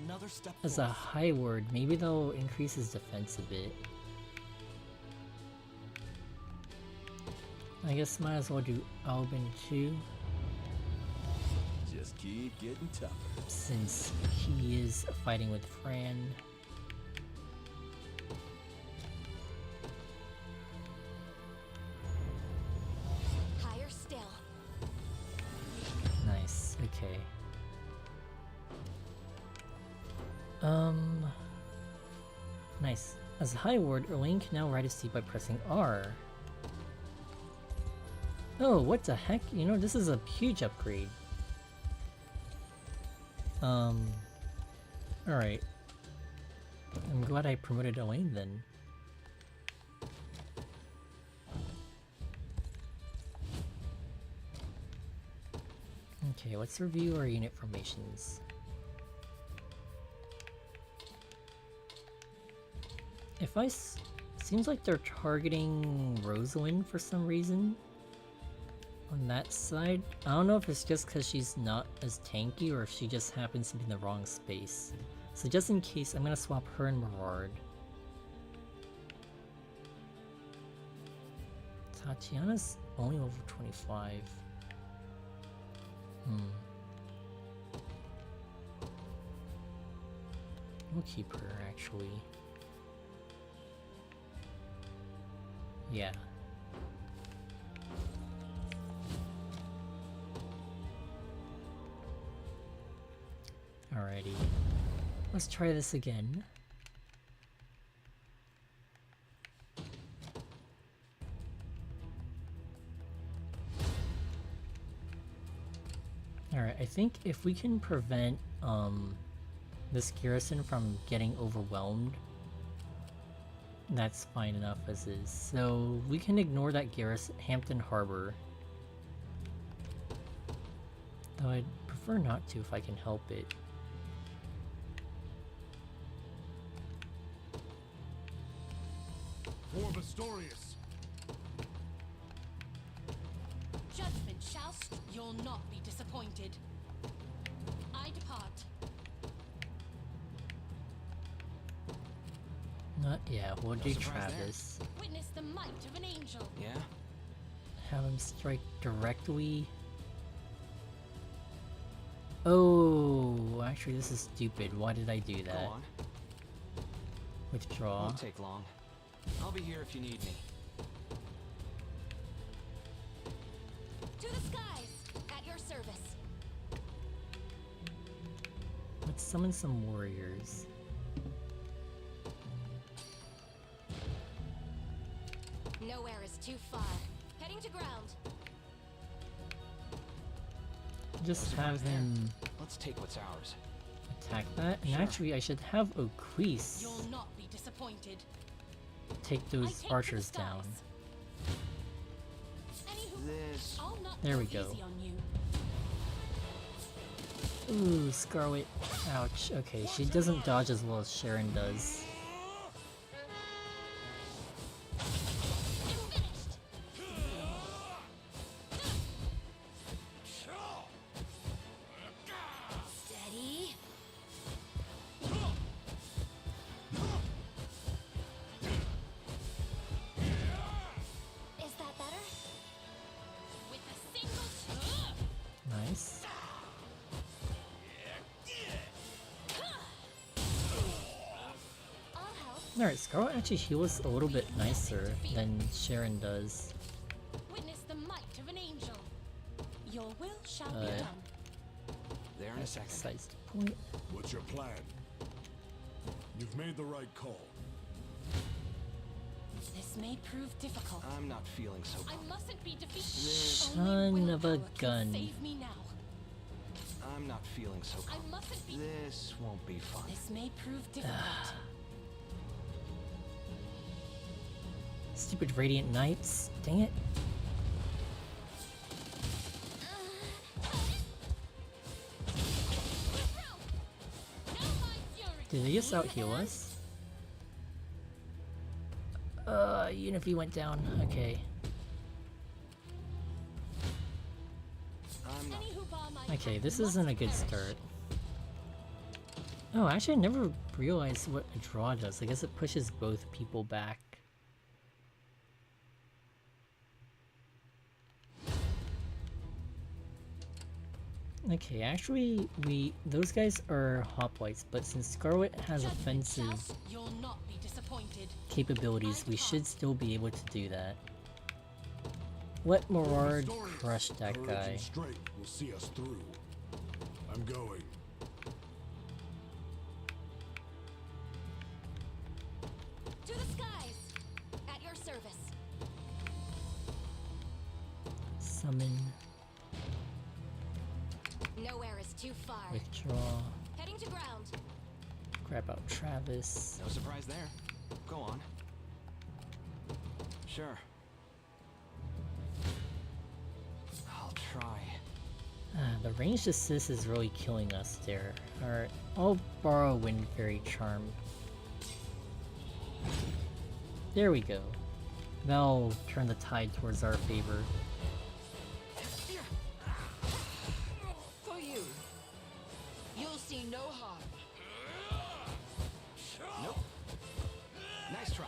Another step as a high word, maybe they'll increase his defense a bit. I guess might as well do Albin too. Just keep getting tougher. Since he is fighting with Fran. Higher still. Nice, okay. Nice. As a high ward, Elaine can now ride a steed by pressing R. Oh, what the heck? You know, this is a huge upgrade. Alright. I'm glad I promoted Elaine then. Okay, let's review our unit formations. If seems like they're targeting Rosalind for some reason. On that side, I don't know if it's just because she's not as tanky or if she just happens to be in the wrong space. So just in case, I'm gonna swap her and Merard. Tatiana's only level 25. We'll keep her, actually. Yeah. Alrighty. Let's try this again. Alright, I think if we can prevent this garrison from getting overwhelmed, that's fine enough as is. So we can ignore that garrison, Hampton Harbor. Though I'd prefer not to if I can help it. For Bastorias. Judgment shall you'll not be disappointed. I depart. Not yeah, we'll do surprise Travis. Witness the might of an angel. Yeah? Have him strike directly. Oh, actually this is stupid. Why did I do Go that? on. Withdraw. Won't take long. I'll be here if you need me. To the skies, at your service. Let's summon some warriors. Nowhere is too far. Heading to ground. Just have him Let's take what's ours. attack that. And actually I should have O'Crease You'll not be disappointed. take those I take archers to the down. skies. Any who There we go. Ooh, Scarlet. Ouch. Okay, she doesn't dodge as well as Sharon does. Steady. Is that better? With a single Nice. I'll help. Alright, Scarlet actually heals a little bit nicer than Sharon does. Witness the might of an angel. Your will shall be Uh, done. There in a second. Sized point. What's your plan? You've made the right call. This may prove difficult. I'm not feeling so I confident. mustn't be defeated. Son Only of a willpower can gun. Save me now. I'm not feeling so I confident. mustn't be. This won't be fun. This may prove difficult. Stupid Radiant Knights. Dang it. Did they just out heal us? Unity went down. Okay. I'm not. Any who bar my Okay, path this must isn't a good perish. start. Oh, actually, I never realized what a draw does. I guess it pushes both people back. Okay, actually, those guys are hoplites, but since Scarlet has Judgment offensive shouts, you'll not be disappointed. capabilities, we should still be able to do that. Let Morard Bastorias, crush that courage guy. and strength will see us through. I'm going. To the skies. At your service. Summon, Nowhere is too far. withdraw, Heading to ground. grab out Travis. No surprise there. Go on. Sure. I'll try. The ranged assist is really killing us there. Alright, I'll borrow Wind Fairy Charm. There we go. That'll turn the tide towards our favor. For you. You'll see no harm. Nope. Nice try.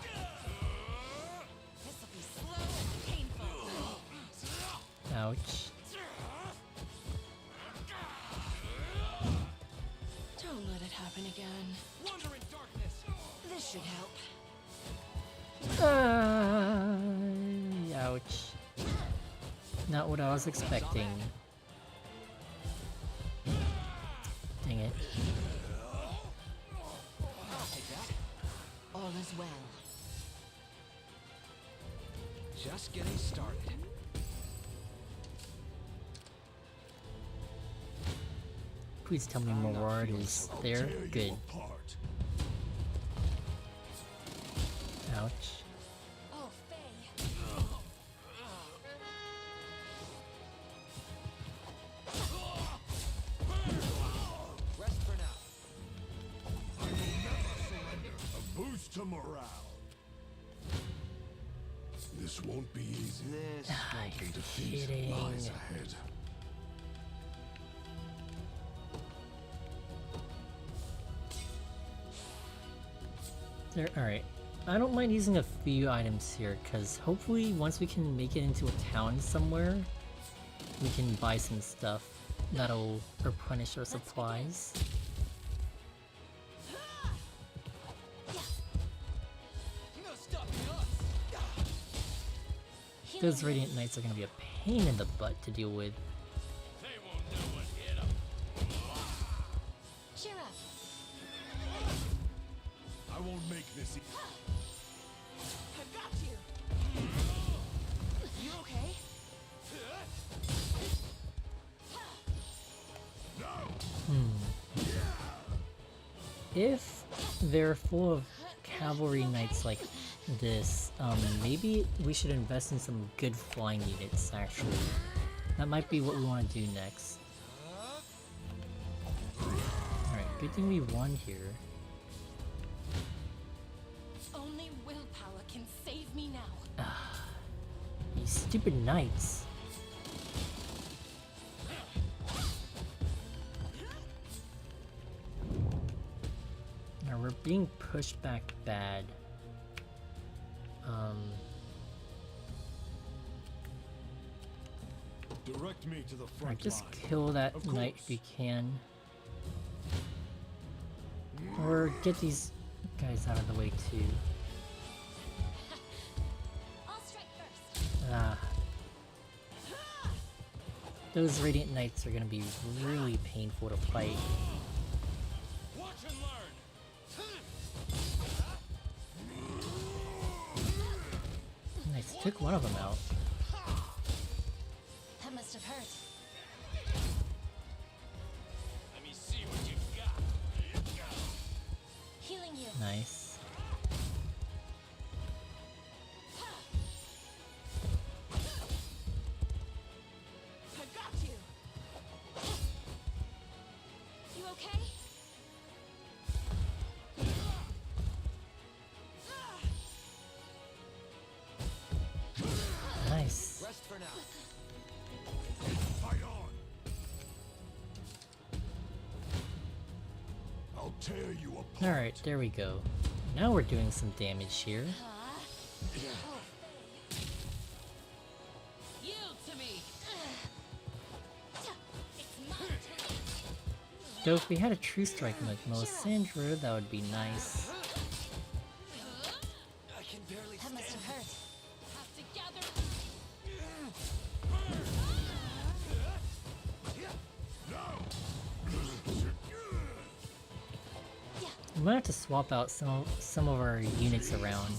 This'll be slow and painful. Ouch. Don't let it happen again. Wonder in darkness. This should help. Ouch. Not what I was expecting. Dang it. I'll take that. All is well. Just getting started. Please tell me Morard is there. Good. Apart. Ouch. Oh, Faye. Rest for now. A boost to morale. This won't be easy. This won't be Defeat kidding. lies ahead. There. Alright. I don't mind using a few items here, because hopefully once we can make it into a town somewhere, we can buy some stuff that'll replenish our supplies. No stopping us. Those Radiant Knights are gonna be a pain in the butt to deal with. They won't know what hit them. Cheer up. I won't make this easy. I've got you. You okay? If they're full of cavalry knights like this, maybe we should invest in some good flying units, actually. That might be what we want to do next. Alright, good thing we won here. Only willpower can save me now. You stupid knights. Now we're being pushed back bad. Direct me to the front Alright, just line. kill that Of knight course. if you can. Or get these guys out of the way too. I'll strike first. Ah. Those Radiant Knights are gonna be really painful to fight. Watch and learn. Nice, took one of them out. That must have hurt. Let me see what you've got. Healing you. Nice. I got you. You okay? Nice. Rest for now. Fight on. I'll tear you apart. Alright, there we go. Now we're doing some damage here. Yield to me. It's my turn. Though if we had a true strike like Melisandre, that would be nice. I can barely That must have hurt. Have to gather. We might have to swap out some of our units around.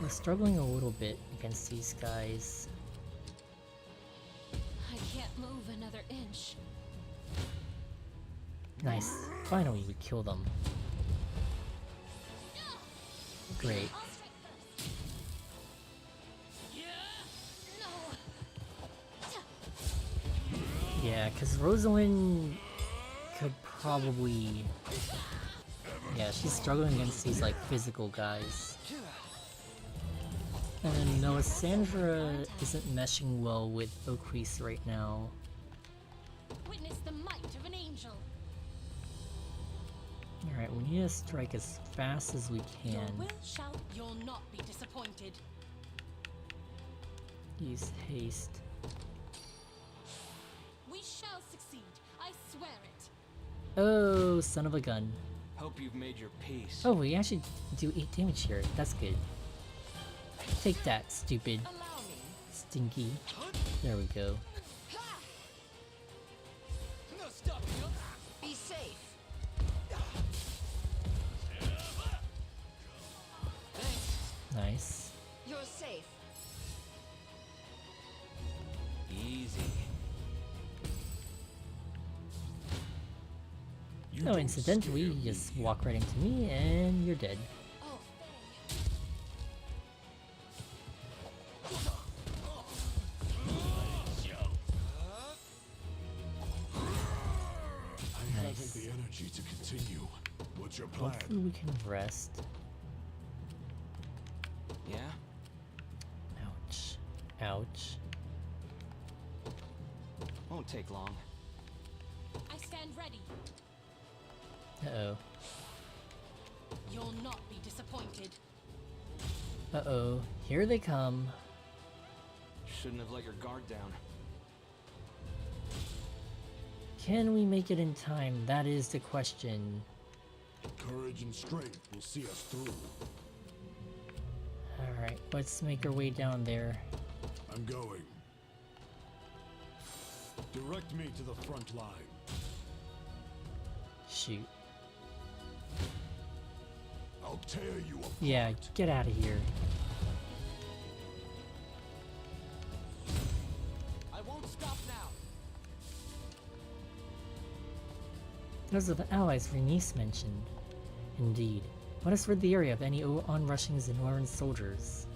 We're struggling a little bit against these guys. I can't move another inch. Nice. Finally, we kill them. Great. I'll strike first. No. Yeah, because Rosalind could probably... Yeah, she's struggling against these, like, physical guys. And then Melisandre isn't meshing well with Oakrease right now. Witness the might of an angel. Alright, we need to strike as fast as we Your can. will shall. You'll not be disappointed. Use haste. We shall succeed. I swear it. Oh, son of a gun. Hope you've made your peace. Oh, we actually do 8 damage here. That's good. Take that, stupid. Allow me. Stinky. There we go. No stopping you. Be safe. Thanks. Nice. You're safe. Easy. You Oh, don't incidentally, scare you me. just walk right into me and you're dead. Oh, I Nice. haven't the energy to continue. What's your plan? Hopefully we can rest. Yeah? Ouch. Ouch. Won't take long. I stand ready. Uh-oh. You'll not be disappointed. Uh-oh. Here they come. Shouldn't have let your guard down. Can we make it in time? That is the question. Courage and strength will see us through. Alright, let's make our way down there. I'm going. Direct me to the front line. Shoot. I'll tear you apart. Yeah, get out of here. I won't stop now. Those are the allies Renice mentioned. Indeed. Let us rid the area of any onrushing Zenoran soldiers.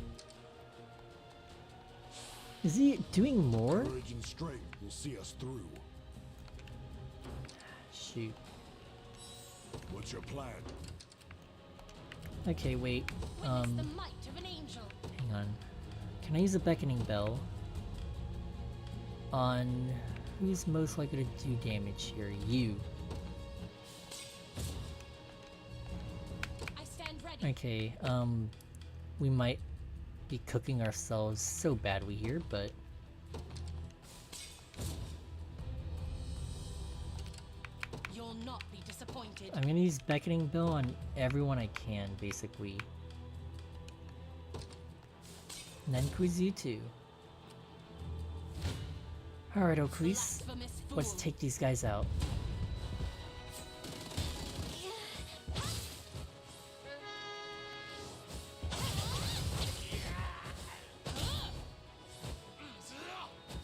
Is he doing more? Courage and strength will see us through. Shoot. What's your plan? Okay, wait. Witness the might of an angel. Hang on. Can I use a beckoning bell on who's most likely to do damage here? You. I stand ready. Okay, we might be cooking ourselves so badly here, but You'll not be disappointed. I'm gonna use beckoning bell on everyone I can, basically. And then quiz you too. Alright, Oakley's, Blasphemous let's fool. take these guys out.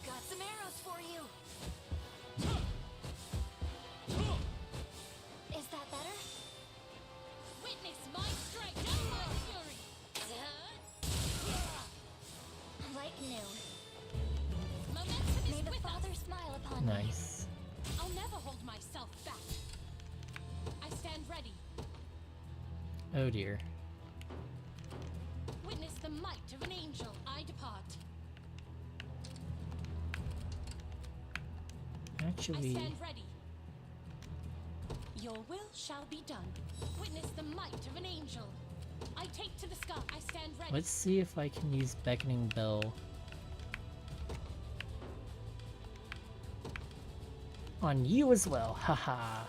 Got some arrows for you. Is that better? Witness my strength and my fury. Like new. Momentum May is the with Father us. smile upon me. Nice. I'll never hold myself back. I stand ready. Oh dear. Witness the might of an angel. I depart. I Actually, stand ready. Your will shall be done. Witness the might of an angel. I take to the sky. I stand ready. let's see if I can use beckoning bell on you as well. Haha.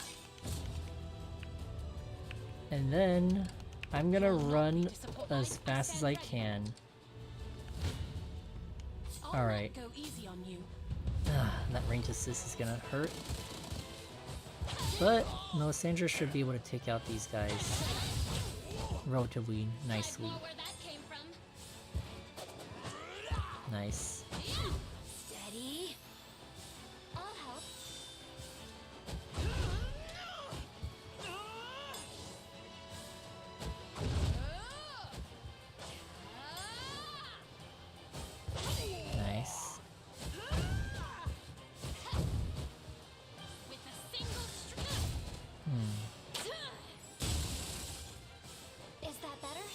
And then I'm gonna run as fast as I can. I'll not Alright. go easy on you. That range assist is gonna hurt. But Melisandre should be able to take out these guys relatively nicely. Know where that came from? Nice. Steady. I'll help. Nice. With a single stroke. Is that better?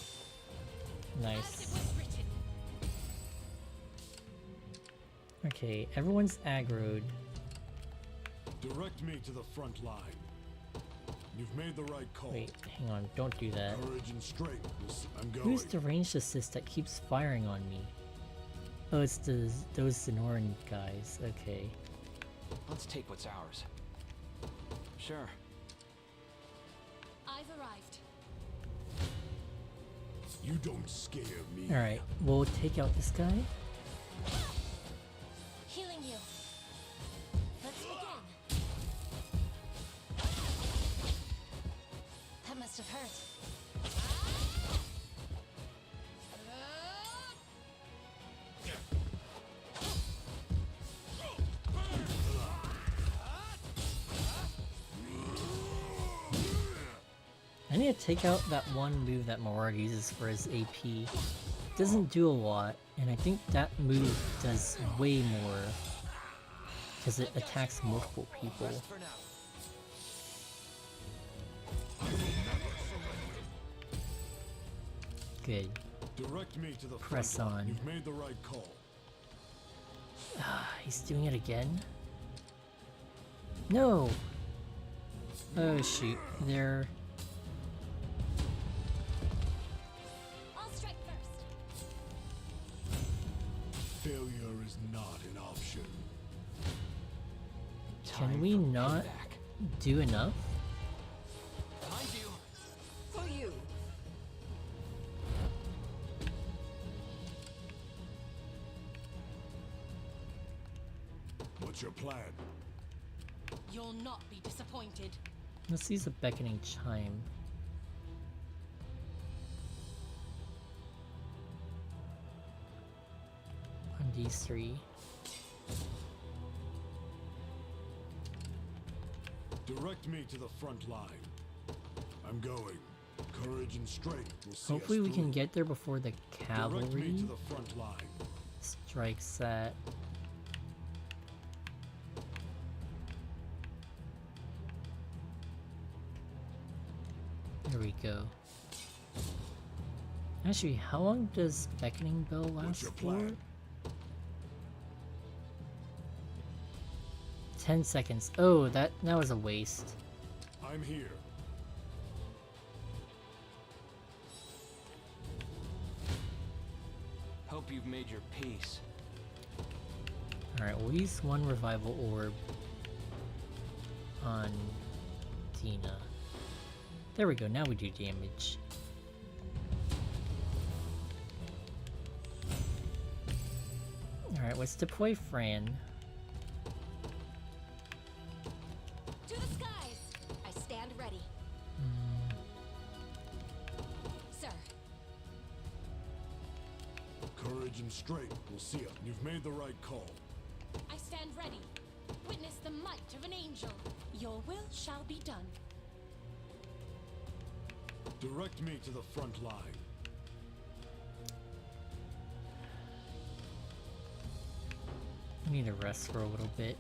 As Nice. it was written. Okay, everyone's aggroed. Direct me to the front line. You've made the right call. Wait, hang on, don't do that. Courage and strength. I'm going. Who's the ranged assist that keeps firing on me? Oh, it's those Sonoran guys. Okay. Let's take what's ours. Sure. I've arrived. You don't scare me. Alright, we'll take out this guy. Healing you. Let's begin. That must have hurt. I need to take out that one move that Morag uses for his AP. Doesn't do a lot, and I think that move does way more because it attacks multiple people. For now. Good. Direct me to the Press front line. on. You've made the right call. He's doing it again? No! Oh shoot, they're... I'll strike first. Failure is not an option. Can we not do enough? Behind you. For you. What's your plan? You'll not be disappointed. Let's use a beckoning chime. On these three. Direct me to the front line. I'm going. Courage and strength will see Hopefully us we can through. get there before the Direct me cavalry to the front line. strikes at. There we go. Actually, how long does Beckoning Bell last for? 10 seconds. Oh, that was a waste. I'm here. Hope you've made your peace. Alright, we'll use one revival orb on Tina. There we go, now we do damage. Alright, let's deploy Fran. To the skies! I stand ready. Sir. Courage and strength will see it. You've made the right call. I stand ready. Witness the might of an angel. Your will shall be done. Direct me to the front line. I need to rest for a little bit.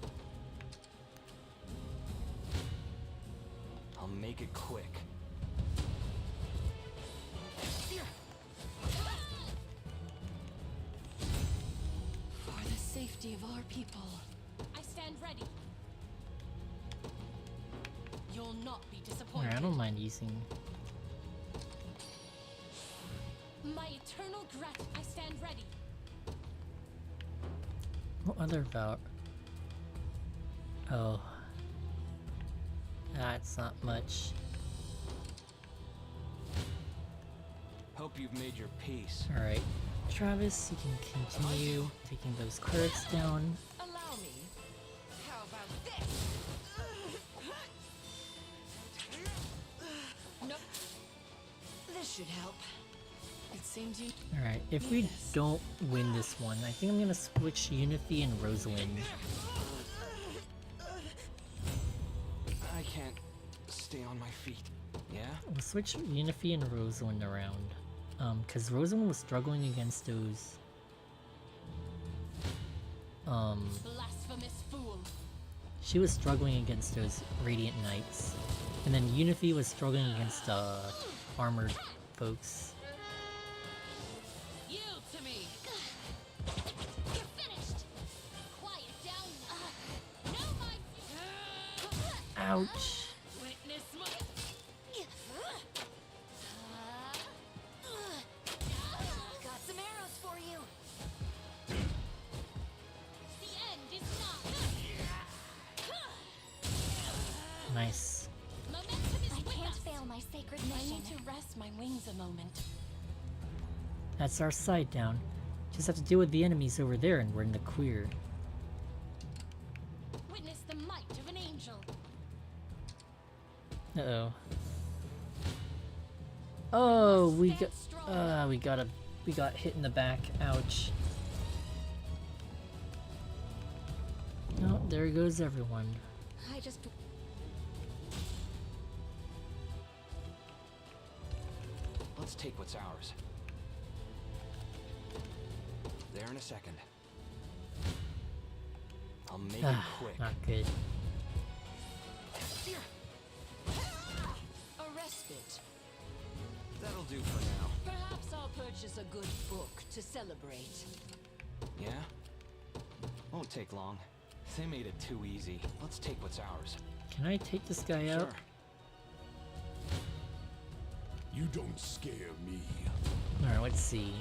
I'll make it quick. For the safety of our people. I stand ready. You'll not be Alright, disappointed. I don't mind using. My eternal grat. I stand ready. What other about? Oh. That's not much. Hope you've made your peace. Alright. Travis, you can continue taking those clerics down. Allow me. How about this? Nope. This should help. It seems you. Alright, if we don't win this one, I think I'm gonna switch Unify and Rosalind. I can't stay on my feet. Yeah? We'll switch Unify and Rosalind around. Cause Rosalind was struggling against those. Blasphemous fool. She was struggling against those Radiant Knights. And then Unify was struggling against, armored folks. Yield to me. You're finished. Quiet down. No my. Ouch! Witness my. Got some arrows for you. The end is not. Nice. Momentum is I with can't us. fail my sacred I mission. need to rest my wings a moment. That's our side down. Just have to deal with the enemies over there and we're in the clear. Witness the might of an angel. Uh-oh. Oh, we got Strong. we got hit in the back. Ouch. Oh, there goes everyone. I just. Let's take what's ours. There in a second. I'll make it quick. Not good. A respite. That'll do for now. Perhaps I'll purchase a good book to celebrate. Yeah? Won't take long. They made it too easy. Let's take what's ours. Can I take this guy out? Sure. You don't scare me. Alright, let's see.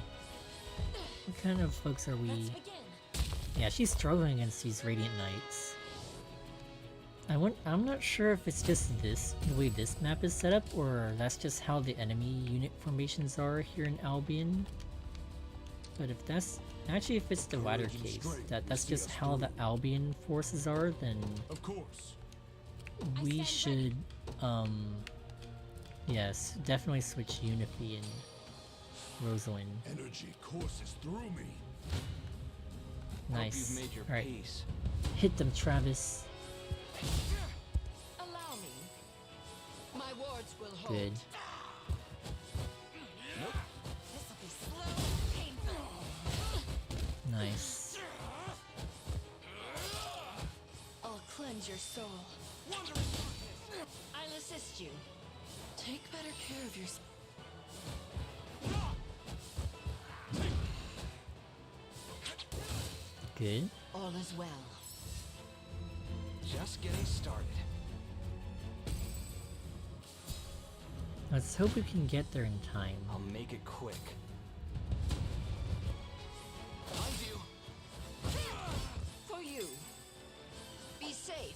What kind of folks are we? Let's begin. Yeah, she's struggling against these Radiant Knights. I'm not sure if it's just this, the way this map is set up, or that's just how the enemy unit formations are here in Albion. But if that's, actually if it's the latter case, that's just how the Albion forces are, then Of course. we should, yes, definitely switch Unify and Rosalind. Energy courses through me. Nice. Hope you've made your Alright, peace. hit them, Travis. Allow me. My wards will hold. Good. This'll be slow and painful. Nice. cleanse your soul. I'll assist you. Take better care of your... Good. All is well. Just getting started. Let's hope we can get there in time. I'll make it quick. Mind you. For you. Be safe.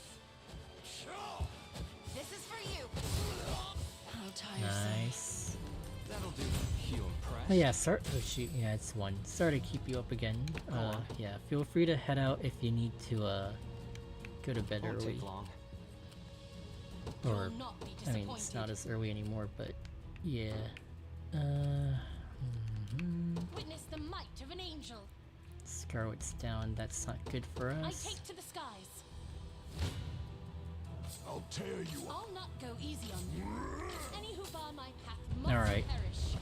This is for you. How tiresome. Nice. That'll do. You impressed? Oh yeah, start. Oh shoot, yeah, it's one. Sorry to keep you up again. Yeah, feel free to head out if you need to go to bed Won't early. take long. Or, I mean, it's not as early anymore, but yeah. Witness the might of an angel. Scarlet's down. That's not good for I us. take to the skies. I'll tear you up. I'll not go easy on you. Any who bar my path must Alright. perish.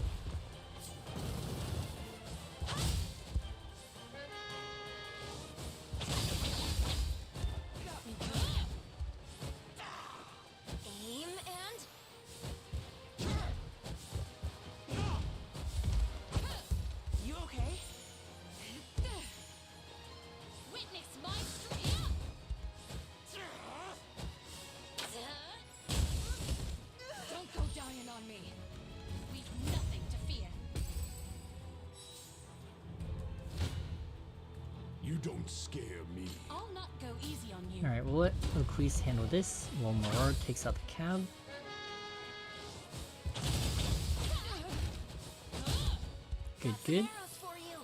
Aim and... You okay? Witness my strength. Don't go dying on me. We've nothing to fear. You don't scare me. I'll not go easy on you. Alright, we'll let O'Cleese handle this while Morard takes out the cab. Good, good. Arrows for you.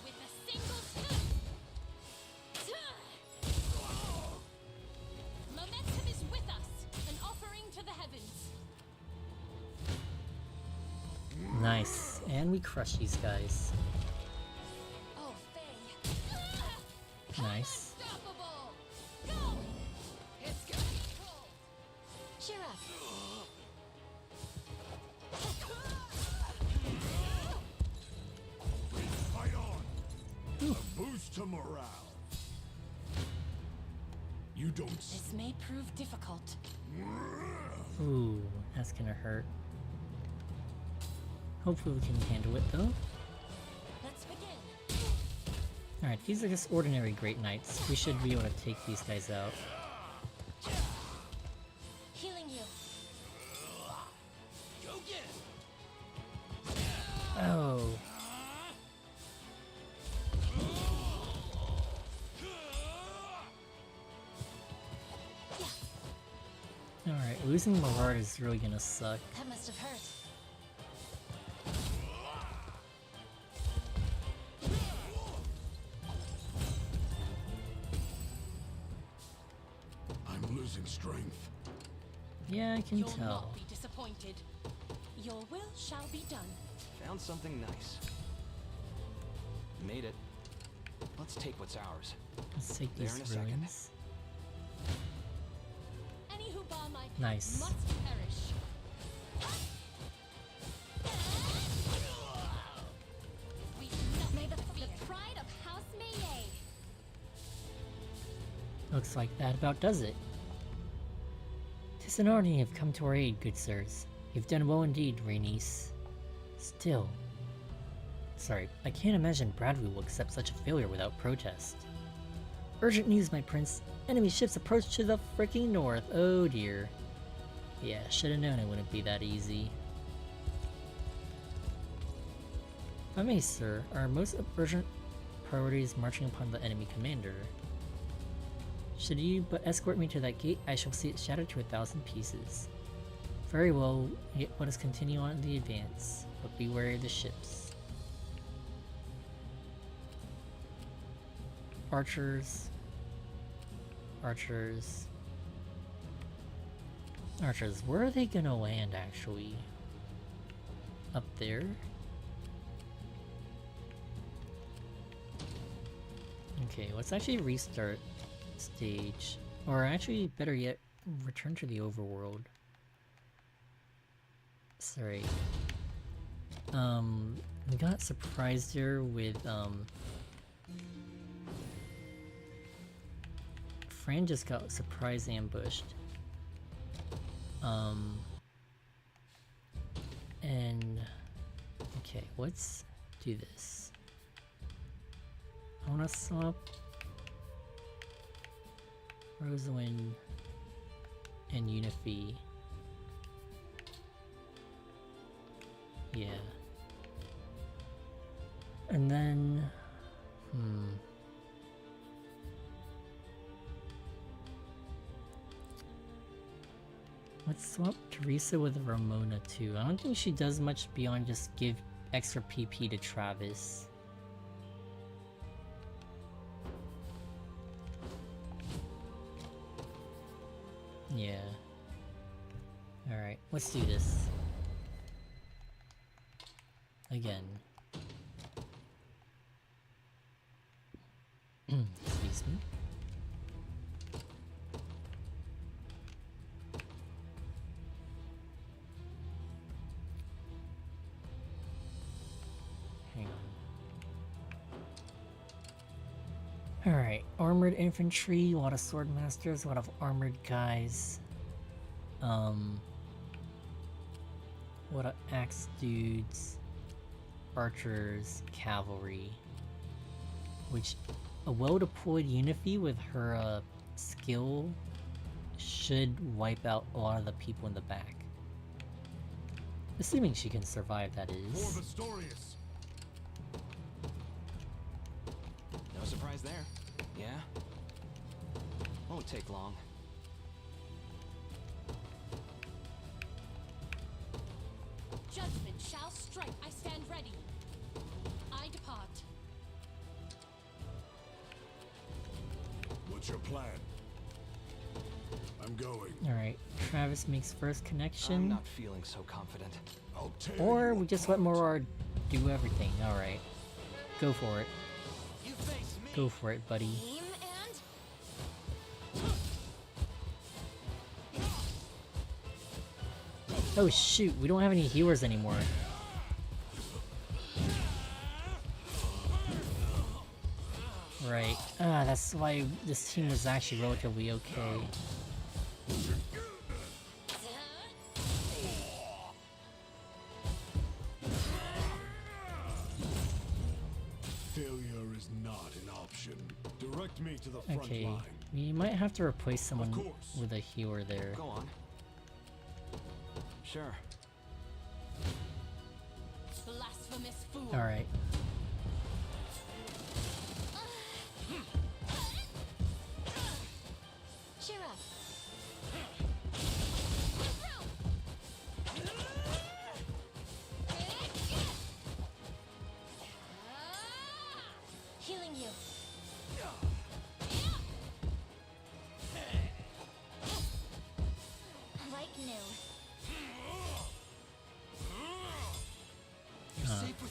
With a single step. Momentum is with us, an offering to the heavens. Nice. And we crush these guys. Oh, Faye. Nice. Unstoppable. Go. It's gonna be cold. Cheer up. Fight on. A boost to morale. You don't. This may prove difficult. Ooh, that's gonna hurt. Hopefully we can handle it though. Let's begin. Alright, these are just ordinary Great Knights. We should be able to take these guys out. Healing you. Go get it. Oh. Alright, losing Morard is really gonna suck. That must have hurt. I'm losing strength. Yeah, I can You'll tell. not be disappointed. Your will shall be done. Found something nice. Made it. Let's take what's ours. Let's take There these in a second. ruins. Any who bar my path Nice. must perish. We've nothing to fear. The pride of House Maye. Looks like that about does it. 'Tis an honor you have come to our aid, good sirs. You've done well indeed, Rhaenys. Still... Sorry, I can't imagine Bradley will accept such a failure without protest. Urgent news, my prince. Enemy ships approach to the freaking north. Oh dear. Yeah, should've known it wouldn't be that easy. If I may, sir, our most urgent priority is marching upon the enemy commander. Should you but escort me to that gate, I shall see it shattered to 1,000 pieces. Very well, yet let us continue on the advance, but be wary of the ships. Archers. Archers. Archers, where are they gonna land actually? Up there? Okay, let's actually restart stage. Or actually, better yet, return to the overworld. Sorry. We got surprised here with, Fran just got surprise ambushed. And okay, let's do this. I wanna swap Rosalind and Unify. Yeah. And then let's swap Teresa with Ramona too. I don't think she does much beyond just give extra PP to Travis. Yeah. Alright, let's do this. Again. Excuse me. Hang on. Alright, armored infantry, a lot of sword masters, a lot of armored guys. A lot of axe dudes, archers, cavalry. Which a well-deployed Unify with her skill should wipe out a lot of the people in the back. Assuming she can survive, that is. For Bastorias. No surprise there. Yeah? Won't take long. Judgment shall strike. I stand ready. I depart. What's your plan? I'm going. Alright, Travis makes first I'm connection. not feeling so confident. I'll tear Or you we just let apart. Morard do everything. Alright. Go for it. You face me. Go for it, buddy. Aim and... Oh shoot, we don't have any healers anymore. Right. Ah, that's why this team was actually relatively okay. Failure is not an option. Direct me to the front Okay, line. we might have to replace someone course. with a healer there. Go on. Sure. Blasphemous fool. Alright. Cheer up. Healing you. Like new.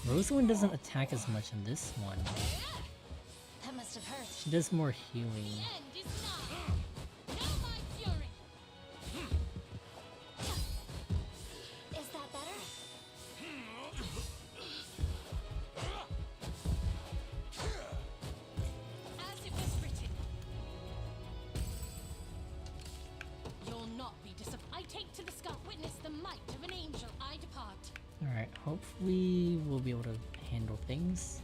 Rosalind doesn't attack as much in this one. That must have hurt. She does more healing. End is nigh. Know my fury. Is that better? As it was written. You'll not be disappointed. I take to the sky. Witness the might of an angel. I depart. Alright, hopefully we'll be able to handle things.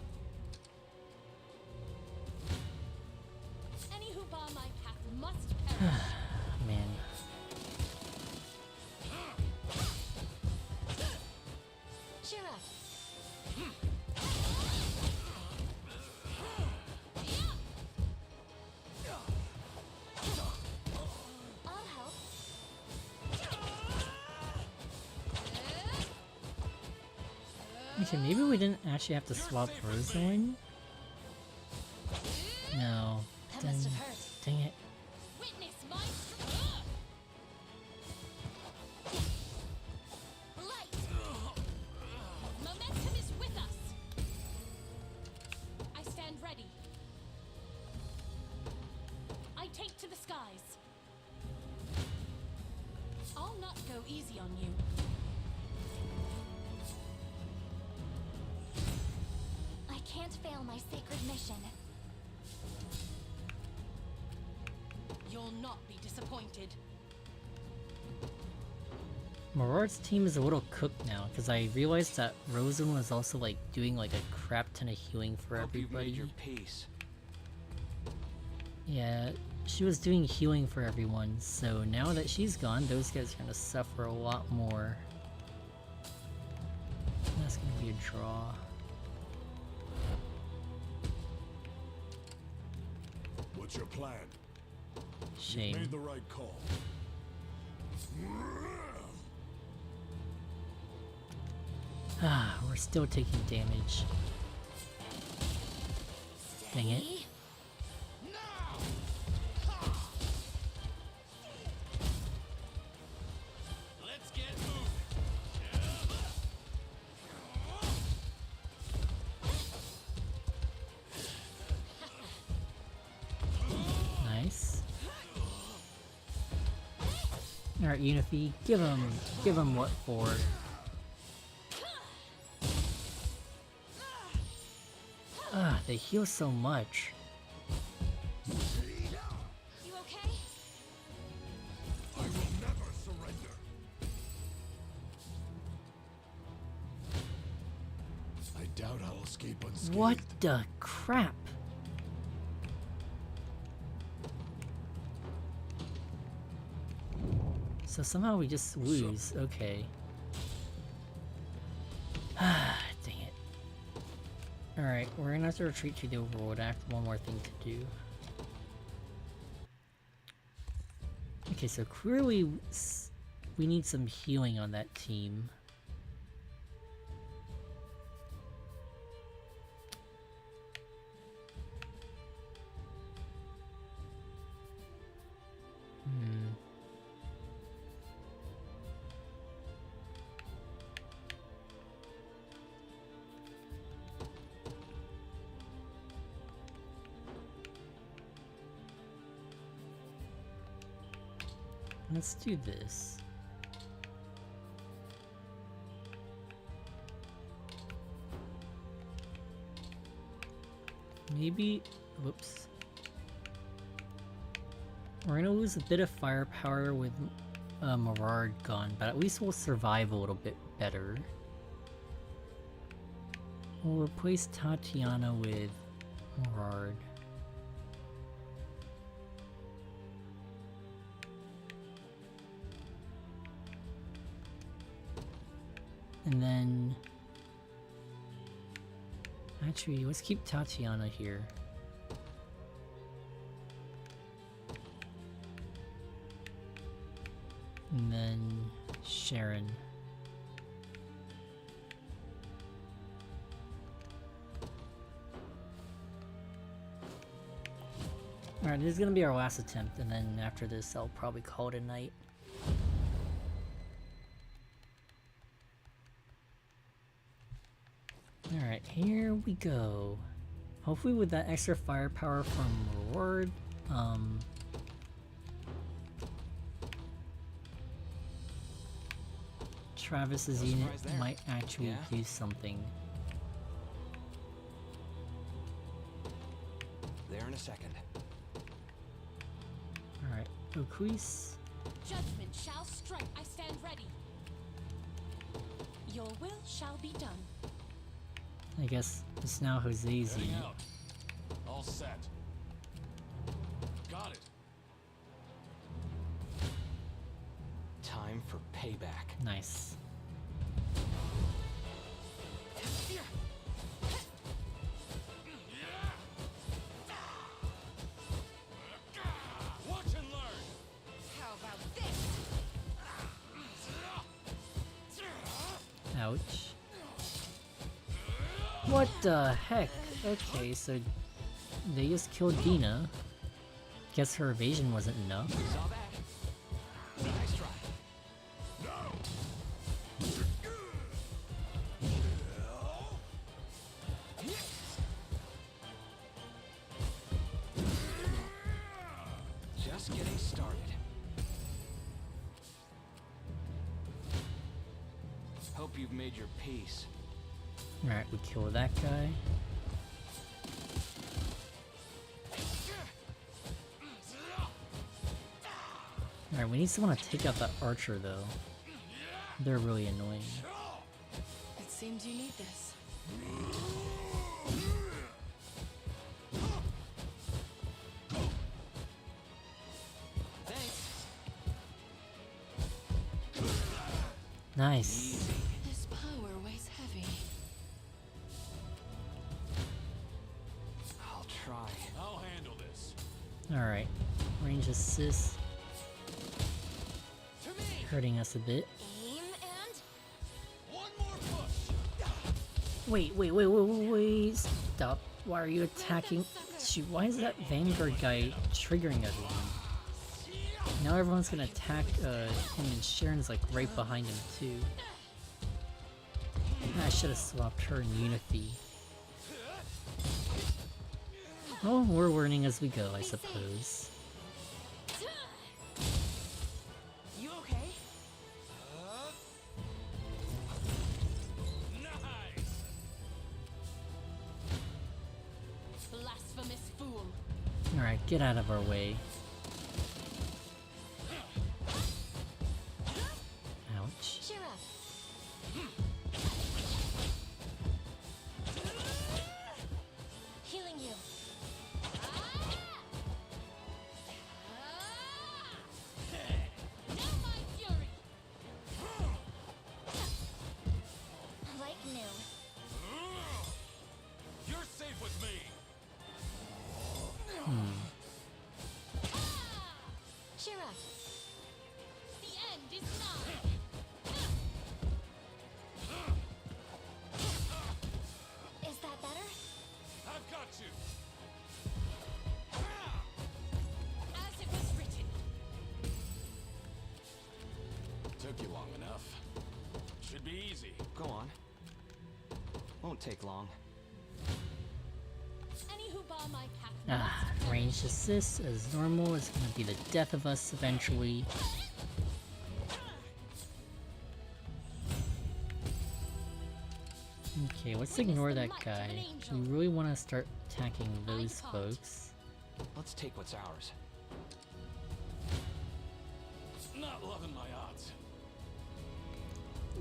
Any who bar my path must perish. Man. Cheer up. I'll help. Okay, maybe we didn't actually have to swap Rosalind? No. That Then, must have hurt. dang it. Witness my light. Momentum is with us. I stand ready. I take to the skies. I'll not go easy on you. I can't fail my sacred mission. You'll not be disappointed. Morard's team is a little cooked now, because I realized that Rosen was also like doing like a crap ton of healing for Hope you've everybody. made your peace. Yeah, she was doing healing for everyone, so now that she's gone, those guys are gonna suffer a lot more. That's gonna be a draw. What's your plan? Shame. You made the right call. Ah, we're still taking damage. Dang it. Let's get moving. Nice. Alright, Unify, give him what for. Ah, they heal so much. You okay? I will never surrender. I doubt I'll escape unscathed. What the crap? So somehow we just lose, okay. Ah, dang it. Alright, we're gonna have to retreat to the Overlord. I have one more thing to do. Okay, so clearly we need some healing on that team. Let's do this. Maybe, whoops. We're gonna lose a bit of firepower with Morard gone, but at least we'll survive a little bit better. We'll replace Tatiana with Morard. And then... Actually, let's keep Tatiana here. And then... Sharon. Alright, this is gonna be our last attempt, and then after this I'll probably call it a night. Alright, here we go. Hopefully with that extra firepower from Reward, Travis's unit might actually do something. There in a second. Alright, Oquis. Judgment shall strike. I stand ready. Your will shall be done. I guess it's now Jose's Heading unit. out. All set. Got it. Time for payback. Nice. Watch and learn. How about this? Ouch. What the heck? Okay, so they just killed Dina. Guess her evasion wasn't enough. Saw that. Nice try. Just getting started. Hope you've made your peace. Alright, we kill that guy. Alright, we need someone to take out that archer though. They're really annoying. It seems you need this. Thanks. Nice. This power weighs heavy. I'll try. I'll handle this. Alright. Range assist. Hurting us a bit. Aim and One more push. Wait. Stop. Why are you attacking? Shoot, why is that Vanguard guy triggering everyone? Now everyone's gonna attack him and Sharon's like right behind him too. I should have swapped her in Unity. Oh, we're learning as we go, I suppose. You okay? Nice. Blasphemous fool. Alright, get out of our way. Ouch. cheer up. Healing you. Now my fury. Like new. You're safe with me. Cheer up. The end is nigh. Is that better? I've got you. As it was written. Took you long enough. Should be easy. Go on. Won't take long. Any who bar my path Ah, ranged assist as normal is gonna be the death of us eventually. Okay, let's ignore that guy. We really want to start attacking those folks. Let's take what's ours. Not loving my odds.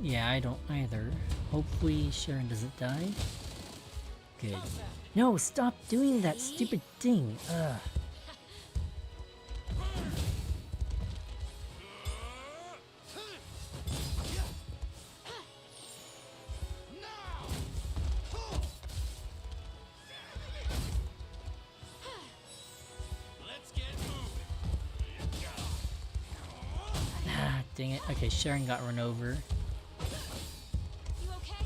Yeah, I don't either. Hopefully Sharon doesn't die. Good. No, stop doing that stupid thing! Ugh. Let's get moving. Ah, dang it. Okay, Sharon got run over. You okay?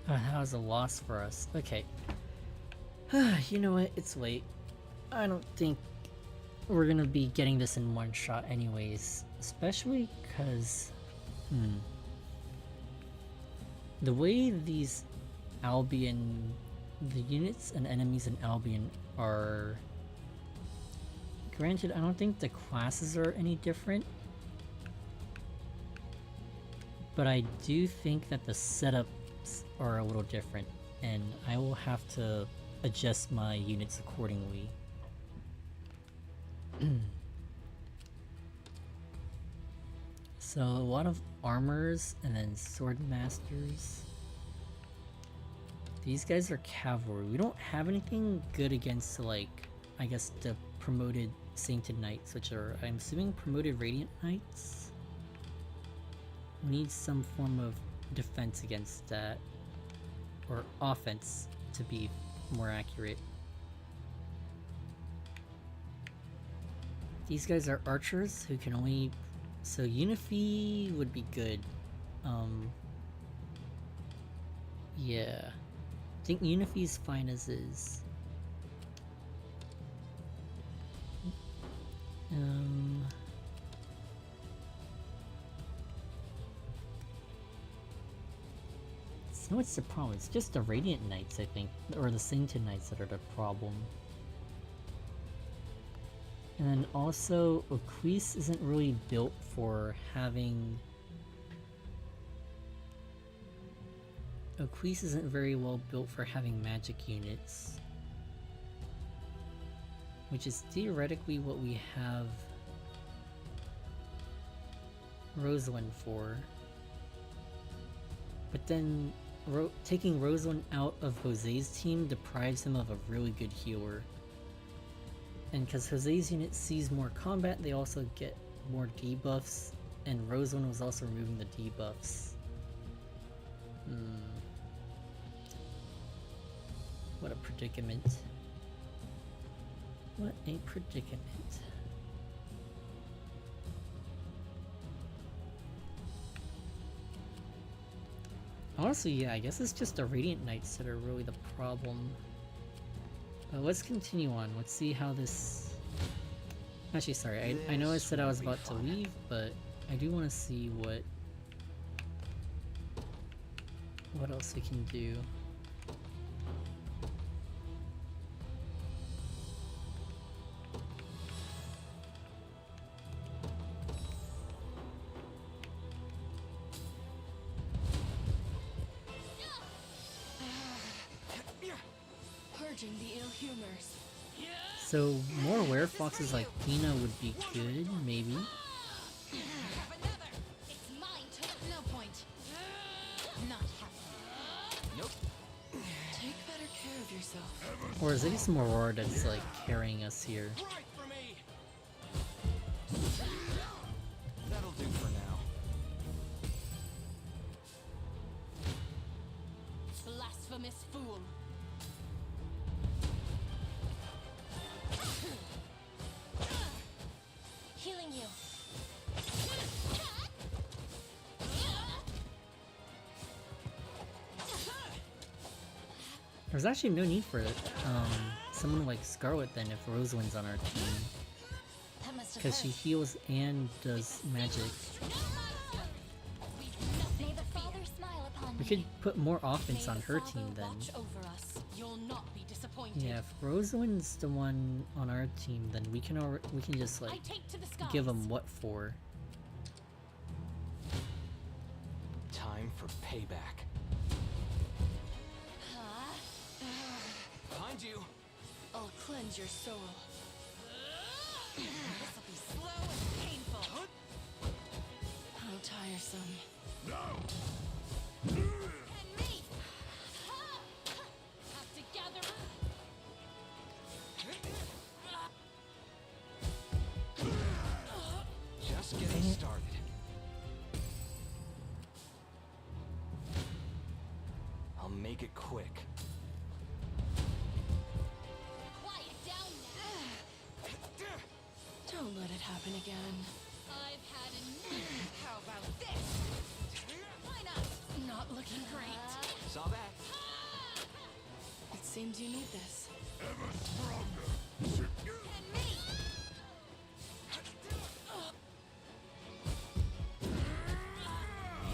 That was a loss for us. Okay. You know what? It's late. I don't think we're gonna be getting this in one shot anyways. Especially because... the way these Albion... the units and enemies in Albion are... Granted, I don't think the classes are any different. But I do think that the setups are a little different. And I will have to adjust my units accordingly. So a lot of armors and then sword masters. These guys are cavalry. We don't have anything good against, like, I guess the promoted Sainted Knights, which are, I'm assuming, promoted Radiant Knights. We need some form of defense against that. Or offense, to be more accurate. These guys are archers who can only... So Unify would be good. Yeah. I think Unify's fine as is. So what's the problem? It's just the Radiant Knights, I think, or the Sainted Knights that are the problem. And then also, Aquise isn't really built for having... Oquise isn't very well built for having magic units, which is theoretically what we have Rosalind for. But then taking Rosalind out of Jose's team deprives him of a really good healer. And because Jose's unit sees more combat, they also get more debuffs, and Rosalind was also removing the debuffs. What a predicament. What a predicament. Honestly, yeah, I guess it's just the Radiant Knights that are really the problem. But let's continue on. Let's see how this... Actually, sorry, I know I said I was about to leave, but I do want to see what else we can do. Purging the ill humors. So more werefoxes like Dina would be good, maybe. It's mine to no point. Not happening. Nope. Take better care of yourself. Or is it just Moror that's like carrying us here? Right for me. That'll do for now. Blasphemous fool. Healing you. There's actually no need for someone like Scarlet then if Rosalind's on our team. That must have Because she hurt. heals and does magic. May the Father smile upon We me. could put more offense May on the her Father team then. watch over us. You'll not be disappointed. Yeah, if Rosalind's the one on our team, then we can just I like take to the skies. give them what for. Time for payback. Behind you. I'll cleanse your soul. This'll be slow and painful. How tiresome. And me. Have to gather. Just getting started. I'll make it quick. Quiet down now. Don't let it happen again. I've had enough. How about this? Why not? Not looking Great. Saw that. It seems you need this. And me.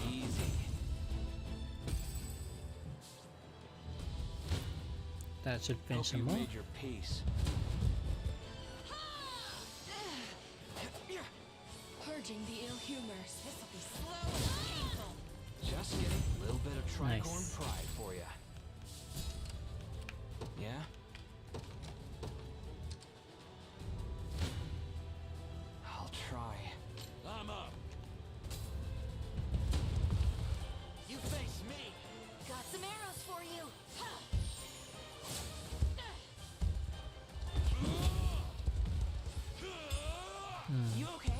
Easy. That should finish Hope you him off. made your peace. Purging the ill humors. This'll be slow and painful. Just getting a little bit of tricorn Nice. pride for ya. Yeah? I'll try. I'm up. You face me. Got some arrows for you. You okay?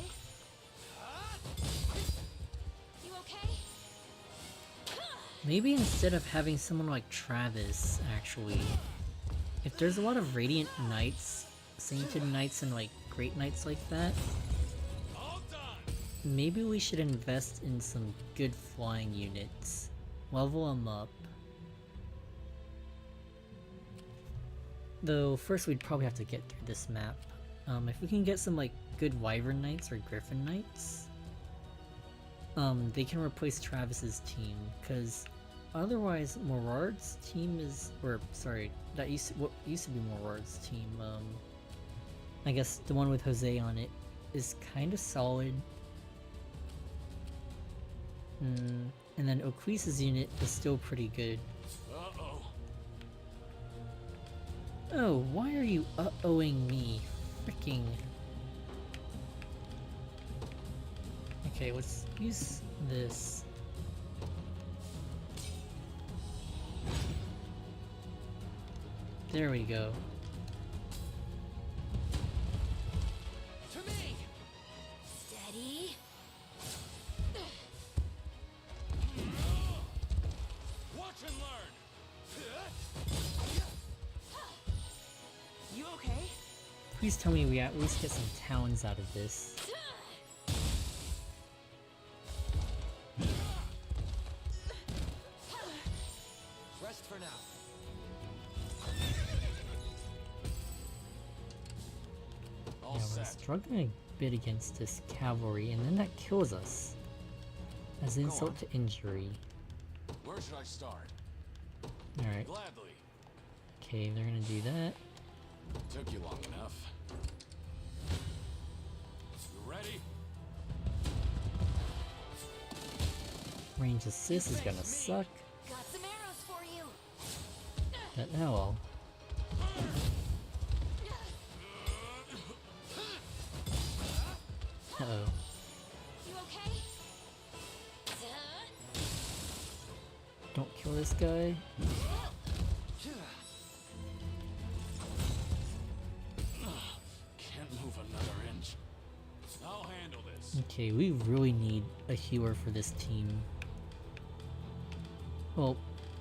You okay? Maybe instead of having someone like Travis, actually, if there's a lot of Radiant Knights, Sainted Knights, and like Great Knights like that, All done. maybe we should invest in some good flying units. Level them up. Though first we'd probably have to get through this map. If we can get some like good Wyvern Knights or Griffin Knights, they can replace Travis's team, because otherwise Morard's team is, or sorry, that what used to be Morard's team, I guess the one with Jose on it, is kind of solid. And then O'Queese's unit is still pretty good. Uh-oh. Oh, why are you uh-ohing me? Freaking... Okay, let's use this. There we go. To me! Steady. Watch and learn! You okay? Please tell me we at least get some towns out of this. Rest for now. All Yeah, we're set. struggling a bit against this cavalry, and then that kills us. As insult to injury. Where should I start? Alright. Gladly. Okay, they're gonna do that. Took you long enough. You ready? Range assist is gonna suck. Got some arrows for you. But now well. Uh-oh. You okay? Don't kill this guy. Can't move another inch. I'll handle this. Okay, we really need a healer for this team. Well,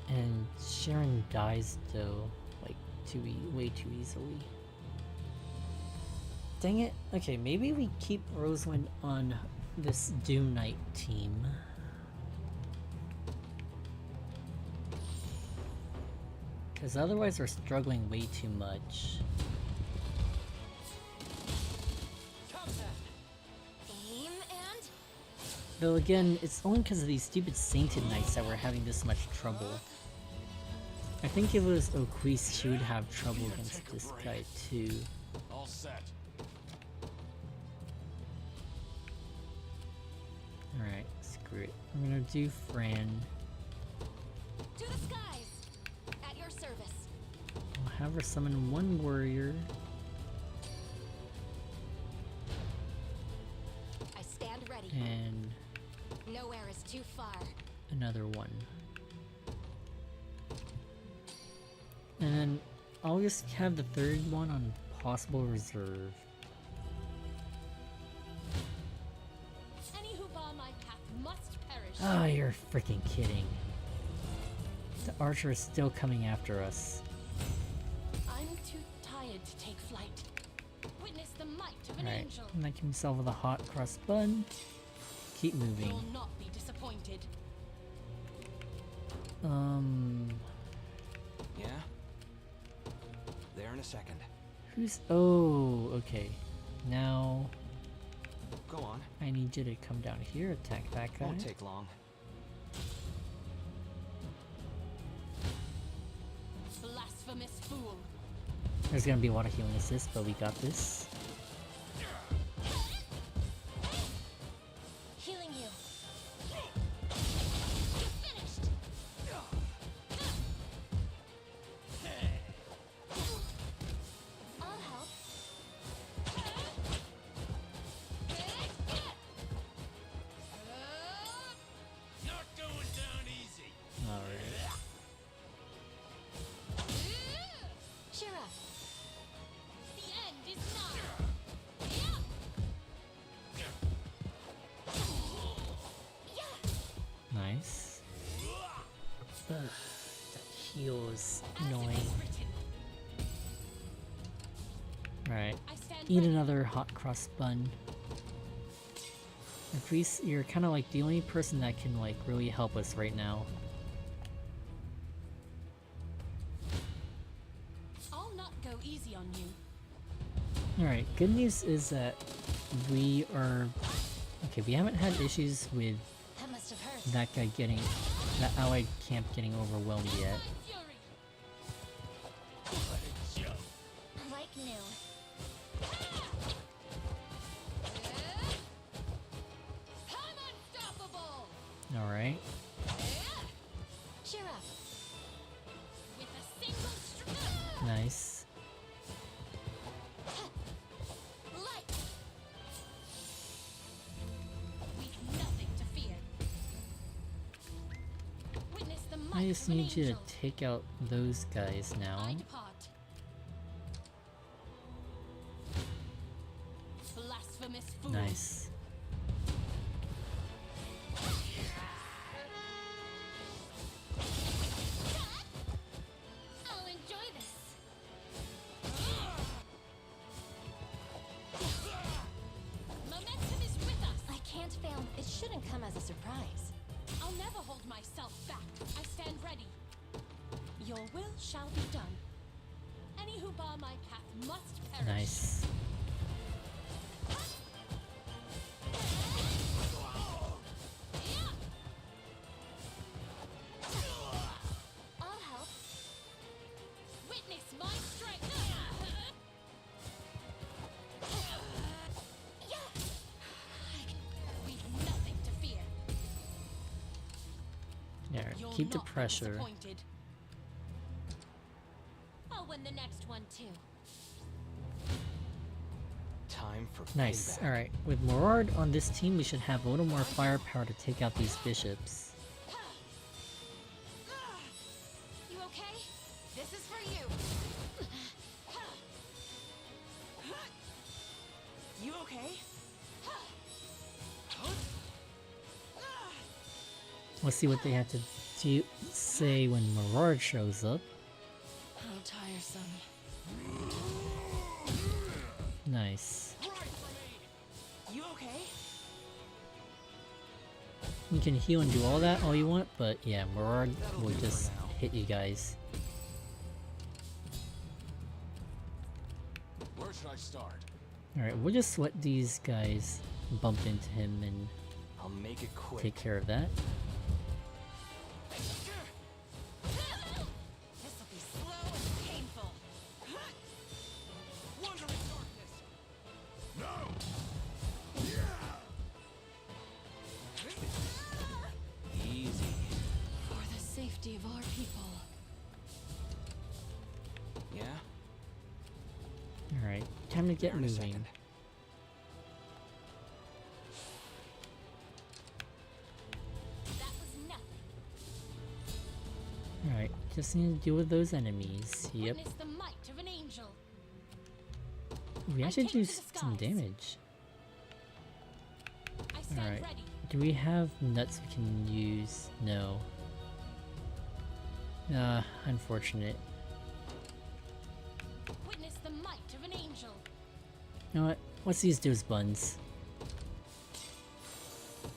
and Sharon dies though, like way too easily. Dang it. Okay, maybe we keep Rosalind on this Doom Knight team. Because otherwise we're struggling way too much. Aim and Though again, it's only because of these stupid Sainted Knights that we're having this much trouble. I think if it was O'Queese, she would have trouble against this guy too. All set. Alright, screw it. I'm gonna do Fran. to the skies. At your service. I'll have her summon one warrior. I stand ready. And Nowhere is too far. another one. And then I'll just have the third one on possible reserve. Any who bar my path must perish. Oh, you're freaking kidding. The archer is still coming after us. I'm too tired to take flight. Witness the might of an Alright, angel. make himself with a hot cross bun. Keep moving. You'll not be disappointed. Yeah? There in a second. Who's... Oh, okay. Now... Go on. I need you to come down here, attack that guy. Won't take long. Blasphemous fool. There's gonna be a lot of healing assist, but we got this. Healing you. You're finished. I'll help. Not going down easy. Alright. Cheer up. The end is nigh. Nice. Ugh, that heal is As it annoying. was written. Alright. I stand Eat ready. another hot cross bun. And Priest, you're kind of like the only person that can like really help us right now. I'll not go easy on you. Alright, good news is that we are... Okay, we haven't had issues with That must have hurt. that guy getting... that allied camp getting overwhelmed yet. Like new. I'm unstoppable. Alright. Cheer up. With a single stroke. Nice. Light. We've nothing to fear. Witness the might I just of an need you to angel. take out those guys now. I depart. Blasphemous fool. Nice. I'll enjoy this. Momentum is with us. I can't fail. It shouldn't come as a surprise. I'll never hold myself back. I stand ready. Your will shall be done. Any who bar my path must perish. Nice. I'll help. Witness my strength. We've nothing to fear. There, You'll keep the not be pressure. disappointed. I'll win the next one too. Time for Nice. payback. Alright, with Morard on this team, we should have a little more firepower to take out these bishops. You okay? This is for you. You okay? Let's see what they have to do, say when Morard shows up. How tiresome. Nice. You okay? You can heal and do all that all you want, but yeah, Morard will just hit you guys. Where should I start? Alright, we'll just let these guys bump into him and I'll make it quick. take care of that. This'll be slow and painful. Wandering darkness. Easy. For the safety of our people. Yeah? Alright, time to get There in a moving. second. That was nothing. Alright, just need to deal with those enemies. Yep. Witness the might of an angel. We I actually take do to the some skies. damage. I stand Alright. ready. Do we have nuts we can use? No. Unfortunate. Witness the might of an angel. You know what? Let's use those buns.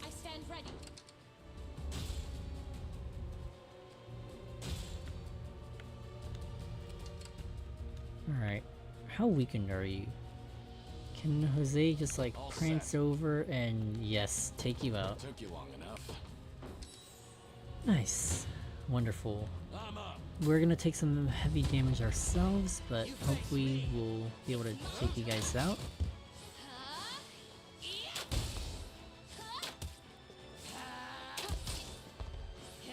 I stand ready. Alright. How weakened are you? Can Jose just like All prance set. over and yes, take you out? Took you long enough. Nice. Wonderful. I'm up. We're gonna take some heavy damage ourselves, but hopefully we'll be able to take you guys out. Huh? Yeah. Huh? Yeah.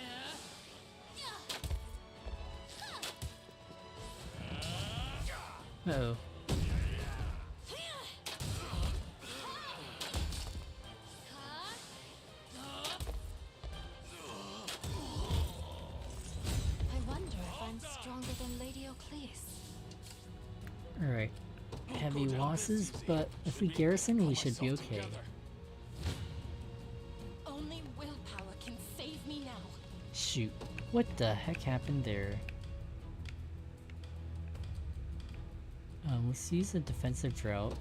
Uh-oh. I wonder if I'm stronger than Lady Ocleus. Alright. Heavy losses, but if we garrison, we should be okay. Only willpower can save me now. Shoot. What the heck happened there? Let's use a defensive drought.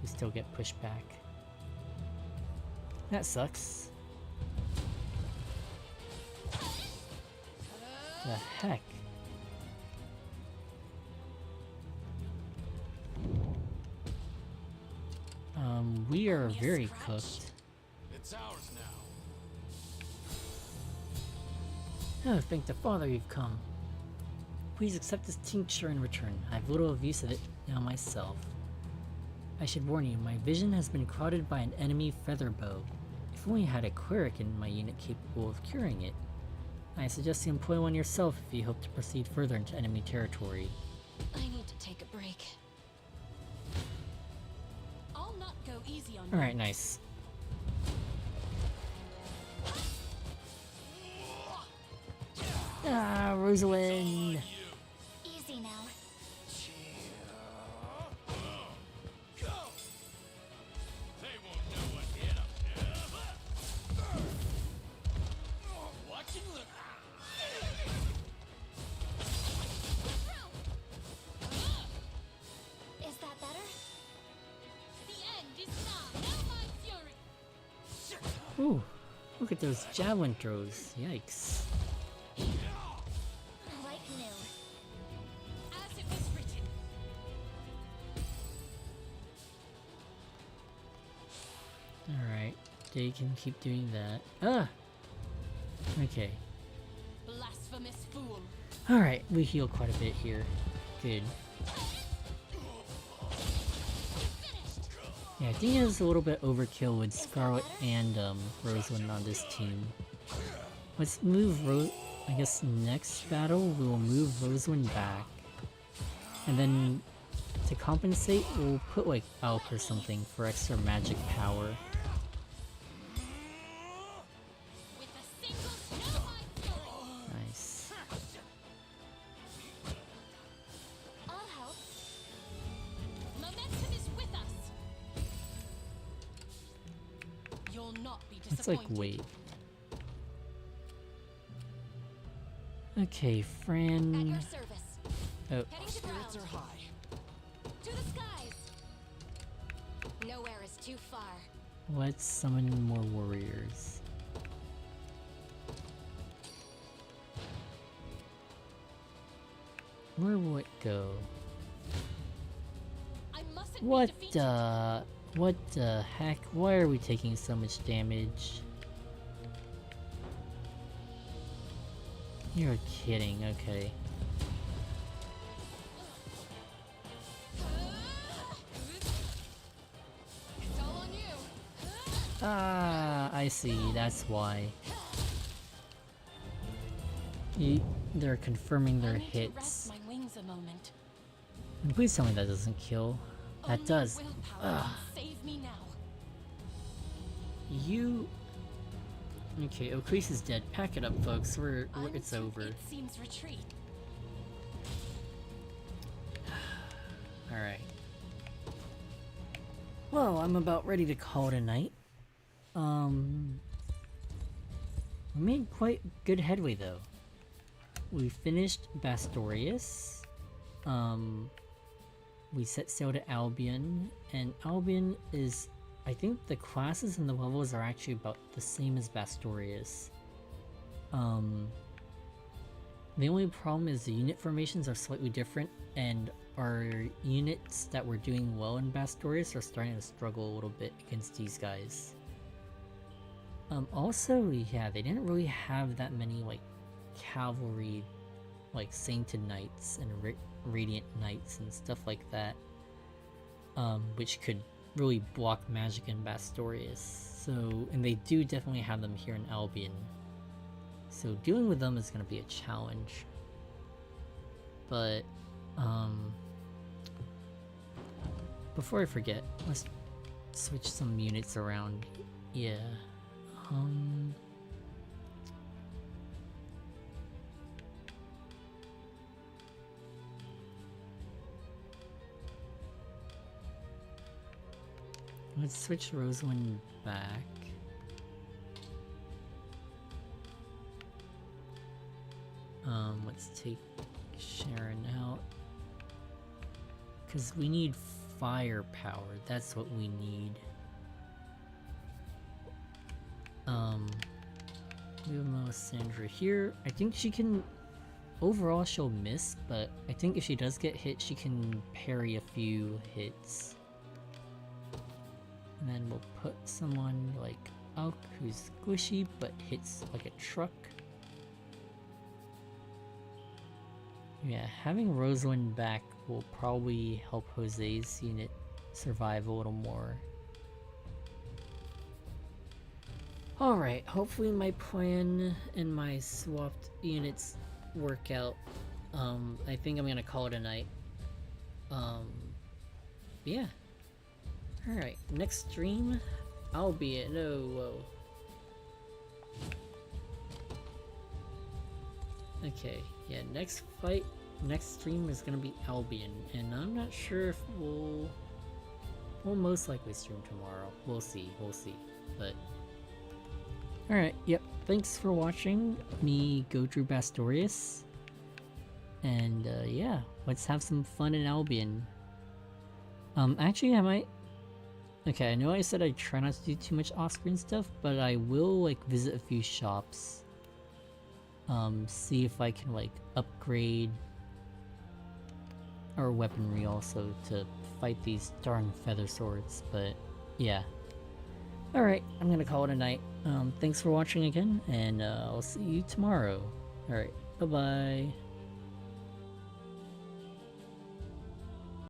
We still get pushed back. That sucks. The heck? We are very cooked. It's ours now. Oh, thank the Father you've come. Please accept this tincture in return. I have little of use of it now myself. I should warn you, my vision has been clouded by an enemy feather bow. If only I had a cleric in my unit capable of curing it. I suggest you employ one yourself if you hope to proceed further into enemy territory. I need to take a break. I'll not go easy on you. Alright, nice. Ah, Rosalind! Easy now. They won't know what hit 'em. Watch and look. Is that better? The end is nigh. Now my fury. Ooh, look at those javelin throws. Yikes. Like new. As it was written. Alright, they can keep doing that. Ah! Okay. Blasphemous fool. Alright, we heal quite a bit here. Good. Yeah, I think it was a little bit overkill with Scarlet and Rosalind on this team. Let's move I guess next battle we will move Rosalind back. And then to compensate we'll put like Alk or something for extra magic power. With a single now my fury. Nice. I'll help. Momentum is with us. You'll not be Let's disappointed. like wait. Okay, Fran. At your service. Oh, Heading to Spirits ground. are high. To the skies. Nowhere is too far. let's summon more warriors. Where will it go? I mustn't What be defeated. what the heck? Why are we taking so much damage? You're kidding, okay. It's all on you. Ah, I see, that's why. They're confirming their I need to hits. rest my wings a moment. And please tell me that doesn't kill. That Only does. willpower can save me now. You... Okay, Okreese is dead. Pack it up, folks. It's Unto over. It seems retreat. Alright. Well, I'm about ready to call it a night. We made quite good headway though. We finished Bastorias. We set sail to Albion, and Albion is, I think the classes and the levels are actually about the same as Bastorias. The only problem is the unit formations are slightly different, and our units that were doing well in Bastorias are starting to struggle a little bit against these guys. Also, yeah, they didn't really have that many, like, cavalry, like, Sainted Knights and Radiant Knights and stuff like that, which could really block magic in Bastorias. So, and they do definitely have them here in Albion. So dealing with them is going to be a challenge. But, before I forget, let's switch some units around. Yeah. Let's switch Rosalind back. Let's take Sharon out. Because we need firepower, that's what we need. We have Melisandre here. I think she can... Overall she'll miss, but I think if she does get hit, she can parry a few hits. And then we'll put someone like Alk, who's squishy but hits like a truck. Yeah, having Rosalind back will probably help Jose's unit survive a little more. Alright, hopefully my plan and my swapped units work out. I think I'm gonna call it a night. Yeah. Alright, next stream, I'll be it. No, whoa. Okay, yeah, next stream is gonna be Albion, and I'm not sure if we'll most likely stream tomorrow. We'll see, but... Alright, yep, thanks for watching me go through Bastorias, and yeah, let's have some fun in Albion. Actually I might... Okay, I know I said I try not to do too much off-screen stuff, but I will, like, visit a few shops. See if I can, like, upgrade our weaponry also to fight these darn feather swords, but yeah. Alright, I'm gonna call it a night. Thanks for watching again, and I'll see you tomorrow. Alright, bye-bye.